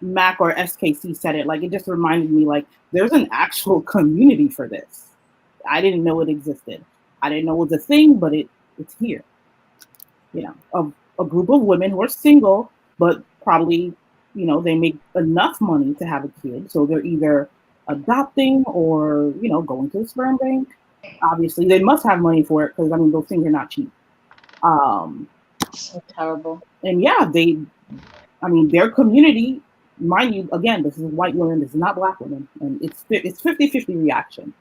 Mac or SKC said it. Like, it just reminded me, like, there's an actual community for this. I didn't know it existed. I didn't know it was a thing, but it's here. A group of women who are single, but probably, they make enough money to have a kid. So they're either adopting or, going to the sperm bank. Obviously, they must have money for it because, I mean, those things are not cheap. So terrible. And yeah, their community, mind you, again, this is white women, this is not black women, and it's 50-50 reaction.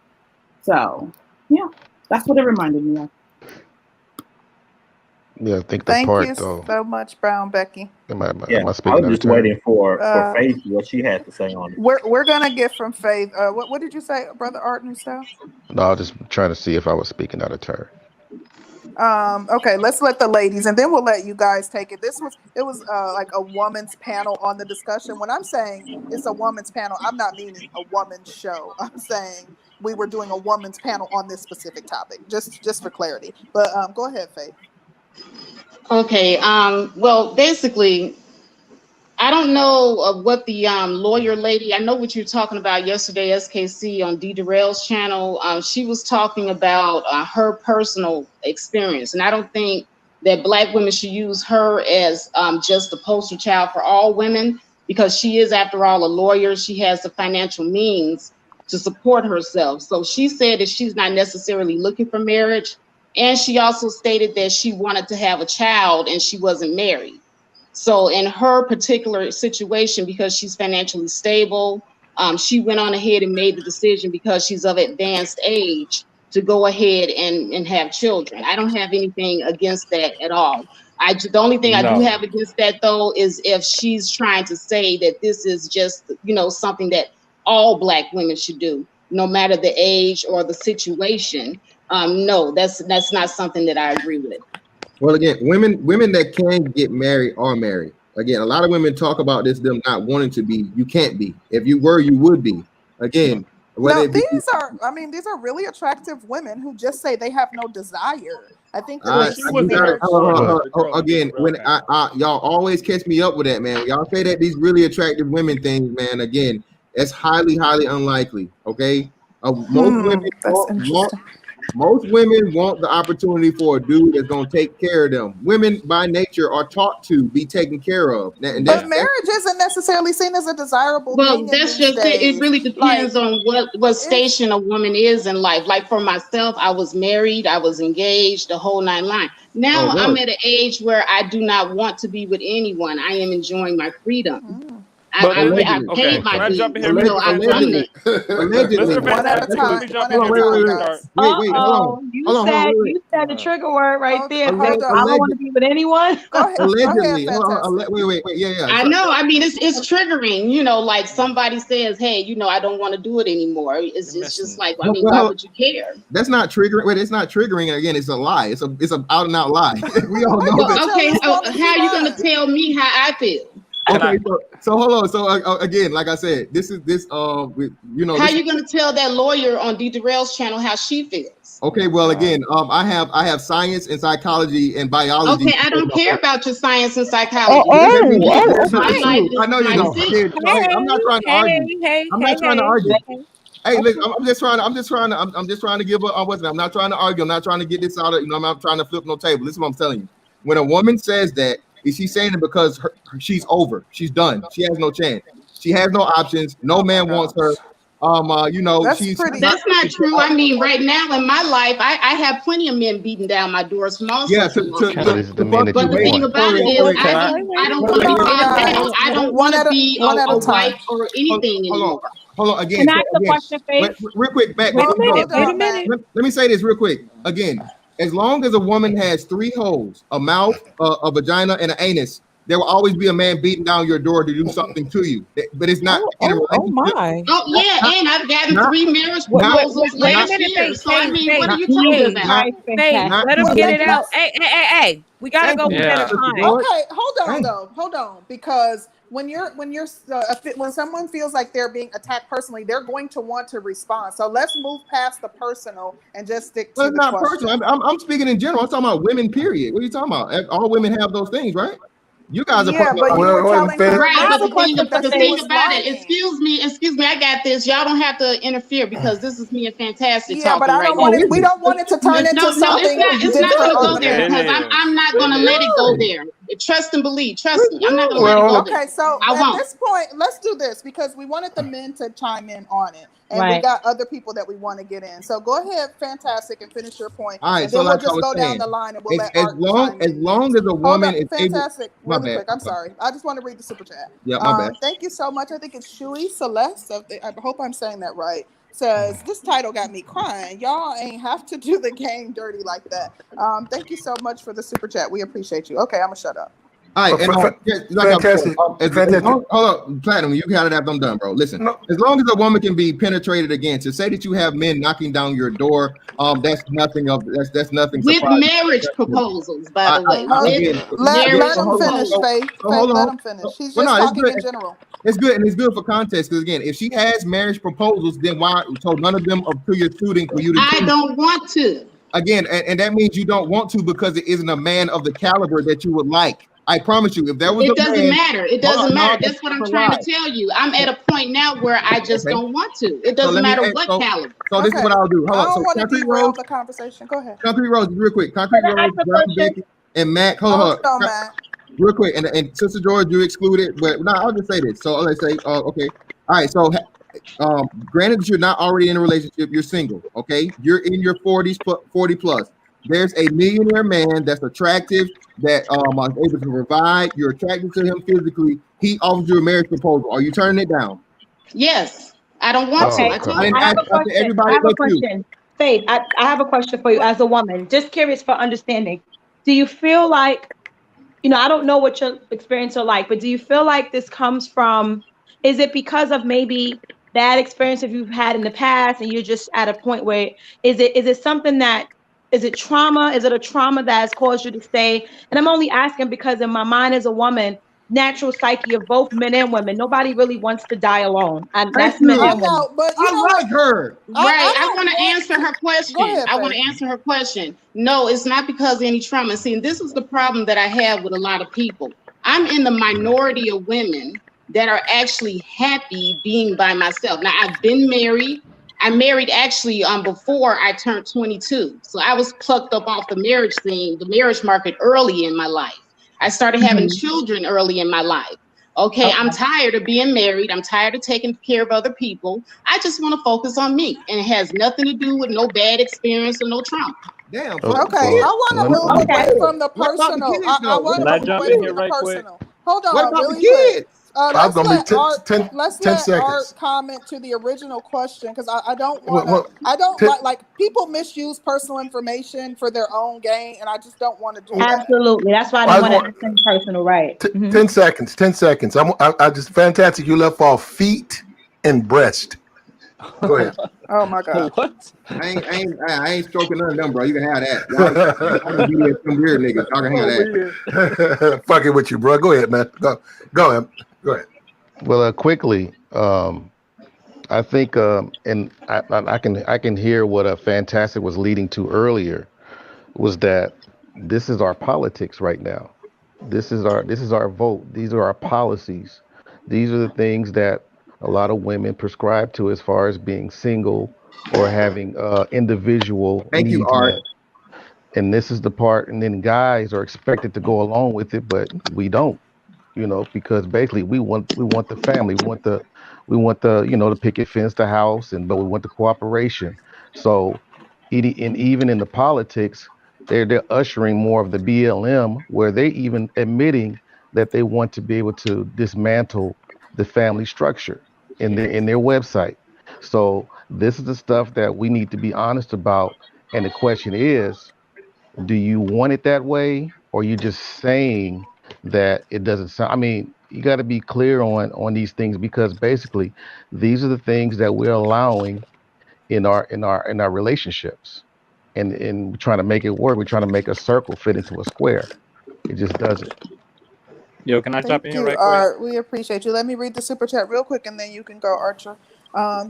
So yeah, that's what it reminded me of. yeah, I think the Thank you part though. so much, Brown Becky. Am I Yeah, I speaking was out of just turn? waiting for Faith what she had to say on it. We're gonna get from Faith. What did you say, Brother Art New Style? No, I was just trying to see if I was speaking out of turn. Okay, let's let the ladies, and then we'll let you guys take it. It was like a woman's panel on the discussion. When I'm saying it's a woman's panel, I'm not meaning a woman's show. I'm saying we were doing a woman's panel on this specific topic, just for clarity. But go ahead, Faith. Okay. Well, basically, I don't know what the lawyer lady. I know what you were talking about yesterday, SKC on D. Darrell's channel. She was talking about her personal experience, and I don't think that Black women should use her as just the poster child for all women, because she is, after all, a lawyer. She has the financial means to support herself. So she said that she's not necessarily looking for marriage, and she also stated that she wanted to have a child and she wasn't married. So in her particular situation, because she's financially stable, she went on ahead and made the decision, because she's of advanced age, to go ahead and have children. I don't have anything against that at all. The only thing I do No. have against that, though, is if she's trying to say that this is just, something that all Black women should do, no matter the age or the situation. No, that's not something that I agree with. Well, again, women that can get married are married. Again, a lot of women talk about this, them not wanting to be. You can't be. If you were, you would be. Again, whether No, it be, these are really attractive women who just say they have no desire. I think that I, they She I see was you in gotta her marriage. she was the girl on the again, Darrell when panel. y'all always catch me up with that, man. When y'all say that these really attractive women things, man. Again, that's highly, highly unlikely. Okay, That's interesting. most women want the opportunity for a dude that's gonna take care of them. Women by nature are taught to be taken care of, and But Yeah. marriage isn't necessarily seen as a desirable Well, thing in that's these just it. It days. really Like, depends on what it's station a woman is in life. Like for myself, I was married, I was engaged, the whole nine line. oh, Now I'm really? at an age where I do not want to be with anyone. I am enjoying my freedom. But I okay, paid my can I dues. jump in here, You know, Mr. I run Fantastic? it. Allegedly. Mr. One at a Fantastic, let me time. jump One in at here a Wait, before time, you wait, wait. start. guys. Wait, hold on. You Hold on, said wait, you said the trigger word right there. Hold Faith. I up. don't want to be with anyone. Go ahead. Go ahead, allegedly. Fantastic. Wait, yeah. I know. I mean, it's triggering. You know, like somebody says, "Hey, you know, I don't want to do it anymore." It's just like, I mean, why would you care? That's not triggering. Wait, it's not triggering. Again, it's a lie. It's a out and out lie. We all know Well, that. okay, how are you going to tell me how I feel? Okay, so hold on. So again, like I said, this. How you going to tell that lawyer on D. Darrell's channel how she feels? Okay, well, again, I have science and psychology and biology. Okay, I don't care about your science and psychology. I know you don't. Again, I'm not trying to argue. I'm not trying to argue. Hey, listen, I'm just trying to give a I'm not trying to argue. I'm not trying to get this out of, I'm not trying to flip no table. This is what I'm telling you. When a woman says that, is she saying it because she's over? She's done. She has no chance. She has no options. No man wants her. That's not true. I mean, right now in my life, I have plenty of men beating down my doors from all sorts of women. But the thing about it is, I don't want to be bogged down. I don't want to be a wife or anything anymore. Hold on again. Can I ask a question, Faith? Real quick, back. Wait a minute. Let me say this real quick. Again, as long as a woman has 3 holes, a mouth, a vagina, and an anus, there will always be a man beating down your door to do something to you. But it's not in a relationship. My. Oh yeah, and I've gotten 3 marriage proposals last year. So I mean, what are you talking about? Let him get it out. Hey, we gotta go one at a time. Okay, hold on, because when someone feels like they're being attacked personally, they're going to want to respond. So let's move past the personal and just stick to Well, it's the not question. personal. I'm speaking in general. I'm talking about women. Period. What are you talking about? All women have those things, right? You guys are. Yeah, but you were telling her right. But the thing was about lying. it, excuse me, I got this. Y'all don't have to interfere because this is me and Fantastic Yeah, but talking I don't right want now. it. We don't want it to turn into something. It's not going to go there because I'm not going to let it go there. Trust and believe. Trust me, I'm not going to let it go there. Okay, so at this point, let's do this because we wanted the men to chime in on it, and we got other people that we want to get in. So go ahead, Fantastic, and finish your point. All right, and so then like we'll just go down saying, the line and we'll let as long as a woman is Fantastic, able, really quick. I'm sorry. I just want to read the super chat. Yeah, my bad. Thank you so much. I think it's Shui Celeste. I hope I'm saying that right. Says this title got me crying. Y'all ain't have to do the game dirty like that. Thank you so much for the super chat. We appreciate you. Okay, I'm gonna shut up. All right, Fantastic. Hold up, Platinum. You gotta have them done, bro. Listen, as long as a woman can be penetrated again, to say that you have men knocking down your door, that's nothing. That's nothing. With marriage proposals, by the way. Let him finish, Faith. Let him finish. He's just talking in general. It's good, and it's good for context. Because again, if she has marriage proposals, then why? So none of them are to your suiting for you to. I don't want to. Again, and that means you don't want to because it isn't a man of the caliber that you would like. I promise you, if there was it doesn't matter. It doesn't matter. That's what I'm trying to tell you. I'm at a point now where I just don't want to. It doesn't matter what caliber. So this is what I'll do. Hold I on. don't want to derail the conversation. Go ahead. Concrete Rose, real quick. Concrete Rose, Brown Becky, and Mac. Hold on, Matt. Real quick, and Sister George, you excluded, but no, I'll just say this. So let's say, okay, all right. So, granted that you're not already in a relationship, you're single. Okay, you're in your 40s, 40 plus. There's a millionaire man that's attractive, that is able to provide. You're attracted to him physically. He offers you a marriage proposal. Are you turning it down? Yes, I don't want to. I have a question. Faith, I have a question for you as a woman. Just curious for understanding. Do you feel like, I don't know what your experience are like, but do you feel like this comes from, is it because of maybe bad experience that you've had in the past and you're just at a point where, is it something that, is it trauma? Is it a trauma that has caused you to stay? And I'm only asking because in my mind as a woman, natural psyche of both men and women, nobody really wants to die alone. And that's men and women. But I like her. Right. I want to answer her question. I want to answer her question. No, it's not because of any trauma. See, this is the problem that I have with a lot of people. I'm in the minority of women that are actually happy being by myself. Now, I've been married. I married actually before I turned 22. So I was plucked up off the marriage scene, the marriage market early in my life. I started having children early in my life. Okay, I'm tired of being married. I'm tired of taking care of other people. I just want to focus on me. And it has nothing to do with no bad experience or no trauma. Damn. Okay, I want to move away from the personal. I want to move away from the personal. Hold on, what about really the kids? I'm Let's gonna be let Art. 10 Let's let Art seconds. comment to the original question because I don't want to. Well, I don't 10, like people misuse personal information for their own gain, and I just don't want to do that. Absolutely. That's why I didn't want to ask any personal, right? 10 seconds. 10 seconds. I just fantastic. You left off feet and breast. Go ahead. Oh my God. What? I ain't stroking none of them, bro. You can have that. Y'all can be some weird niggas. Y'all can have that. Fucking with you, bro. Go ahead, man. Go ahead. Go ahead. Well, quickly, I think, and I can hear what Fantastic was leading to earlier, was that this is our politics right now. This is our vote. These are our policies. These are the things that a lot of women prescribe to as far as being single or having individual Thank you, needs Art. met. And this is the part, and then guys are expected to go along with it, but we don't, because basically we want the family, we want the the picket fence, the house, but we want the cooperation. So, and even in the politics, they're ushering more of the BLM, where they even admitting that they want to be able to dismantle the family structure in their website. So this is the stuff that we need to be honest about. And the question is, do you want it that way, or you just saying that it doesn't sound? I mean, you got to be clear on these things, because basically these are the things that we're allowing in our relationships, and we're trying to make it work. We're trying to make a circle fit into a square. It just doesn't. Yo, can I Thank jump in here you, right quick? Art. We appreciate you. Let me read the super chat real quick, and then you can go, Archer.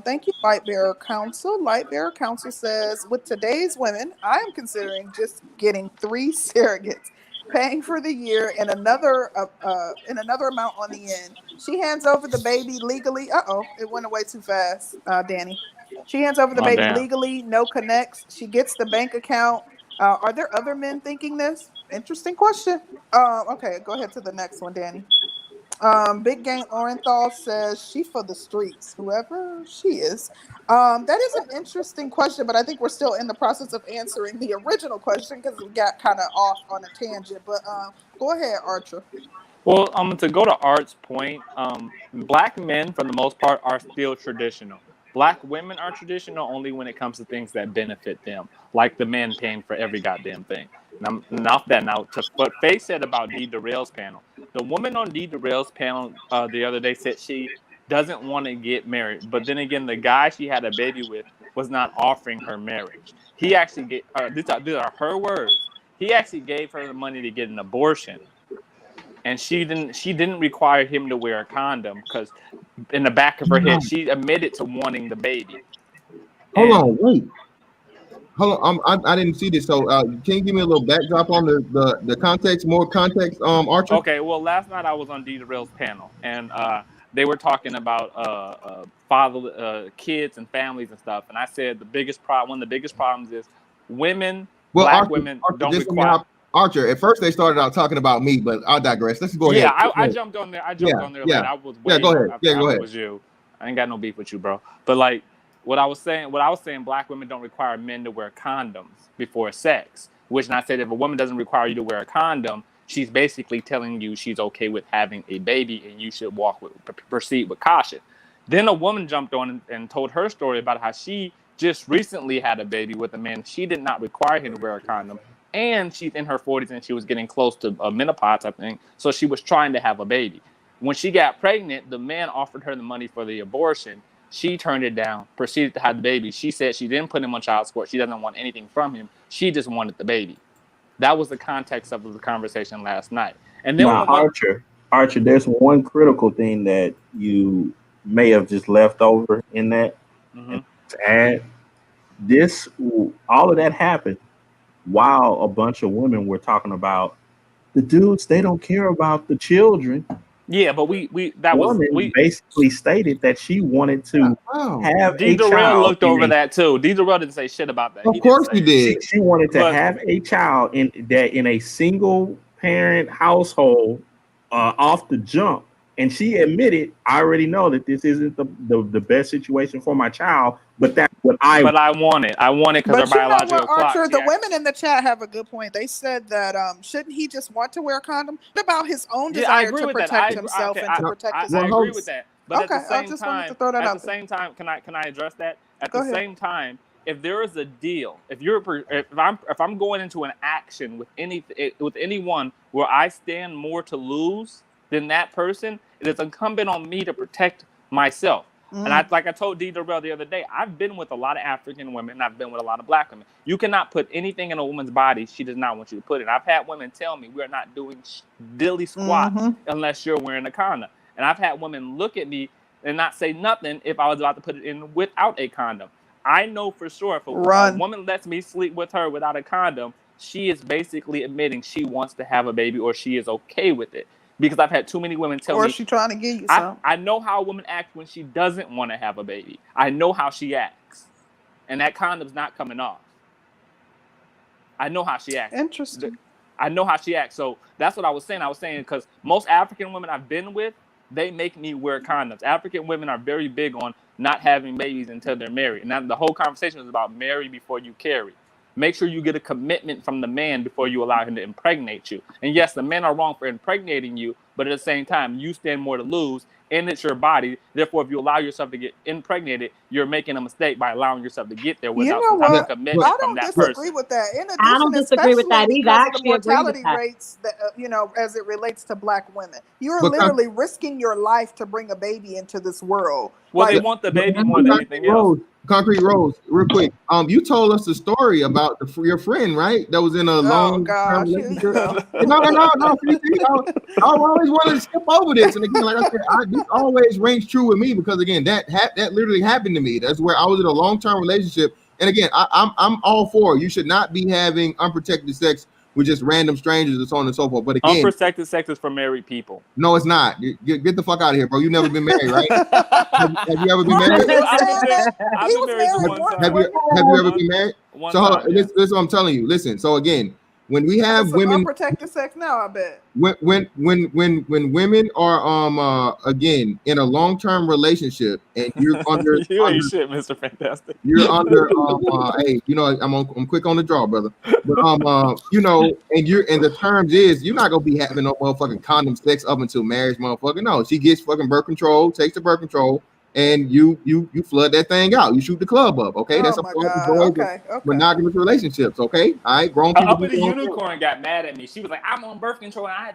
Thank you, Lightbearer Council. Lightbearer Council says, with today's women, I am considering just getting 3 surrogates, paying for the year, and another amount on the end. She hands over the baby legally. It went away too fast, Danny. She hands over the Oh, baby damn. legally, no connects. She gets the bank account. Are there other men thinking this? Interesting question. Okay, go ahead to the next one, Danny. Big Gang Orenthal says she for the streets, whoever she is. That is an interesting question, but I think we're still in the process of answering the original question because we got kind of off on a tangent. But go ahead, Archer. Well, to go to Art's point, black men, for the most part, are still traditional. Black women are traditional only when it comes to things that benefit them, like the men paying for every goddamn thing. Now, to what Faye said about Dee Darrell's panel, the woman on Dee Darrell's panel the other day said she doesn't want to get married, but then again, the guy she had a baby with was not offering her marriage. He actually gave, these are her words. He actually gave her the money to get an abortion. And she didn't require him to wear a condom because in the back of her head, she admitted to wanting the baby. Hold on, wait. Hold on, I didn't see this. So can you give me a little backdrop on the context, more context, Archer? Okay, well, last night I was on Dee Darrell's panel, and they were talking about kids and families and stuff. And I said one of the biggest problems is black Archer, women Archer, don't require. Archer, at first they started out talking about me, but I'll digress. Let's go ahead. Yeah, I jumped on there. I jumped on there. Yeah. I was Yeah, go ahead. After Yeah, go ahead. It was you. I ain't got no beef with you, bro. But like what I was saying, black women don't require men to wear condoms before sex. Which, and I said, if a woman doesn't require you to wear a condom, she's basically telling you she's okay with having a baby, and you should proceed with caution. Then a woman jumped on and told her story about how she just recently had a baby with a man. She did not require him to wear a condom. And she's in her 40s and she was getting close to menopause, I think. So she was trying to have a baby. When she got pregnant, the man offered her the money for the abortion. She turned it down, proceeded to have the baby. She said she didn't put him on child support. She doesn't want anything from him. She just wanted the baby. That was the context of the conversation last night. And then Archer, there's one critical thing that you may have just left over in that. Mm-hmm. To add, all of that happened while a bunch of women were talking about the dudes, they don't care about the children. Yeah, but we basically stated that she wanted to have Dee a Darrell child. looked over that too. Dee Darrell didn't say shit about that. Of course he did. She wanted to have a child in a single parent household off the jump. And she admitted, I already know that this isn't the best situation for my child, But that's what I want it. I want it because our But you know biological what, clock. Archer? The women in the chat have a good point. They said that shouldn't he just want to wear a condom? What about his own desire to protect himself and to protect his I own agree with that. But okay, I just wanted to throw that out the same time, can I address that? At Go the ahead. same time, if there is a deal, if I'm going into an action with anyone where I stand more to lose than that person, it is incumbent on me to protect myself. And like I told D. Durrell the other day, I've been with a lot of African women and I've been with a lot of black women. You cannot put anything in a woman's body she does not want you to put it. I've had women tell me we're not doing dilly squats unless you're wearing a condom. And I've had women look at me and not say nothing if I was about to put it in without a condom. I know for sure if a woman lets me sleep with her without a condom, she is basically admitting she wants to have a baby or she is okay with it. Because I've had too many women tell me. Or is she trying to give you something? I know how a woman acts when she doesn't want to have a baby. I know how she acts. And that condom's not coming off. I know how she acts. Interesting. I know how she acts. So that's what I was saying. I was saying because most African women I've been with, they make me wear condoms. African women are very big on not having babies until they're married. And the whole conversation is about marry before you carry. Make sure you get a commitment from the man before you allow him to impregnate you. And yes, the men are wrong for impregnating you, but at the same time, you stand more to lose, and it's your body. Therefore, if you allow yourself to get impregnated, you're making a mistake by allowing yourself to get there without some type of commitment from that person. I don't disagree with that. In addition, I don't disagree with that either. I actually agree with mortality that. rates that as it relates to black women, you're literally risking your life to bring a baby into this world. Well, they want the baby more than anything else. Concrete Rose, real quick. You told us the story about your friend, right? That was in a long-term relationship. No. I always wanted to skip over this, and again, like I said, this always rings true with me because again, that literally happened to me. That's where I was in a long-term relationship, and again, I'm all for you should not be having unprotected sex with just random strangers and so on and so forth. But again, unprotected sex is for married people. No, it's not. Get the fuck out of here, bro. You never been married, right? have you ever been married? I've been married one time. Have you ever been married? So this is what I'm telling you. Listen. So again, when we have women unprotected sex now, I bet. When women are again in a long-term relationship and you're under you ain't shit, Mr. Fantastic. You're under hey, I'm quick on the draw, brother. But and the terms is you're not gonna be having no motherfucking condom sex up until marriage, motherfucker. No, she gets fucking birth control, takes the birth control, and you flood that thing out. You shoot the club up, okay? That's a part of monogamous relationships, okay? All right, grown people. Up in the unicorn got mad at me. She was like, "I'm on birth control, and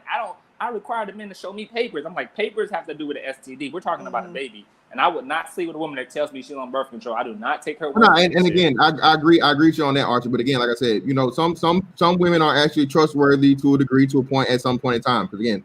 I require the men to show me papers." I'm like, papers have to do with the STD. We're talking about a baby, and I would not sleep with a woman that tells me she's on birth control. I do not take her. And again, I agree with you on that, Archie. But again, like I said, some women are actually trustworthy to a degree, to a point at some point in time. Because again,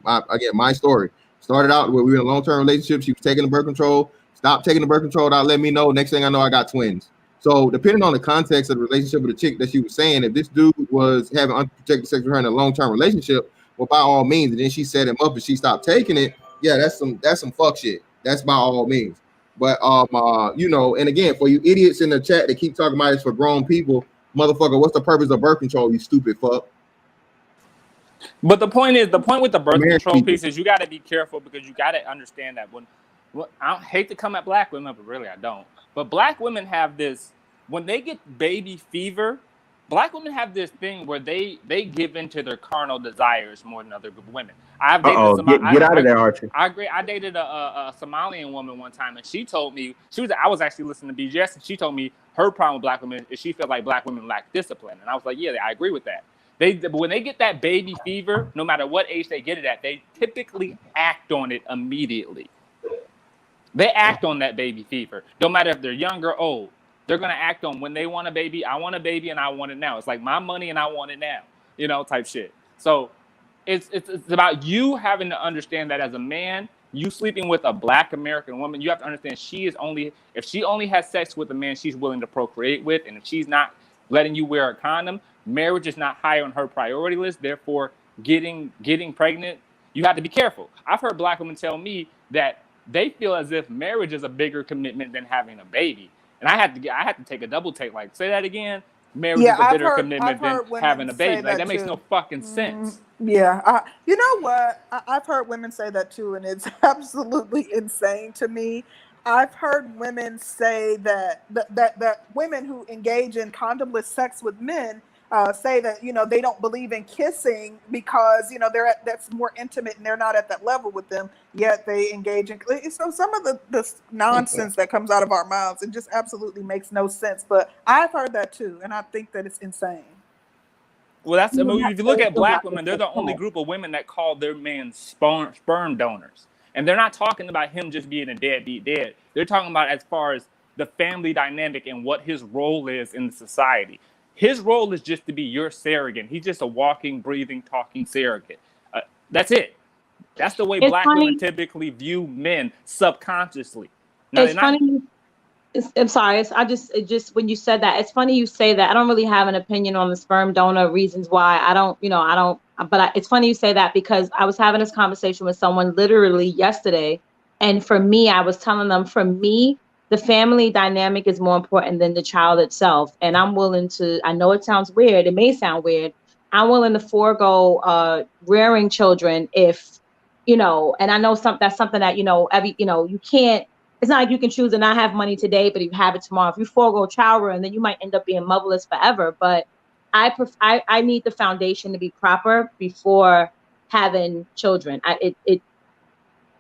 my story started out where we were in a long-term relationship. She was taking the birth control. Stopped taking the birth control without letting me know. Next thing I know, I got twins. So depending on the context of the relationship with the chick that she was saying, if this dude was having unprotected sex with her in a long-term relationship, well, by all means, and then she set him up and she stopped taking it, yeah, that's some fuck shit. That's by all means. But and again, for you idiots in the chat that keep talking about it's for grown people, motherfucker, what's the purpose of birth control, you stupid fuck? But the point with the birth control piece is you got to be careful because you got to understand that I hate to come at black women, but really I don't. But black women have this, when they get baby fever, black women have this thing where they give into their carnal desires more than other group of women. I've dated get out of there, Archie. I agree. I dated a Somalian woman one time, and she told me I was actually listening to BGS, and she told me her problem with black women is she felt like black women lack discipline, and I was like, yeah, I agree with that. But when they get that baby fever, no matter what age they get it at, they typically act on it immediately. They act on that baby fever. Don't matter if they're young or old. They're going to act on when they want a baby. I want a baby and I want it now. It's like my money and I want it now, type shit. So it's about you having to understand that as a man, you sleeping with a black American woman, you have to understand if she only has sex with a man she's willing to procreate with, and if she's not letting you wear a condom, marriage is not high on her priority list. Therefore, getting pregnant, you have to be careful. I've heard black women tell me that they feel as if marriage is a bigger commitment than having a baby. And I had to take a double take. Like, say that again. Marriage is a bigger commitment than having a baby. Like, that makes no fucking sense. Yeah. You know what? I've heard women say that too, and it's absolutely insane to me. I've heard women say that women who engage in condomless sex with men say that they don't believe in kissing because that's more intimate and they're not at that level with them. Yet they engage in so some of the nonsense that comes out of our mouths, it just absolutely makes no sense. But I've heard that too, and I think that it's insane. Well, if you look at black women, they're the only group of women that call their men sperm donors. And they're not talking about him just being a deadbeat dad. They're talking about as far as the family dynamic and what his role is in the society. His role is just to be your surrogate. He's just a walking, breathing, talking surrogate. That's it. That's the way black women typically view men subconsciously. Now, it's funny. I'm sorry. It just when you said that, it's funny you say that. I don't really have an opinion on the sperm donor reasons why. It's funny you say that because I was having this conversation with someone literally yesterday. And for me, I was telling them, for me, the family dynamic is more important than the child itself. And I'm willing to, I know it sounds weird. It may sound weird. I'm willing to forego rearing children if, and I know that's something that, you can't. It's not like you can choose to not have money today, but you have it tomorrow. If you forego child rearing, then you might end up being motherless forever. But I need the foundation to be proper before having children.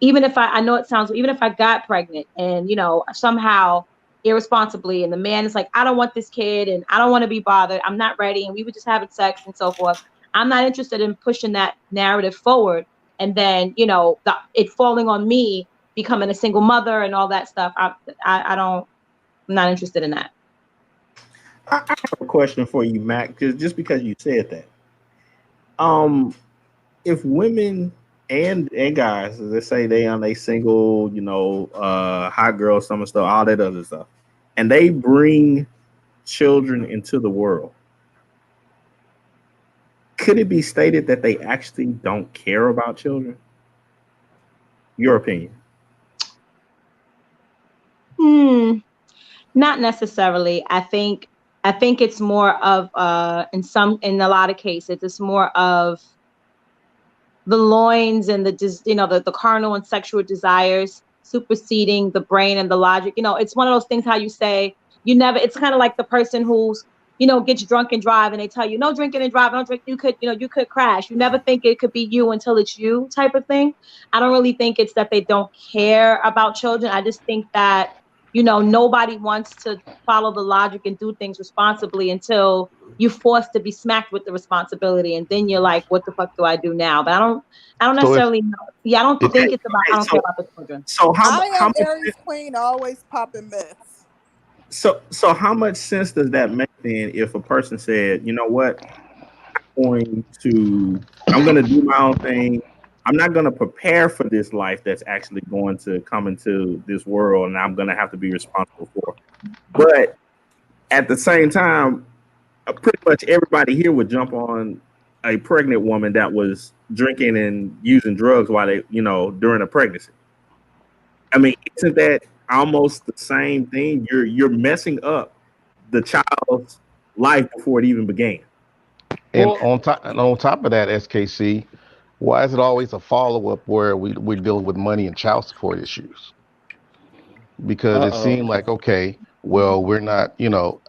Even if I got pregnant and, somehow irresponsibly, and the man is like, I don't want this kid and I don't want to be bothered. I'm not ready. And we were just having sex and so forth. I'm not interested in pushing that narrative forward. And then, it falling on me, becoming a single mother and all that stuff. I'm not interested in that. I have a question for you, Mac, just because you said that. If women and guys, let's say they on a single, hot girl, summer stuff, all that other stuff, and they bring children into the world, could it be stated that they actually don't care about children? Your opinion? Not necessarily. I think it's more of in a lot of cases, it's more of the loins and the carnal and sexual desires superseding the brain and the logic. It's one of those things how you say it's kind of like the person who's gets drunk and drive and they tell you no drinking and driving, don't drink, you could crash. You never think it could be you until it's you type of thing. I don't really think it's that they don't care about children. I just think that nobody wants to follow the logic and do things responsibly until you're forced to be smacked with the responsibility, and then you're like, what the fuck do I do now? But I don't necessarily know. Yeah, I don't think it's about I don't care about the children. So how much Aries Queen always popping myths. So how much sense does that make then if a person said, you know what, I'm gonna do my own thing. I'm not gonna prepare for this life that's actually going to come into this world and I'm gonna have to be responsible for. But at the same time, pretty much everybody here would jump on a pregnant woman that was drinking and using drugs while they, during a pregnancy. I mean, isn't that almost the same thing? You're messing up the child's life before it even began. And on top of that, SKC, why is it always a follow-up where we deal with money and child support issues? Because it seemed like, okay, well, we're not,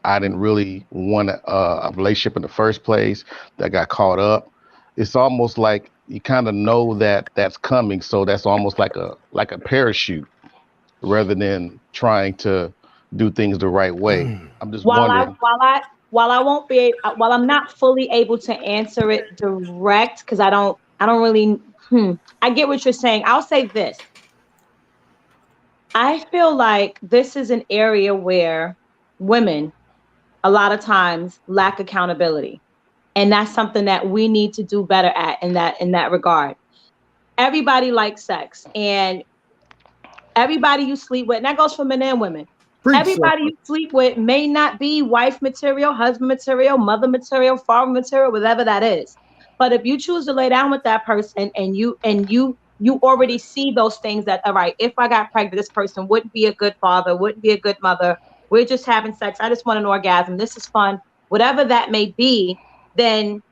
I didn't really want a relationship in the first place that got caught up. It's almost like you kind of know that that's coming. So that's almost like a parachute rather than trying to do things the right way. I'm just wondering. While I'm not fully able to answer it direct, because I don't really, I get what you're saying. I'll say this. I feel like this is an area where women a lot of times lack accountability. And that's something that we need to do better at in that regard. Everybody likes sex, and everybody you sleep with, and that goes for men and women. Everybody you sleep with may not be wife material, husband material, mother material, father material, whatever that is. But if you choose to lay down with that person and you already see those things that, all right, if I got pregnant, this person wouldn't be a good father, wouldn't be a good mother. We're just having sex. I just want an orgasm. This is fun. Whatever that may be, then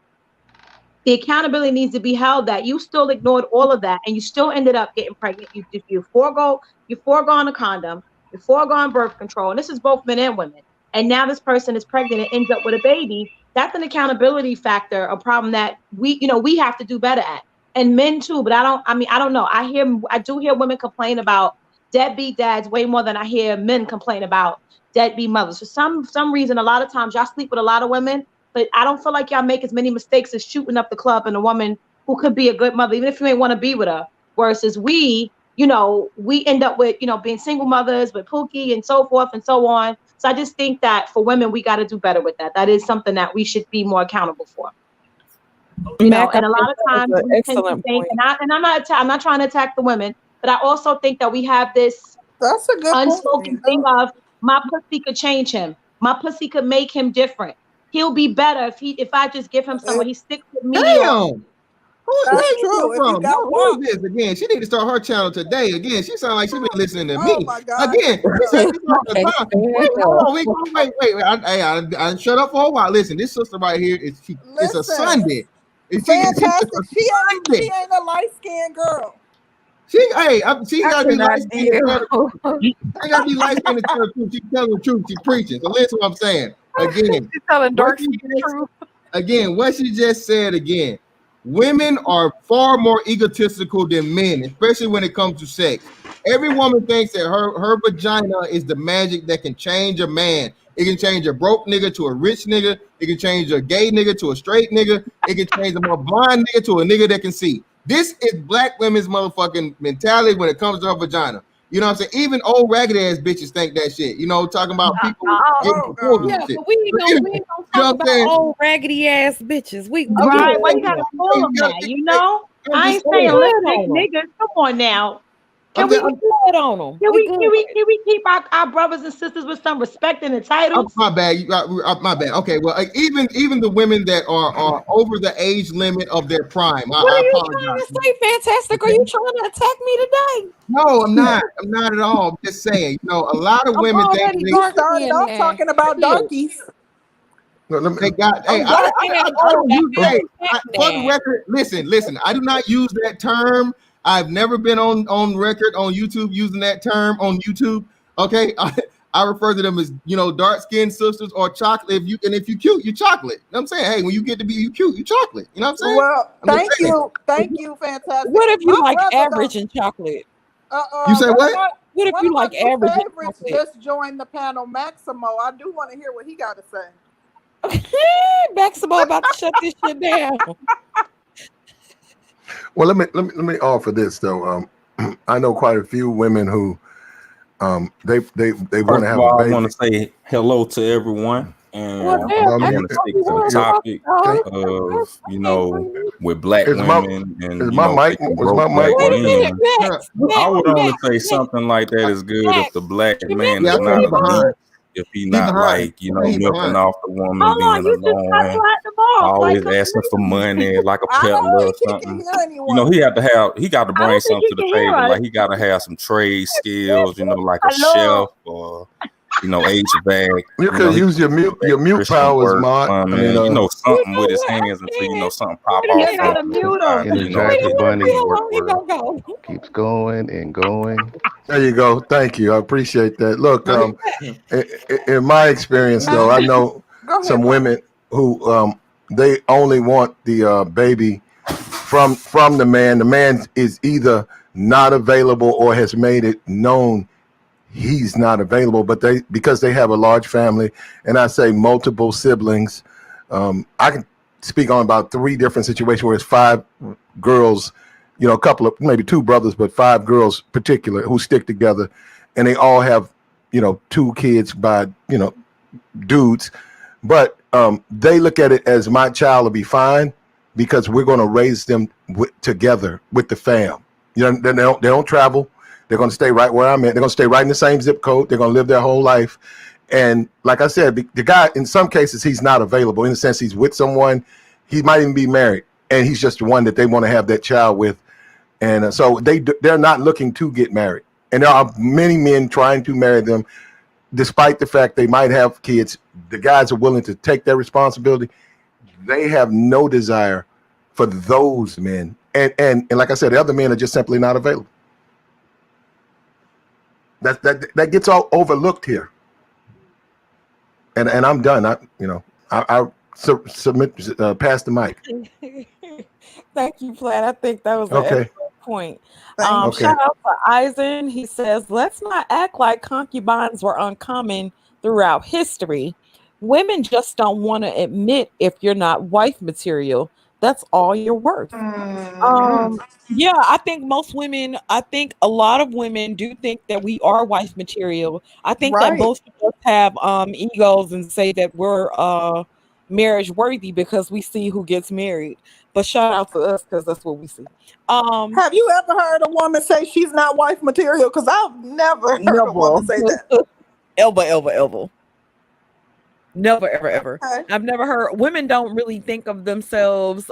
the accountability needs to be held that you still ignored all of that and you still ended up getting pregnant. You forego a condom. before going birth control, and this is both men and women, and now this person is pregnant and ends up with a baby, that's an accountability factor, a problem that we have to do better at. And men too, but I don't know. I do hear women complain about deadbeat dads way more than I hear men complain about deadbeat mothers. For some reason, a lot of times y'all sleep with a lot of women, but I don't feel like y'all make as many mistakes as shooting up the club and a woman who could be a good mother, even if you ain't want to be with her. Versus we end up with, being single mothers with Pookie and so forth and so on. So I just think that for women, we got to do better with that. That is something that we should be more accountable for. And a lot of times we tend to think, and I'm not trying to attack the women, but I also think that we have this unspoken thing of my pussy could change him. My pussy could make him different. He'll be better if I just give him someone. He sticks with me. Damn. That's true. Who is this again? She need to start her channel today. Again, she sounds like she been listening to me. My God. Again, wait. I shut up for a while. Listen, this sister right here it's a Sunday. Fantastic. She ain't a light-skinned girl. She gotta be light-skinned. She gotta be light-skinned to tell the truth. She telling the truth. She preaching. So listen what I'm saying. Again, she's telling dark skin truth. Again, what she just said again. Women are far more egotistical than men, especially when it comes to sex. Every woman thinks that her vagina is the magic that can change a man. It can change a broke nigga to a rich nigga. It can change a gay nigga to a straight nigga. It can change a more blind nigga to a nigga that can see. This is black women's motherfucking mentality when it comes to her vagina. You know what I'm saying? Even old ragged ass bitches think that shit. Talking about people. Yeah, but we ain't gonna talk about old raggedy ass bitches. Right? Why you gotta call them that? I ain't saying lick niggas. Come on now. Can we good on them? Can we keep our brothers and sisters with some respect and entitlement? My bad. My bad. Okay. Well, even the women that are over the age limit of their prime. What are you trying to say, Fantastic? Are you trying to attack me today? No, I'm not. I'm not at all. I'm just saying. A lot of women think they started off talking about donkeys. No, they got. Hey, I don't use. Hey, for the record, listen. I do not use that term. I've never been on record on YouTube using that term on YouTube. Okay, I refer to them as dark skinned sisters or chocolate. If you cute, you chocolate. You know what I'm saying? Hey, when you get to be you cute, you chocolate. You know what I'm saying? Well, thank you, Fantastic. What if you like average and chocolate? You say what? What if you like average and chocolate? Just joined the panel, Maximo. I do want to hear what he got to say. Maximo about to shut this shit down. Well, let me offer this though. I know quite a few women who they want to have a baby. I want to say hello to everyone, and I want to stick to the topic of with black women and my mic. I would only say something like that is good if the black man is not behind. If he not milking off the woman, being alone, always asking for money like a peddler or something. He got to bring something to the table. Like he got to have some trade skills, like a chef or HVAC. You could use your mute powers, Mark. Something with his hands until something pop off. Keeps going and going. There you go. Thank you. I appreciate that. Look, in my experience, though, I know some women who they only want the baby from the man. The man is either not available or has made it known he's not available. But because they have a large family, and I say multiple siblings, I can speak on about 3 different situations where it's 5 girls. A couple of maybe 2 brothers, but 5 girls particular who stick together, and they all have 2 kids by dudes, but they look at it as my child will be fine because we're going to raise them together with the fam. They don't travel. They're going to stay right where I'm at. They're going to stay right in the same zip code. They're going to live their whole life. And like I said, the guy in some cases he's not available in the sense he's with someone. He might even be married, and he's just the one that they want to have that child with. And so they're not looking to get married. And there are many men trying to marry them, despite the fact they might have kids. The guys are willing to take their responsibility. They have no desire for those men. And like I said, the other men are just simply not available. That gets all overlooked here. And I'm done. I submit, pass the mic. Thank you, Platt. I think that was an excellent point. Okay. Shout out to Eisen. He says, let's not act like concubines were uncommon throughout history. Women just don't want to admit if you're not wife material. That's all you're worth. Yeah, I think a lot of women do think that we are wife material. I think that both of us have egos and say that we're marriage worthy because we see who gets married. But shout out to us because that's what we see. Have you ever heard a woman say she's not wife material? Because I've never heard a woman say that. Elbow. Never, ever. I've never heard. Women don't really think of themselves,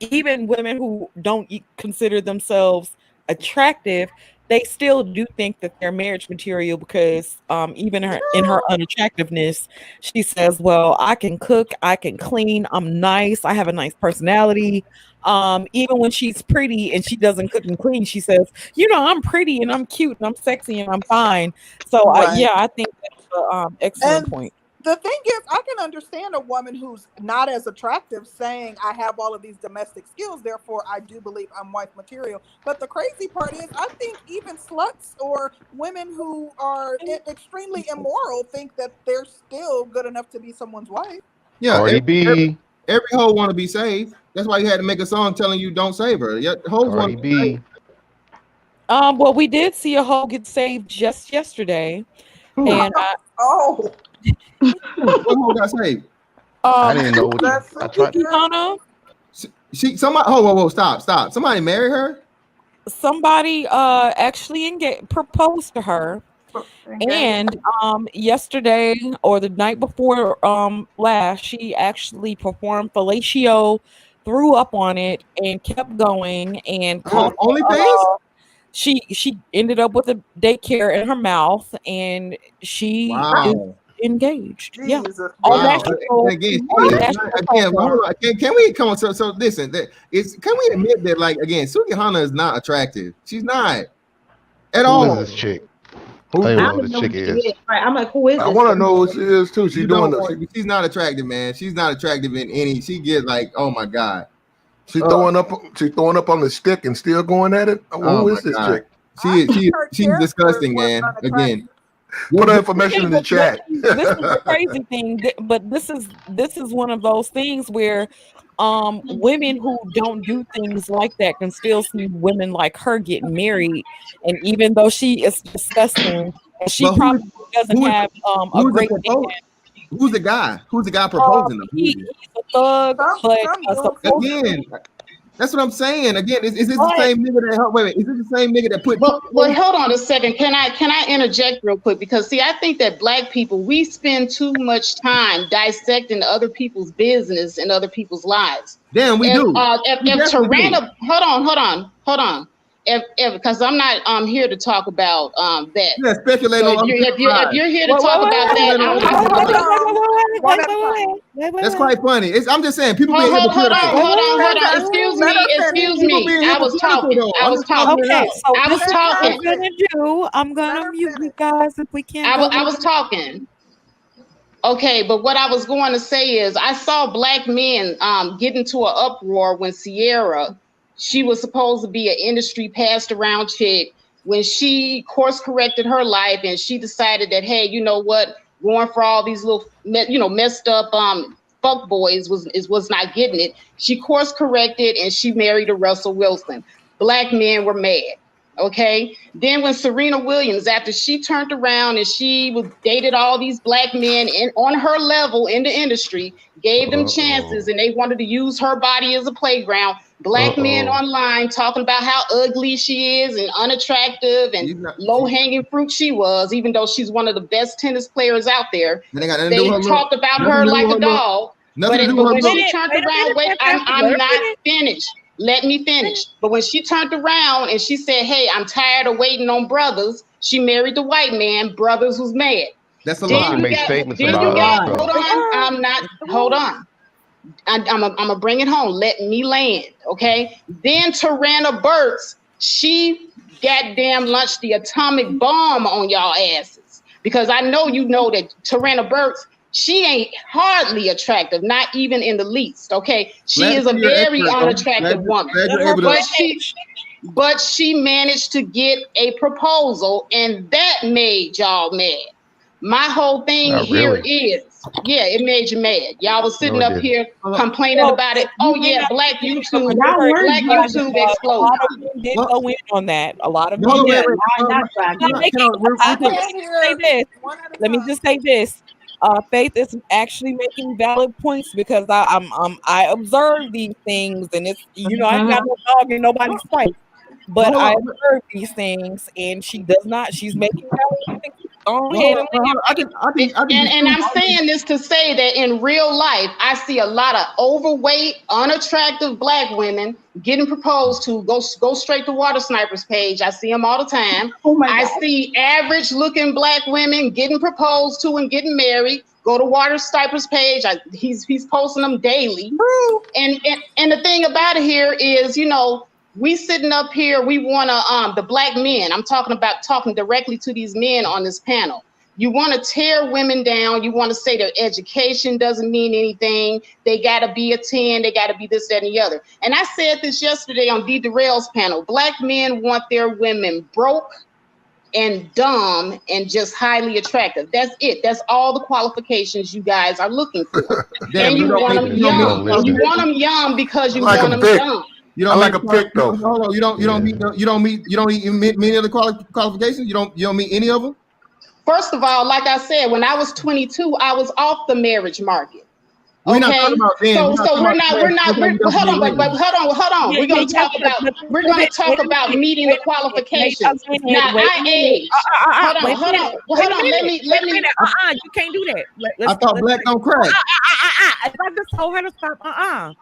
even women who don't consider themselves attractive, they still do think that they're marriage material because even in her unattractiveness, she says, well, I can cook, I can clean, I'm nice, I have a nice personality. Even when she's pretty and she doesn't cook and clean, she says, I'm pretty and I'm cute and I'm sexy and I'm fine. So I think that's an excellent point. The thing is, I can understand a woman who's not as attractive saying, I have all of these domestic skills, therefore I do believe I'm wife material. But the crazy part is, I think even sluts or women who are extremely immoral think that they're still good enough to be someone's wife. Yeah, Cardi every hoe want to be saved. That's why you had to make a song telling you don't save her. Yeah, hoes want to be saved. Well, we did see a hoe get saved just yesterday. And what hoe got saved? I didn't know what I tried. Whoa, stop. Somebody married her? Somebody actually proposed to her. And yesterday or the night before last, she actually performed fellatio, threw up on it, and kept going and called she ended up with a daycare in her mouth, and she is engaged. Jesus. Yeah. Can we come on? So listen, can we admit that, like, again, Sugihana is not attractive. She's not at all. Who is this chick? Who this chick is? Right. I'm like, who is I this? want to know who she is too. She's not attractive, man. She's not attractive in any. She get like, oh my god. She's throwing up on the stick and still going at it. Who is this chick? She's disgusting, man. Again, put her information in the chat. This is the crazy thing, but this is one of those things where women who don't do things like that can still see women like her getting married, and even though she is disgusting, and she probably doesn't have a great man. Who's the guy? Who's the guy proposing? He's a thug, but again, that's what I'm saying. Again, is this the same nigga that? Wait, is this the same nigga that put? Well, hold on a second. Can I interject real quick? Because see, I think that Black people, we spend too much time dissecting other people's business and other people's lives. Damn, we do. If Tarana, hold on. Because I'm not here to talk about that. Yeah, speculate on. If you're here to talk about that, that's quite funny. I'm just saying, people. Hold on. Excuse me. I was talking. Okay, so I was talking. I'm gonna mute you guys if we can. I was talking. Okay, but what I was going to say is, I saw Black men get into an uproar when Sierra. She was supposed to be an industry passed around chick when she course corrected her life and she decided that, hey, you know what, going for all these little, messed up fuck boys was not getting it. She course corrected and she married a Russell Wilson. Black men were mad. Okay. Then when Serena Williams, after she turned around and she dated all these Black men on her level in the industry, gave them chances and they wanted to use her body as a playground. Black men online talking about how ugly she is and unattractive and low-hanging fruit she was, even though she's one of the best tennis players out there. They talked about her like a dog. But when she turned around, I'm not finished. Let me finish. But when she turned around and she said, hey, I'm tired of waiting on brothers, she married the white man. Brothers was mad. That's a lie. Make statements about hold on. I'm gonna bring it home. Let me land, okay? Then Tarana Burks, she goddamn launch the atomic bomb on y'all asses. Because I know you know that Tarana Burks, she ain't hardly attractive, not even in the least. Okay, she is a very unattractive woman, but she managed to get a proposal, and that made y'all mad. My whole thing here is, it made you mad. Y'all was sitting up here complaining about it. Oh yeah, Black YouTube exploded. A lot of them did go in on that. A lot of them did. Let me just say this. Faith is actually making valid points because I observe these things, and it's I ain't got no dog in nobody's fight. But I observe these things, and she's making valid points. And I'm saying this to say that in real life, I see a lot of overweight, unattractive Black women getting proposed to. Go straight to Water Sniper's page. I see them all the time. I see average looking Black women getting proposed to and getting married. Go to Water Sniper's page. He's posting them daily. And the thing about it here is, we sitting up here, we want to, the Black men, I'm talking directly to these men on this panel. You want to tear women down. You want to say their education doesn't mean anything. They got to be a 10. They got to be this, that, and the other. And I said this yesterday on D. Durrell's panel. Black men want their women broke and dumb and just highly attractive. That's it. That's all the qualifications you guys are looking for. And you want them young. And you want them young because you want them young. You don't like a pick though. Hold on. You don't meet many of the qualifications. You don't meet any of them. First of all, like I said, when I was 22, I was off the marriage market. We're not talking about then. Hold on. We're going to talk about meeting the qualifications. Now, hold on. Let me. You can't do that. I thought Black don't crack. I just told her to stop.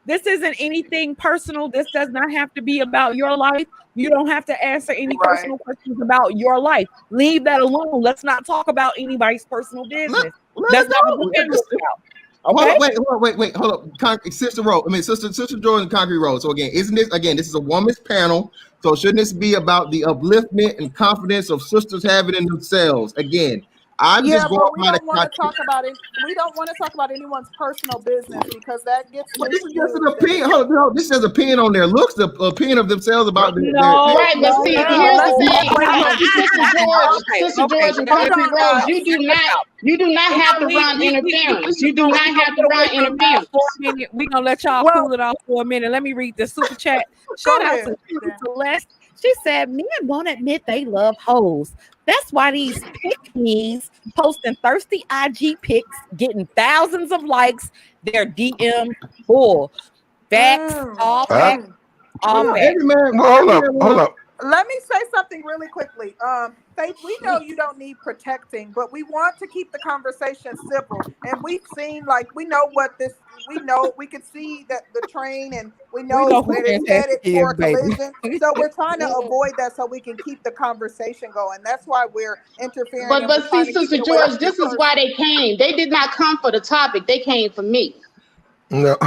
This isn't anything personal. This does not have to be about your life. You don't have to answer any personal questions about your life. Leave that alone. Let's not talk about anybody's personal business. That's not what we're about. Okay? Wait. Hold up. Sister Jordan, Concrete Road. So this is a woman's panel. So shouldn't this be about the upliftment and confidence of sisters having in themselves? Again, we don't want to talk about it. We don't want to talk about anyone's personal business because that gets. But this is just an opinion. This says opinion on their looks, the opinion of themselves about But see, here's the thing, Sister George and Concrete Rose, you do not have to run interference. You do not have to run interference. We're gonna let y'all cool it off for a minute. Let me read the super chat. Shout out to Celeste. She said, men won't admit they love hoes. That's why these pick-me's posting thirsty IG pics, getting thousands of likes, their DM full. Facts, all facts, all facts. Hold up. Let me say something really quickly. Faith, we know you don't need protecting, but we want to keep the conversation simple. And we've seen, we know we can see that the train, and we know that it's headed for a collision. So we're trying to avoid that so we can keep the conversation going. That's why we're interfering. But see, Sister George, this is why they came. They did not come for the topic. They came for me. No,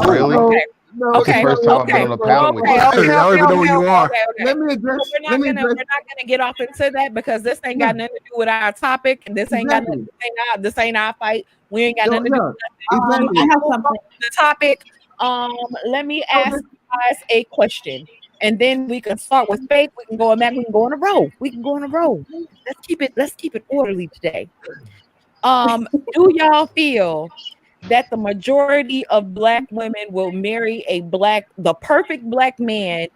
really? Okay. Okay. First time I've been on a panel with you. I don't even know who you are. Let me address. We're not gonna get off into that because this ain't got nothing to do with our topic, and this ain't got nothing. This ain't our fight. We ain't got nothing to do with nothing. I have something. The topic. Let me ask you guys a question, and then we can start with Faith. We can go back. We can go on a roll. Let's keep it orderly today. Do y'all feel that the majority of Black women will marry the perfect Black man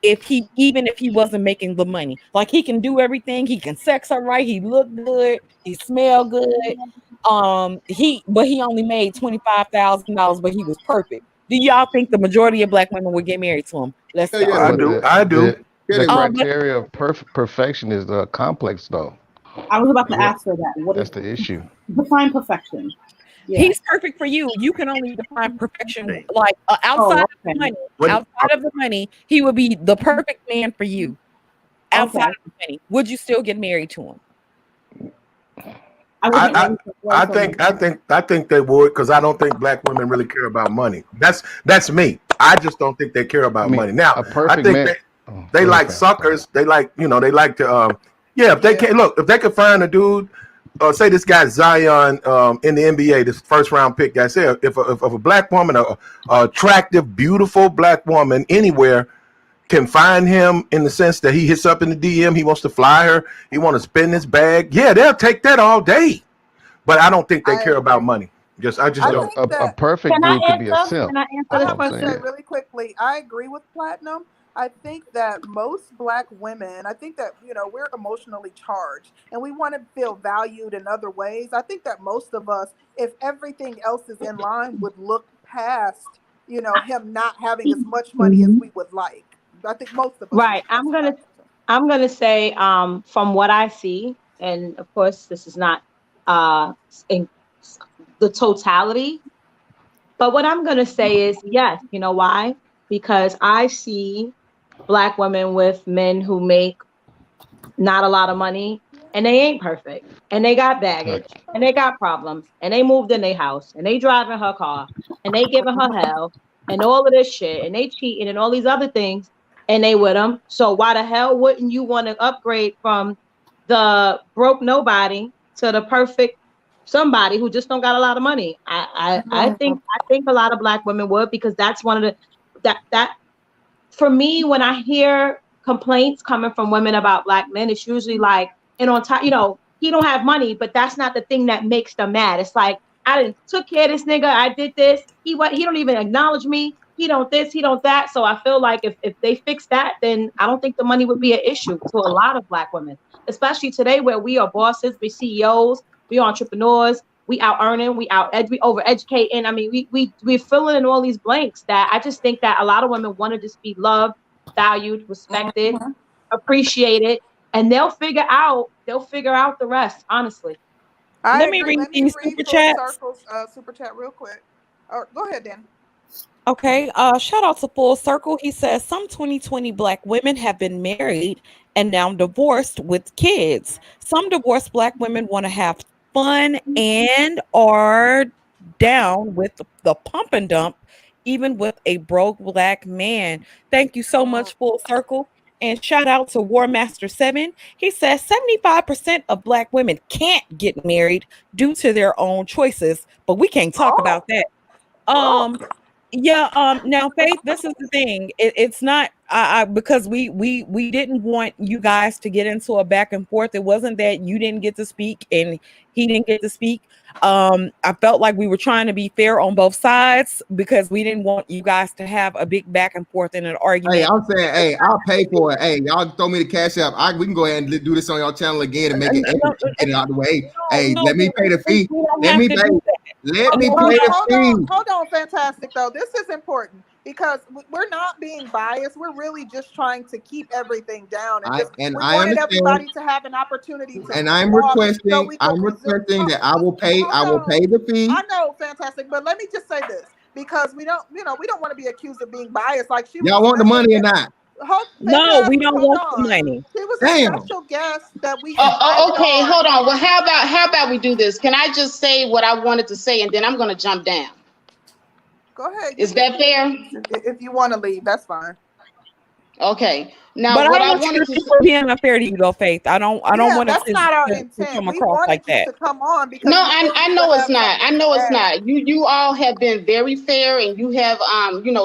even if he wasn't making the money? Like, he can do everything, he can sex her right, he look good, he smell good, he only made $25,000, but he was perfect. Do y'all think the majority of Black women would get married to him? Let's start. I do. The criteria of perfection is complex, though. I was about to ask her that. That's the issue. Define perfection. Yeah. He's perfect for you. You can only define perfection outside of the money. Outside of the money, he would be the perfect man for you. Outside of the money, would you still get married to him? I think they would, because I don't think Black women really care about money. That's me. I just don't think they care about money. Now, a perfect man. They Go ahead, like Fat. suckers. They like, they like to, if they can, look, if they could find a dude, say this guy Zion in the NBA, this first round pick guy, say if a black woman, a attractive, beautiful black woman anywhere can find him in the sense that he hits up in the DM, he wants to fly her, he want to spend his bag, yeah, they'll take that all day. But I don't think they care about money. I just don't. A perfect dude could be a simp. Can I answer I this have to question? say really quickly, I agree with Platinum. I think that most black women, I think that, we're emotionally charged and we want to feel valued in other ways. I think that most of us, if everything else is in line, would look past, him not having as much money as we would like. I think most of us. Right. I'm gonna say, from what I see, and of course this is not in the totality, but what I'm gonna say is yes. You know why? Because I see black women with men who make not a lot of money and they ain't perfect and they got baggage and they got problems and they moved in their house and they driving her car and they giving her hell and all of this shit and they cheating and all these other things and they with them. So why the hell wouldn't you want to upgrade from the broke nobody to the perfect somebody who just don't got a lot of money? I think a lot of black women would, because that's one of the that for me, when I hear complaints coming from women about black men, it's usually like, and on top, he don't have money, but that's not the thing that makes them mad. It's like, I didn't took care of this nigga, I did this, he don't even acknowledge me, he don't this, he don't that. So I feel like if they fix that, then I don't think the money would be an issue to a lot of black women, especially today where we are bosses, we CEOs, we entrepreneurs, we out earning, we over educating. I mean, we're filling in all these blanks that I just think that a lot of women want to just be loved, valued, respected, appreciated, and they'll figure out the rest, honestly. Let me read these super chats. Super chat real quick. Go ahead, Dan. Okay, shout out to Full Circle. He says some 2020 black women have been married and now divorced with kids. Some divorced black women want to have fun and are down with the pump and dump, even with a broke black man. Thank you so much, Full Circle. And shout out to War Master 7. He says 75% of black women can't get married due to their own choices, but we can't talk about that. Now, Faith, this is the thing. It's not because we didn't want you guys to get into a back and forth. It wasn't that you didn't get to speak and he didn't get to speak. I felt like we were trying to be fair on both sides because we didn't want you guys to have a big back and forth in an argument. Hey, I'm saying, I'll pay for it. Hey, y'all throw me the cash app. We can go ahead and do this on your channel again and make it get it out of the way. Let me pay the fee. Let me pay the fee. Hold on, Fantastic, though. This is important because we're not being biased. We're really just trying to keep everything down. We wanted everybody to have an opportunity to. And I'm requesting that I will pay the fee. I know, Fantastic, but let me just say this, because we don't want to be accused of being biased. Like y'all want the money or not? No, we don't want the money. She was a special guest that we. Okay, hold on. Well, how about we do this? Can I just say what I wanted to say, and then I'm going to jump down? Go ahead. Is that fair? If you want to leave, that's fine. Okay. Now, but what I wanted want you to be unfair to you, though, Faith. I don't want that's not our intent. To come we across like that. To come on because I know it's not. I know it's not. You all have been very fair, and you have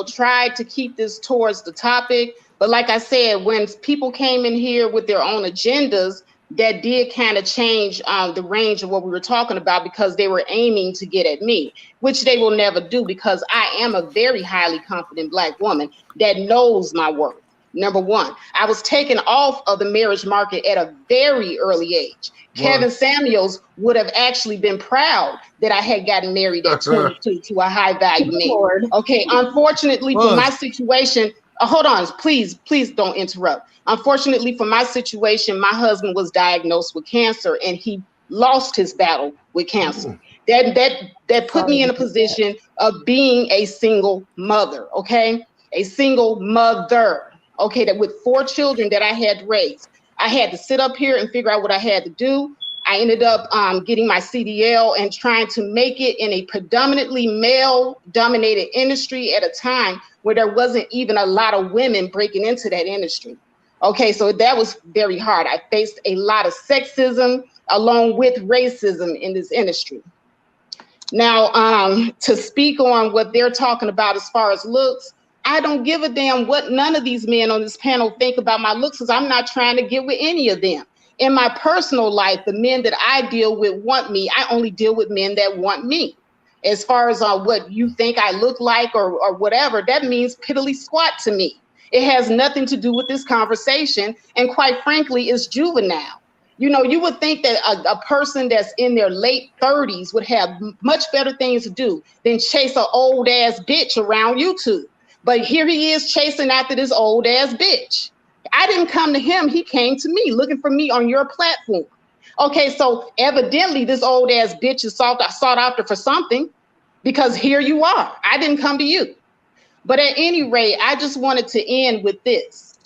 tried to keep this towards the topic. But like I said, when people came in here with their own agendas, that did kind of change the range of what we were talking about, because they were aiming to get at me, which they will never do, because I am a very highly confident black woman that knows my worth. Number one, I was taken off of the marriage market at a very early age. Wow. Kevin Samuels would have actually been proud that I had gotten married at 22 to a high value man. Okay, unfortunately for my situation, hold on, please don't interrupt. Unfortunately for my situation, my husband was diagnosed with cancer and he lost his battle with cancer. That put me in a position of being a single mother, okay? A single mother. Okay, that with 4 children that I had to raise. I had to sit up here and figure out what I had to do. I ended up getting my CDL and trying to make it in a predominantly male-dominated industry at a time where there wasn't even a lot of women breaking into that industry. Okay, so that was very hard. I faced a lot of sexism along with racism in this industry. Now, to speak on what they're talking about as far as looks, I don't give a damn what none of these men on this panel think about my looks, because I'm not trying to get with any of them. In my personal life, the men that I deal with want me. I only deal with men that want me. As far as what you think I look like or whatever, that means piddly squat to me. It has nothing to do with this conversation, and quite frankly, it's juvenile. You know, you would think that a person that's in their late 30s would have much better things to do than chase an old ass bitch around YouTube. But here he is chasing after this old ass bitch. I didn't come to him, he came to me looking for me on your platform. Okay, so evidently this old ass bitch is sought after for something, because here you are. I didn't come to you. But at any rate, I just wanted to end with this.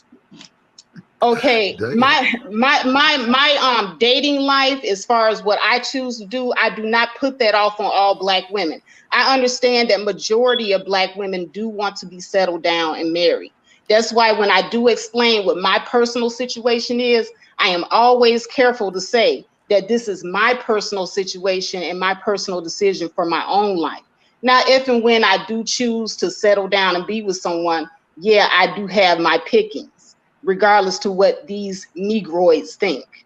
Okay, my dating life, as far as what I choose to do, I do not put that off on all Black women. I understand that majority of Black women do want to be settled down and married. That's why when I do explain what my personal situation is, I am always careful to say that this is my personal situation and my personal decision for my own life. Now, if and when I do choose to settle down and be with someone, yeah, I do have my pickings, regardless to what these Negroids think.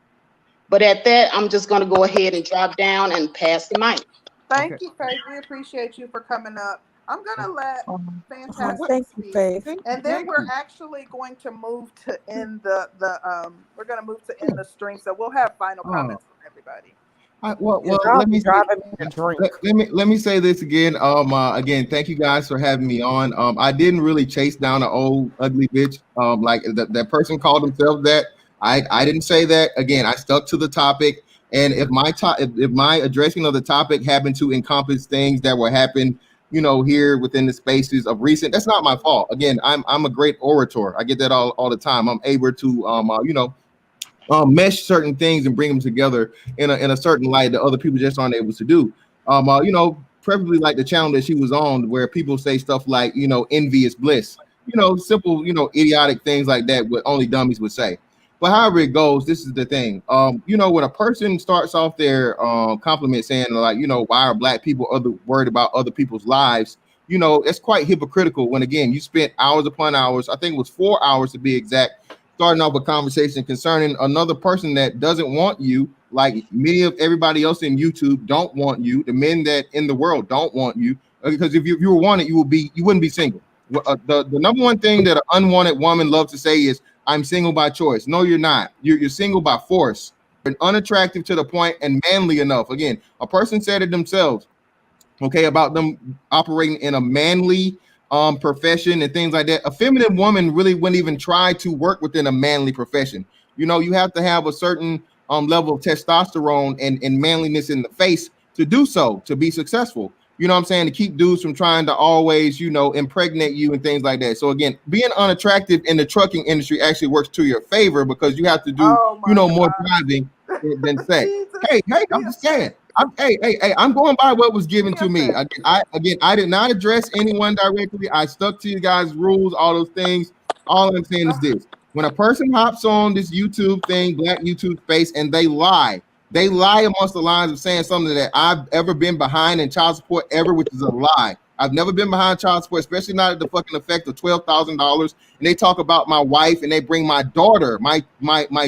But at that, I'm just going to go ahead and drop down and pass the mic. Thank you, Faith. We appreciate you for coming up. I'm going to let Fantastic speak. And then we're actually going to move to end the stream. So we'll have final comments from everybody. Let me say this again. Again, thank you guys for having me on. I didn't really chase down an old ugly bitch. Like that person called themselves that. I didn't say that. Again, I stuck to the topic. And if my addressing of the topic happened to encompass things that were happening, you know, here within the spaces of recent, that's not my fault. Again, I'm a great orator. I get that all the time. I'm able to mesh certain things and bring them together in a certain light that other people just aren't able to do. Preferably like the channel that she was on, where people say stuff like, envy is bliss, simple, idiotic things like that, what only dummies would say. But however it goes, this is the thing. When a person starts off their compliment saying like, why are Black people worried about other people's lives? It's quite hypocritical when, again, you spent hours upon hours, I think it was 4 hours to be exact, starting off a conversation concerning another person that doesn't want you, like many of everybody else in YouTube don't want you. The men that in the world don't want you, because if you were wanted, you wouldn't be single. The number one thing that an unwanted woman loves to say is, "I'm single by choice." No, you're not. You're single by force. And unattractive to the point and manly enough. Again, a person said it themselves, okay, about them operating in a manly profession and things like that. A feminine woman really wouldn't even try to work within a manly profession. You have to have a certain level of testosterone and manliness in the face to do so, to be successful. You know what I'm saying? To keep dudes from trying to always, impregnate you and things like that. So again, being unattractive in the trucking industry actually works to your favor, because you have to do, more driving than sex. Hey, I'm just saying. I'm going by what was given to me. I did not address anyone directly. I stuck to you guys' rules, all those things. All I'm saying is this: when a person hops on this YouTube thing, Black YouTube space, and they lie amongst the lines of saying something that I've ever been behind in child support ever, which is a lie. I've never been behind child support, especially not at the fucking effect of $12,000. And they talk about my wife and they bring my daughter, my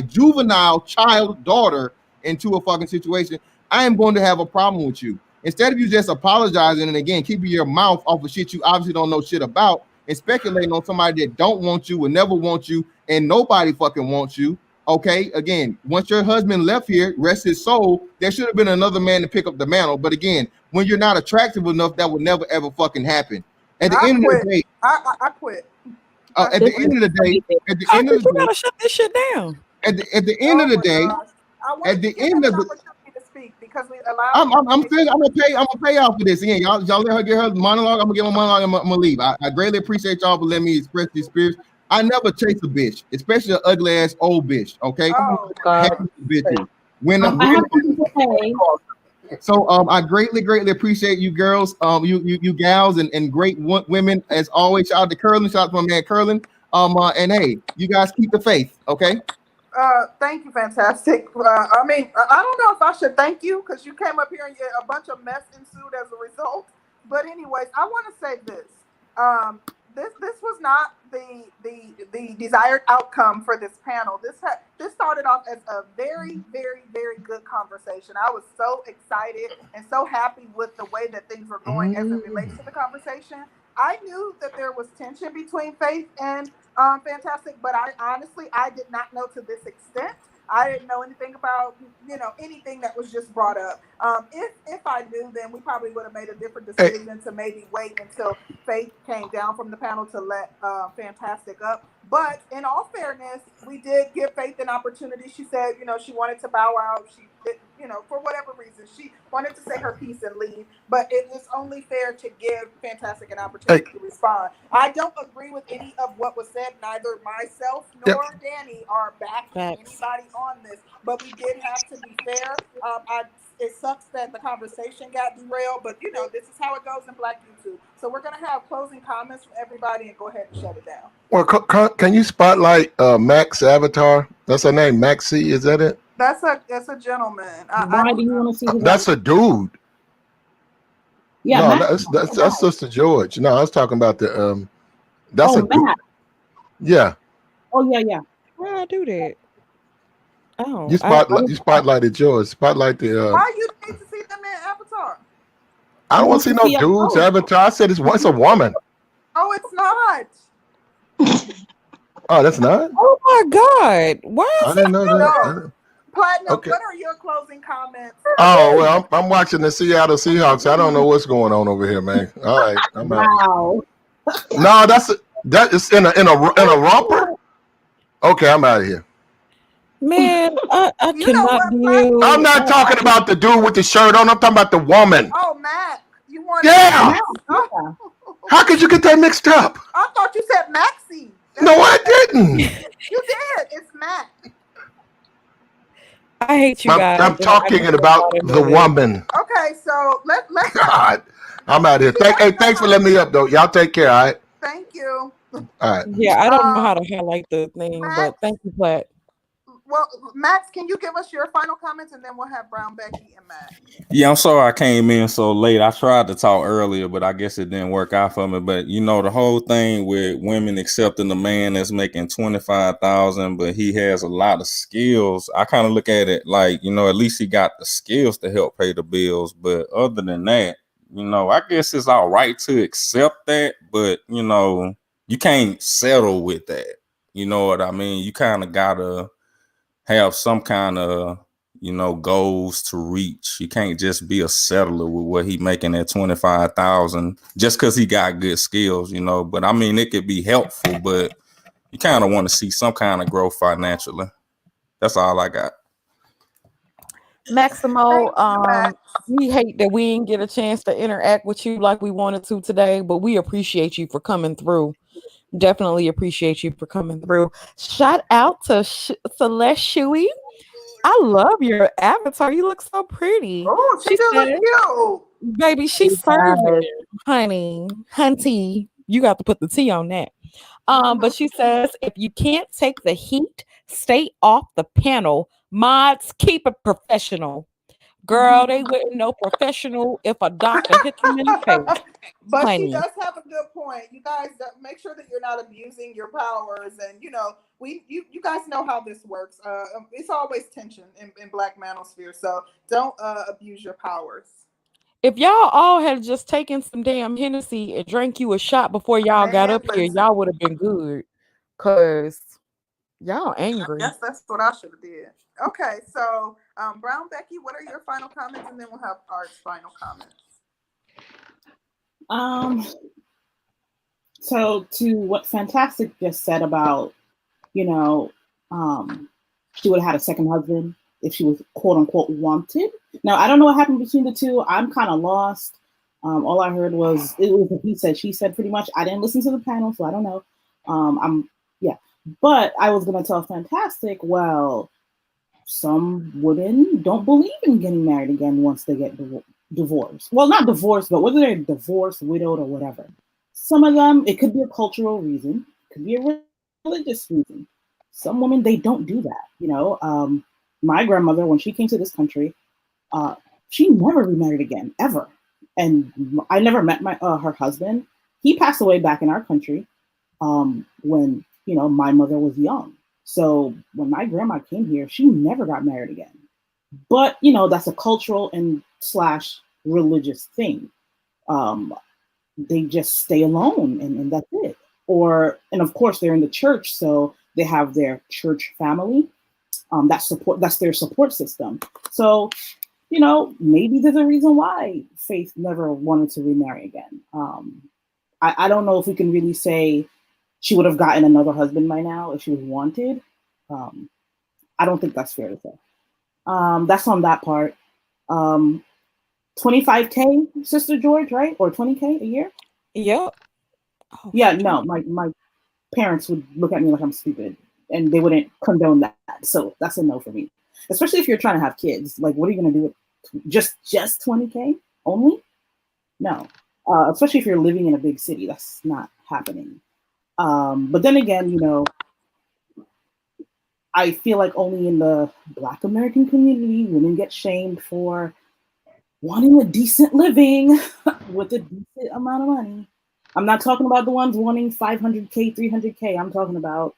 juvenile child daughter, into a fucking situation. I am going to have a problem with you. Instead of you just apologizing and again keeping your mouth off of shit you obviously don't know shit about and speculating on somebody that don't want you, will never want you, and nobody fucking wants you. Okay, again, once your husband left here, rest his soul, there should have been another man to pick up the mantle. But again, when you're not attractive enough, that will never ever fucking happen. At the end of the day, I quit. At the end of the day, you gotta shut this shit down. At the end of the day, at the end of the because we allow. I'm gonna pay y'all for this. Again, y'all let her get her monologue. I'm gonna get my monologue. I'm gonna leave. I greatly appreciate y'all for letting me express these spirits. I never chase a bitch, especially an ugly ass old bitch. Okay, Oh, God. Bitches. I have something to say. So I greatly appreciate you girls, you gals and great women as always. Shout out to Curlin, shout out to my man Curlin. And hey, you guys keep the faith, okay? Thank you, fantastic. I mean, I don't know if I should thank you because you came up here and a bunch of mess ensued as a result. But anyways, I want to say this. This was not the desired outcome for this panel. This started off as a very good conversation. I was so excited and so happy with the way that things were going as it relates to the conversation. I knew that there was tension between Faith and Fantastic, but I did not know to this extent. I didn't know anything about, anything that was just brought up. If I knew, then we probably would have made a different decision to maybe wait until Faith came down from the panel to let Fantastic up. But in all fairness, we did give Faith an opportunity. She said, she wanted to bow out. She did, for whatever reason, she wanted to say her piece and leave. But it was only fair to give Fantastic an opportunity to respond. I don't agree with any of what was said. Neither myself nor Danny are backing anybody on this. But we did have to be fair. It sucks that the conversation got derailed, but this is how it goes in Black YouTube. So we're gonna have closing comments from everybody and go ahead and shut it down. Well, can you spotlight Max Avatar? That's her name, Maxie. Is that it? That's a gentleman. Why do you want to see? That's a dude. Yeah, no, that's Sister George. No, I was talking about the That's a dude. Yeah. Oh yeah. Why I do that? Oh, you spotlighted George. Spotlight the. Why you need to see them in Avatar? I don't want to see no dudes Avatar. I said it's a woman. Oh, it's not. Oh, that's not. Oh my God! Why? I didn't know that. Platinum, what are your closing comments? Oh well, I'm watching the Seattle Seahawks. I don't know what's going on over here, man. All right, I'm out. Wow. No, that is in a romper. Okay, I'm out of here. Man, I cannot do. I'm not talking about the dude with the shirt on. I'm talking about the woman. Oh, Matt, you want? Yeah. How could you get that mixed up? I thought you said Maxie. No, I didn't. You did. It's Matt. I hate you guys. I'm talking about the woman. Okay, so let's. God, I'm out of here. Thanks for letting me up, though. Y'all take care. All right. Thank you. All right. Yeah, I don't know how to highlight the thing, but thank you, Platt. Well, Max, can you give us your final comments and then we'll have Brown, Becky, and Matt. Yeah, I'm sorry I came in so late. I tried to talk earlier, but I guess it didn't work out for me. But the whole thing with women accepting a man that's making $25,000, but he has a lot of skills. I kind of look at it like, at least he got the skills to help pay the bills. But other than that, I guess it's all right to accept that, but you can't settle with that. You know what I mean? You kind of gotta have some kind of, goals to reach. You can't just be a settler with what he making at 25,000 just because he got good skills, But I mean, it could be helpful, but you kind of want to see some kind of growth financially. That's all I got. Maximo, we hate that we didn't get a chance to interact with you like we wanted to today, but we appreciate you for coming through. Definitely appreciate you for coming through. Shout out to Celeste Shuey. I love your avatar. You look so pretty. Oh, she does look cute. Baby, she's serving, honey. Hunty. You got to put the T on that. But she says, if you can't take the heat, stay off the panel. Mods, keep it professional. Girl, they wouldn't know professional if a doctor hit them in the face. But she does have a good point. You guys make sure that you're not abusing your powers, and you guys know how this works. It's always tension in Black Manosphere, so don't abuse your powers. If y'all all had just taken some damn Hennessy and drank you a shot before y'all got up here, y'all would have been good. Cause y'all angry. I guess that's what I should have did. Okay, so Brown, Becky, what are your final comments, and then we'll have Art's final comments. So to what Fantastic just said about, she would have had a second husband if she was quote unquote wanted. Now I don't know what happened between the two. I'm kind of lost. All I heard was it was a he said, she said pretty much. I didn't listen to the panel, so I don't know. But I was gonna tell Fantastic, well, some women don't believe in getting married again once they get divorced. Well, not divorced, but whether they're divorced, widowed, or whatever. Some of them, it could be a cultural reason, it could be a religious reason. Some women, they don't do that. You know, my grandmother, when she came to this country, she never remarried again, ever. And I never met her husband. He passed away back in our country when, you know, my mother was young. So when my grandma came here, she never got married again. But, you know, that's a cultural and / religious thing. They just stay alone and that's it. And of course they're in the church, so they have their church family. That's their support system. So, you know, maybe there's a reason why Faith never wanted to remarry again. I don't know if we can really say she would have gotten another husband by now if she was wanted. I don't think that's fair to say. That's on that part. 25K, Sister George, right? Or 20K a year? Yep. Oh, yeah, no, my parents would look at me like I'm stupid and they wouldn't condone that. So that's a no for me. Especially if you're trying to have kids. Like, what are you going to do with just 20K only? No. Especially if you're living in a big city. That's not happening. But then again, you know, I feel like only in the Black American community, women get shamed for wanting a decent living with a decent amount of money. I'm not talking about the ones wanting 500K, 300K. I'm talking about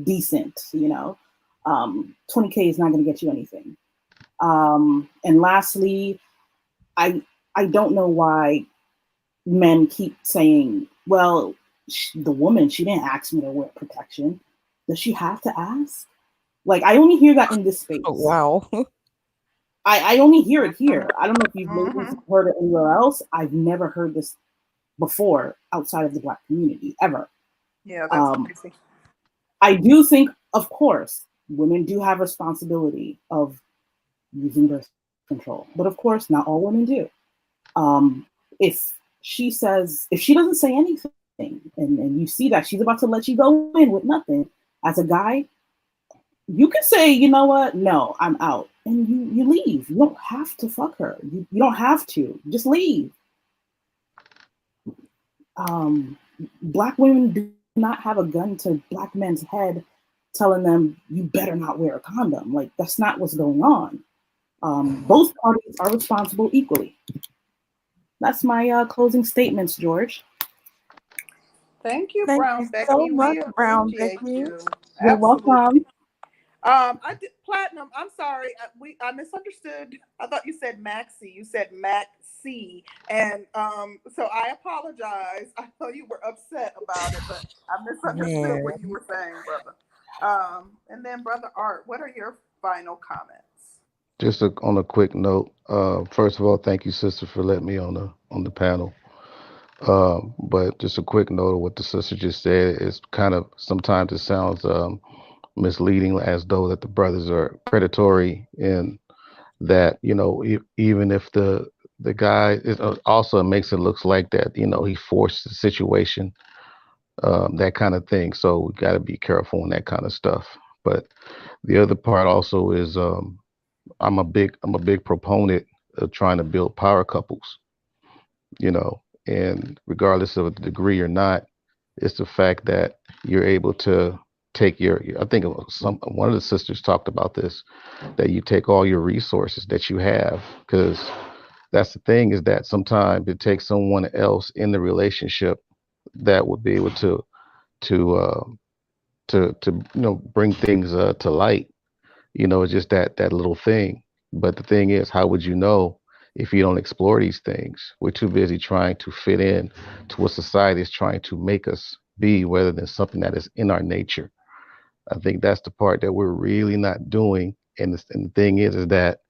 decent, you know. 20K is not going to get you anything. And lastly, I don't know why men keep saying, well, the woman, she didn't ask me to wear protection. Does she have to ask? Like, I only hear that in this space. Oh, wow. I only hear it here. I don't know if you've heard it anywhere else. I've never heard this before outside of the Black community, ever. Yeah, that's crazy. I do think, of course, women do have responsibility of using birth control. But of course, not all women do. If she doesn't say anything and you see that she's about to let you go in with nothing, as a guy, you can say, you know what, no, I'm out. And you leave. You don't have to fuck her. You don't have to. Just leave. Black women do not have a gun to Black men's head telling them you better not wear a condom. Like, that's not what's going on. Both parties are responsible equally. That's my closing statements, George. Thank you, Brown Becky. So much, we Brown appreciate Becky. you. You're welcome. I did Platinum. I'm sorry, I misunderstood. I thought you said Maxie. You said Maxie, and so I apologize. I know you were upset about it, but I misunderstood what you were saying, brother. And then Brother Art, what are your final comments? Just on a quick note, first of all, thank you, sister, for letting me on the panel. But just a quick note of what the sister just said is kind of, sometimes it sounds misleading, as though that the brothers are predatory, and that, you know, even if the guy is also, makes it looks like that, you know, he forced the situation, that kind of thing. So we got to be careful on that kind of stuff. But the other part also is, I'm a big proponent of trying to build power couples, you know, and regardless of the degree or not, it's the fact that you're able to take I think one of the sisters talked about this, that you take all your resources that you have, because that's the thing, is that sometimes it takes someone else in the relationship that would be able to you know, bring things to light. You know, it's just that little thing. But the thing is, how would you know if you don't explore these things? We're too busy trying to fit in to what society is trying to make us be, rather than something that is in our nature. I think that's the part that we're really not doing. And the thing is that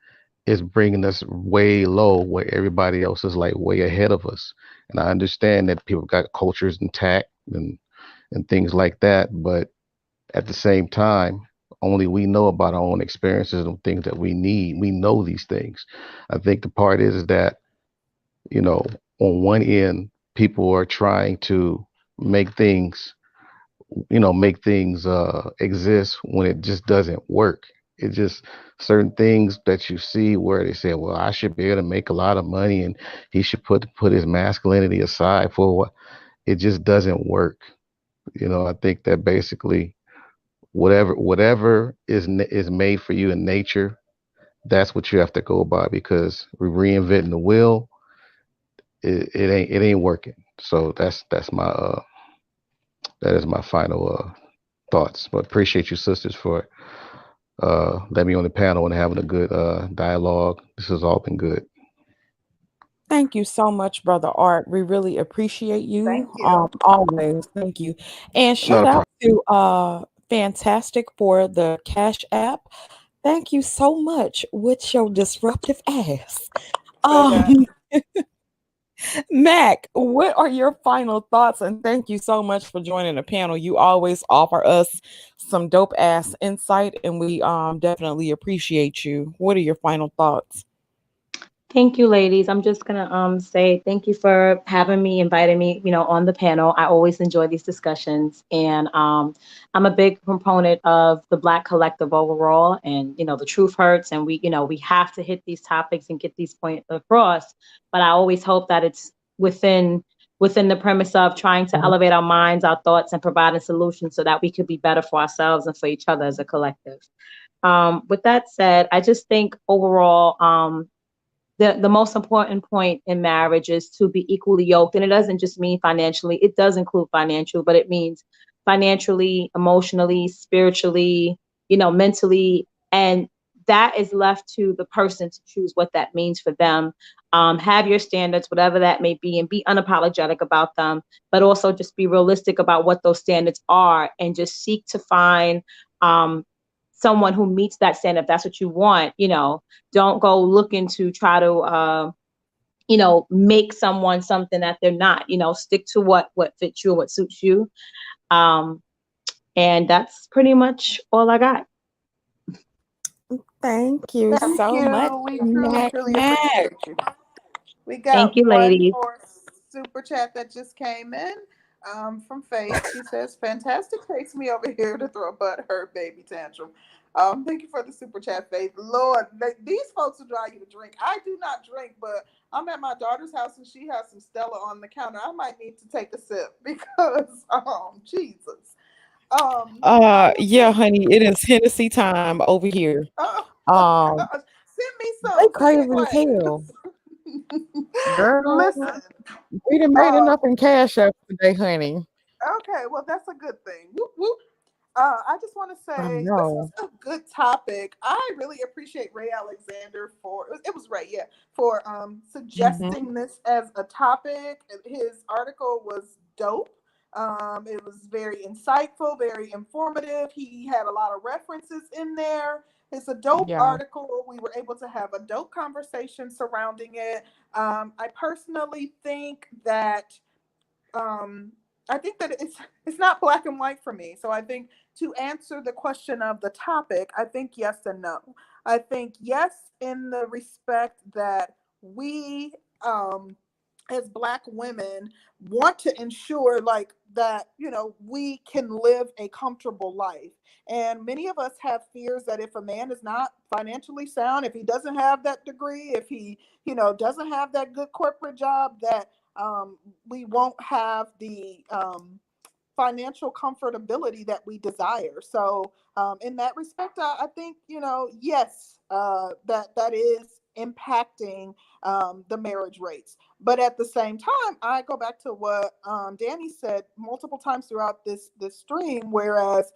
it's bringing us way low, where everybody else is like way ahead of us. And I understand that people got cultures intact and things like that. But at the same time, only we know about our own experiences and things that we need. We know these things. I think the part is that, you know, on one end, people are trying to make things, you know, exist when it just doesn't work. It just certain things that you see where they say, well, I should be able to make a lot of money and he should put his masculinity aside for what. It just doesn't work. I think that basically whatever is made for you in nature, that's what you have to go by, because we're reinventing the wheel. It ain't working. So that's my that is my final thoughts. But appreciate you sisters for letting me on the panel and having a good dialogue. This has all been good. Thank you so much, Brother Art. We really appreciate you. Thank you. Always. Thank you. And shout out to Fantastic for the Cash App. Thank you so much with your disruptive ass. Mac, what are your final thoughts? And thank you so much for joining the panel. You always offer us some dope ass insight, and we definitely appreciate you. What are your final thoughts? Thank you, ladies. I'm just gonna say thank you for having me, inviting me, on the panel. I always enjoy these discussions, and I'm a big proponent of the Black collective overall. And the truth hurts, and we have to hit these topics and get these points across. But I always hope that it's within the premise of trying to elevate our minds, our thoughts, and providing solutions so that we could be better for ourselves and for each other as a collective. With that said, I just think overall, the most important point in marriage is to be equally yoked. And it doesn't just mean financially. It does include financial, but it means financially, emotionally, spiritually, mentally. And that is left to the person to choose what that means for them. Have your standards, whatever that may be, and be unapologetic about them, but also just be realistic about what those standards are and just seek to find someone who meets that standard. If that's what you want, don't go looking to try to, make someone something that they're not. Stick to what fits you and what suits you. And that's pretty much all I got. Thank you so much. We truly appreciate you. We got Thank you, ladies. more super chat that just came in. From Faith. She says, fantastic, takes me over here to throw a butthurt baby tantrum. Thank you for the super chat, Faith. Lord, these folks will drive you to drink. I do not drink, but I'm at my daughter's house and she has some Stella on the counter. I might need to take a sip because, Jesus. Yeah, honey, it is Hennessy time over here. Send me some. They crazy as hell. Girl, Listen, we done made enough in Cash App today, honey. Okay, well, that's a good thing. Whoop, whoop. I just want to say this was a good topic. I really appreciate Ray Alexander for suggesting this as a topic. His article was dope. It was very insightful, very informative. He had a lot of references in there. It's a dope article. We were able to have a dope conversation surrounding it. I personally think that it's not black and white for me. So I think to answer the question of the topic, I think yes and no. I think yes in the respect that we as Black women want to ensure that, we can live a comfortable life. And many of us have fears that if a man is not financially sound, if he doesn't have that degree, if he, doesn't have that good corporate job, that we won't have the financial comfortability that we desire. So in that respect, I think, yes, that is impacting the marriage rates. But at the same time, I go back to what Danny said multiple times throughout this stream, whereas,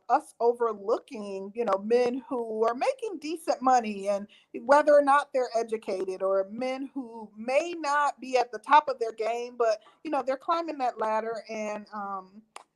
us overlooking, men who are making decent money, and whether or not they're educated, or men who may not be at the top of their game, but, they're climbing that ladder, and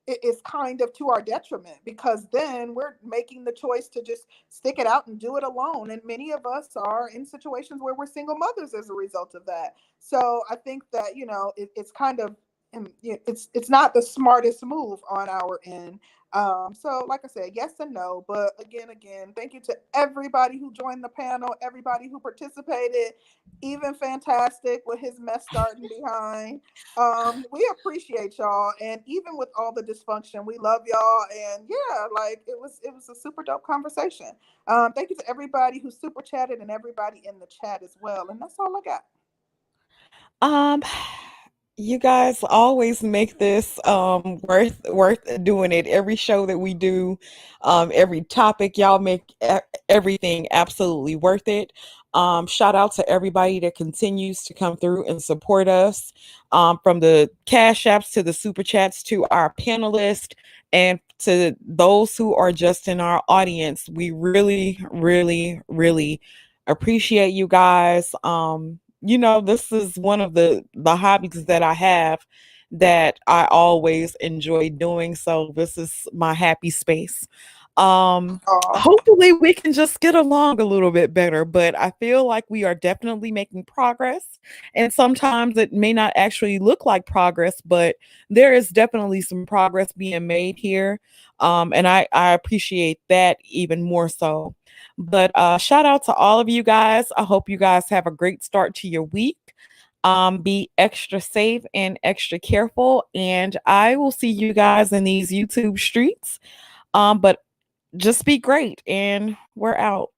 it is kind of to our detriment, because then we're making the choice to just stick it out and do it alone. And many of us are in situations where we're single mothers as a result of that. So I think that, it's kind of it's not the smartest move on our end. So like I said, yes and no, but again, thank you to everybody who joined the panel, everybody who participated, even Fantastic with his mess starting behind. We appreciate y'all, and even with all the dysfunction, we love y'all, and yeah, like it was a super dope conversation. Thank you to everybody who super chatted and everybody in the chat as well, and that's all I got. You guys always make this worth doing it. Every show that we do, every topic, y'all make everything absolutely worth it. Shout out to everybody that continues to come through and support us, from the cash apps to the super chats to our panelists and to those who are just in our audience. We really, really, really appreciate you guys. This is one of the hobbies that I have that I always enjoy doing. So this is my happy space. Hopefully we can just get along a little bit better, but I feel like we are definitely making progress. And sometimes it may not actually look like progress, but there is definitely some progress being made here. And I appreciate that even more so. But shout out to all of you guys. I hope you guys have a great start to your week. Be extra safe and extra careful. And I will see you guys in these YouTube streets. But just be great, and we're out.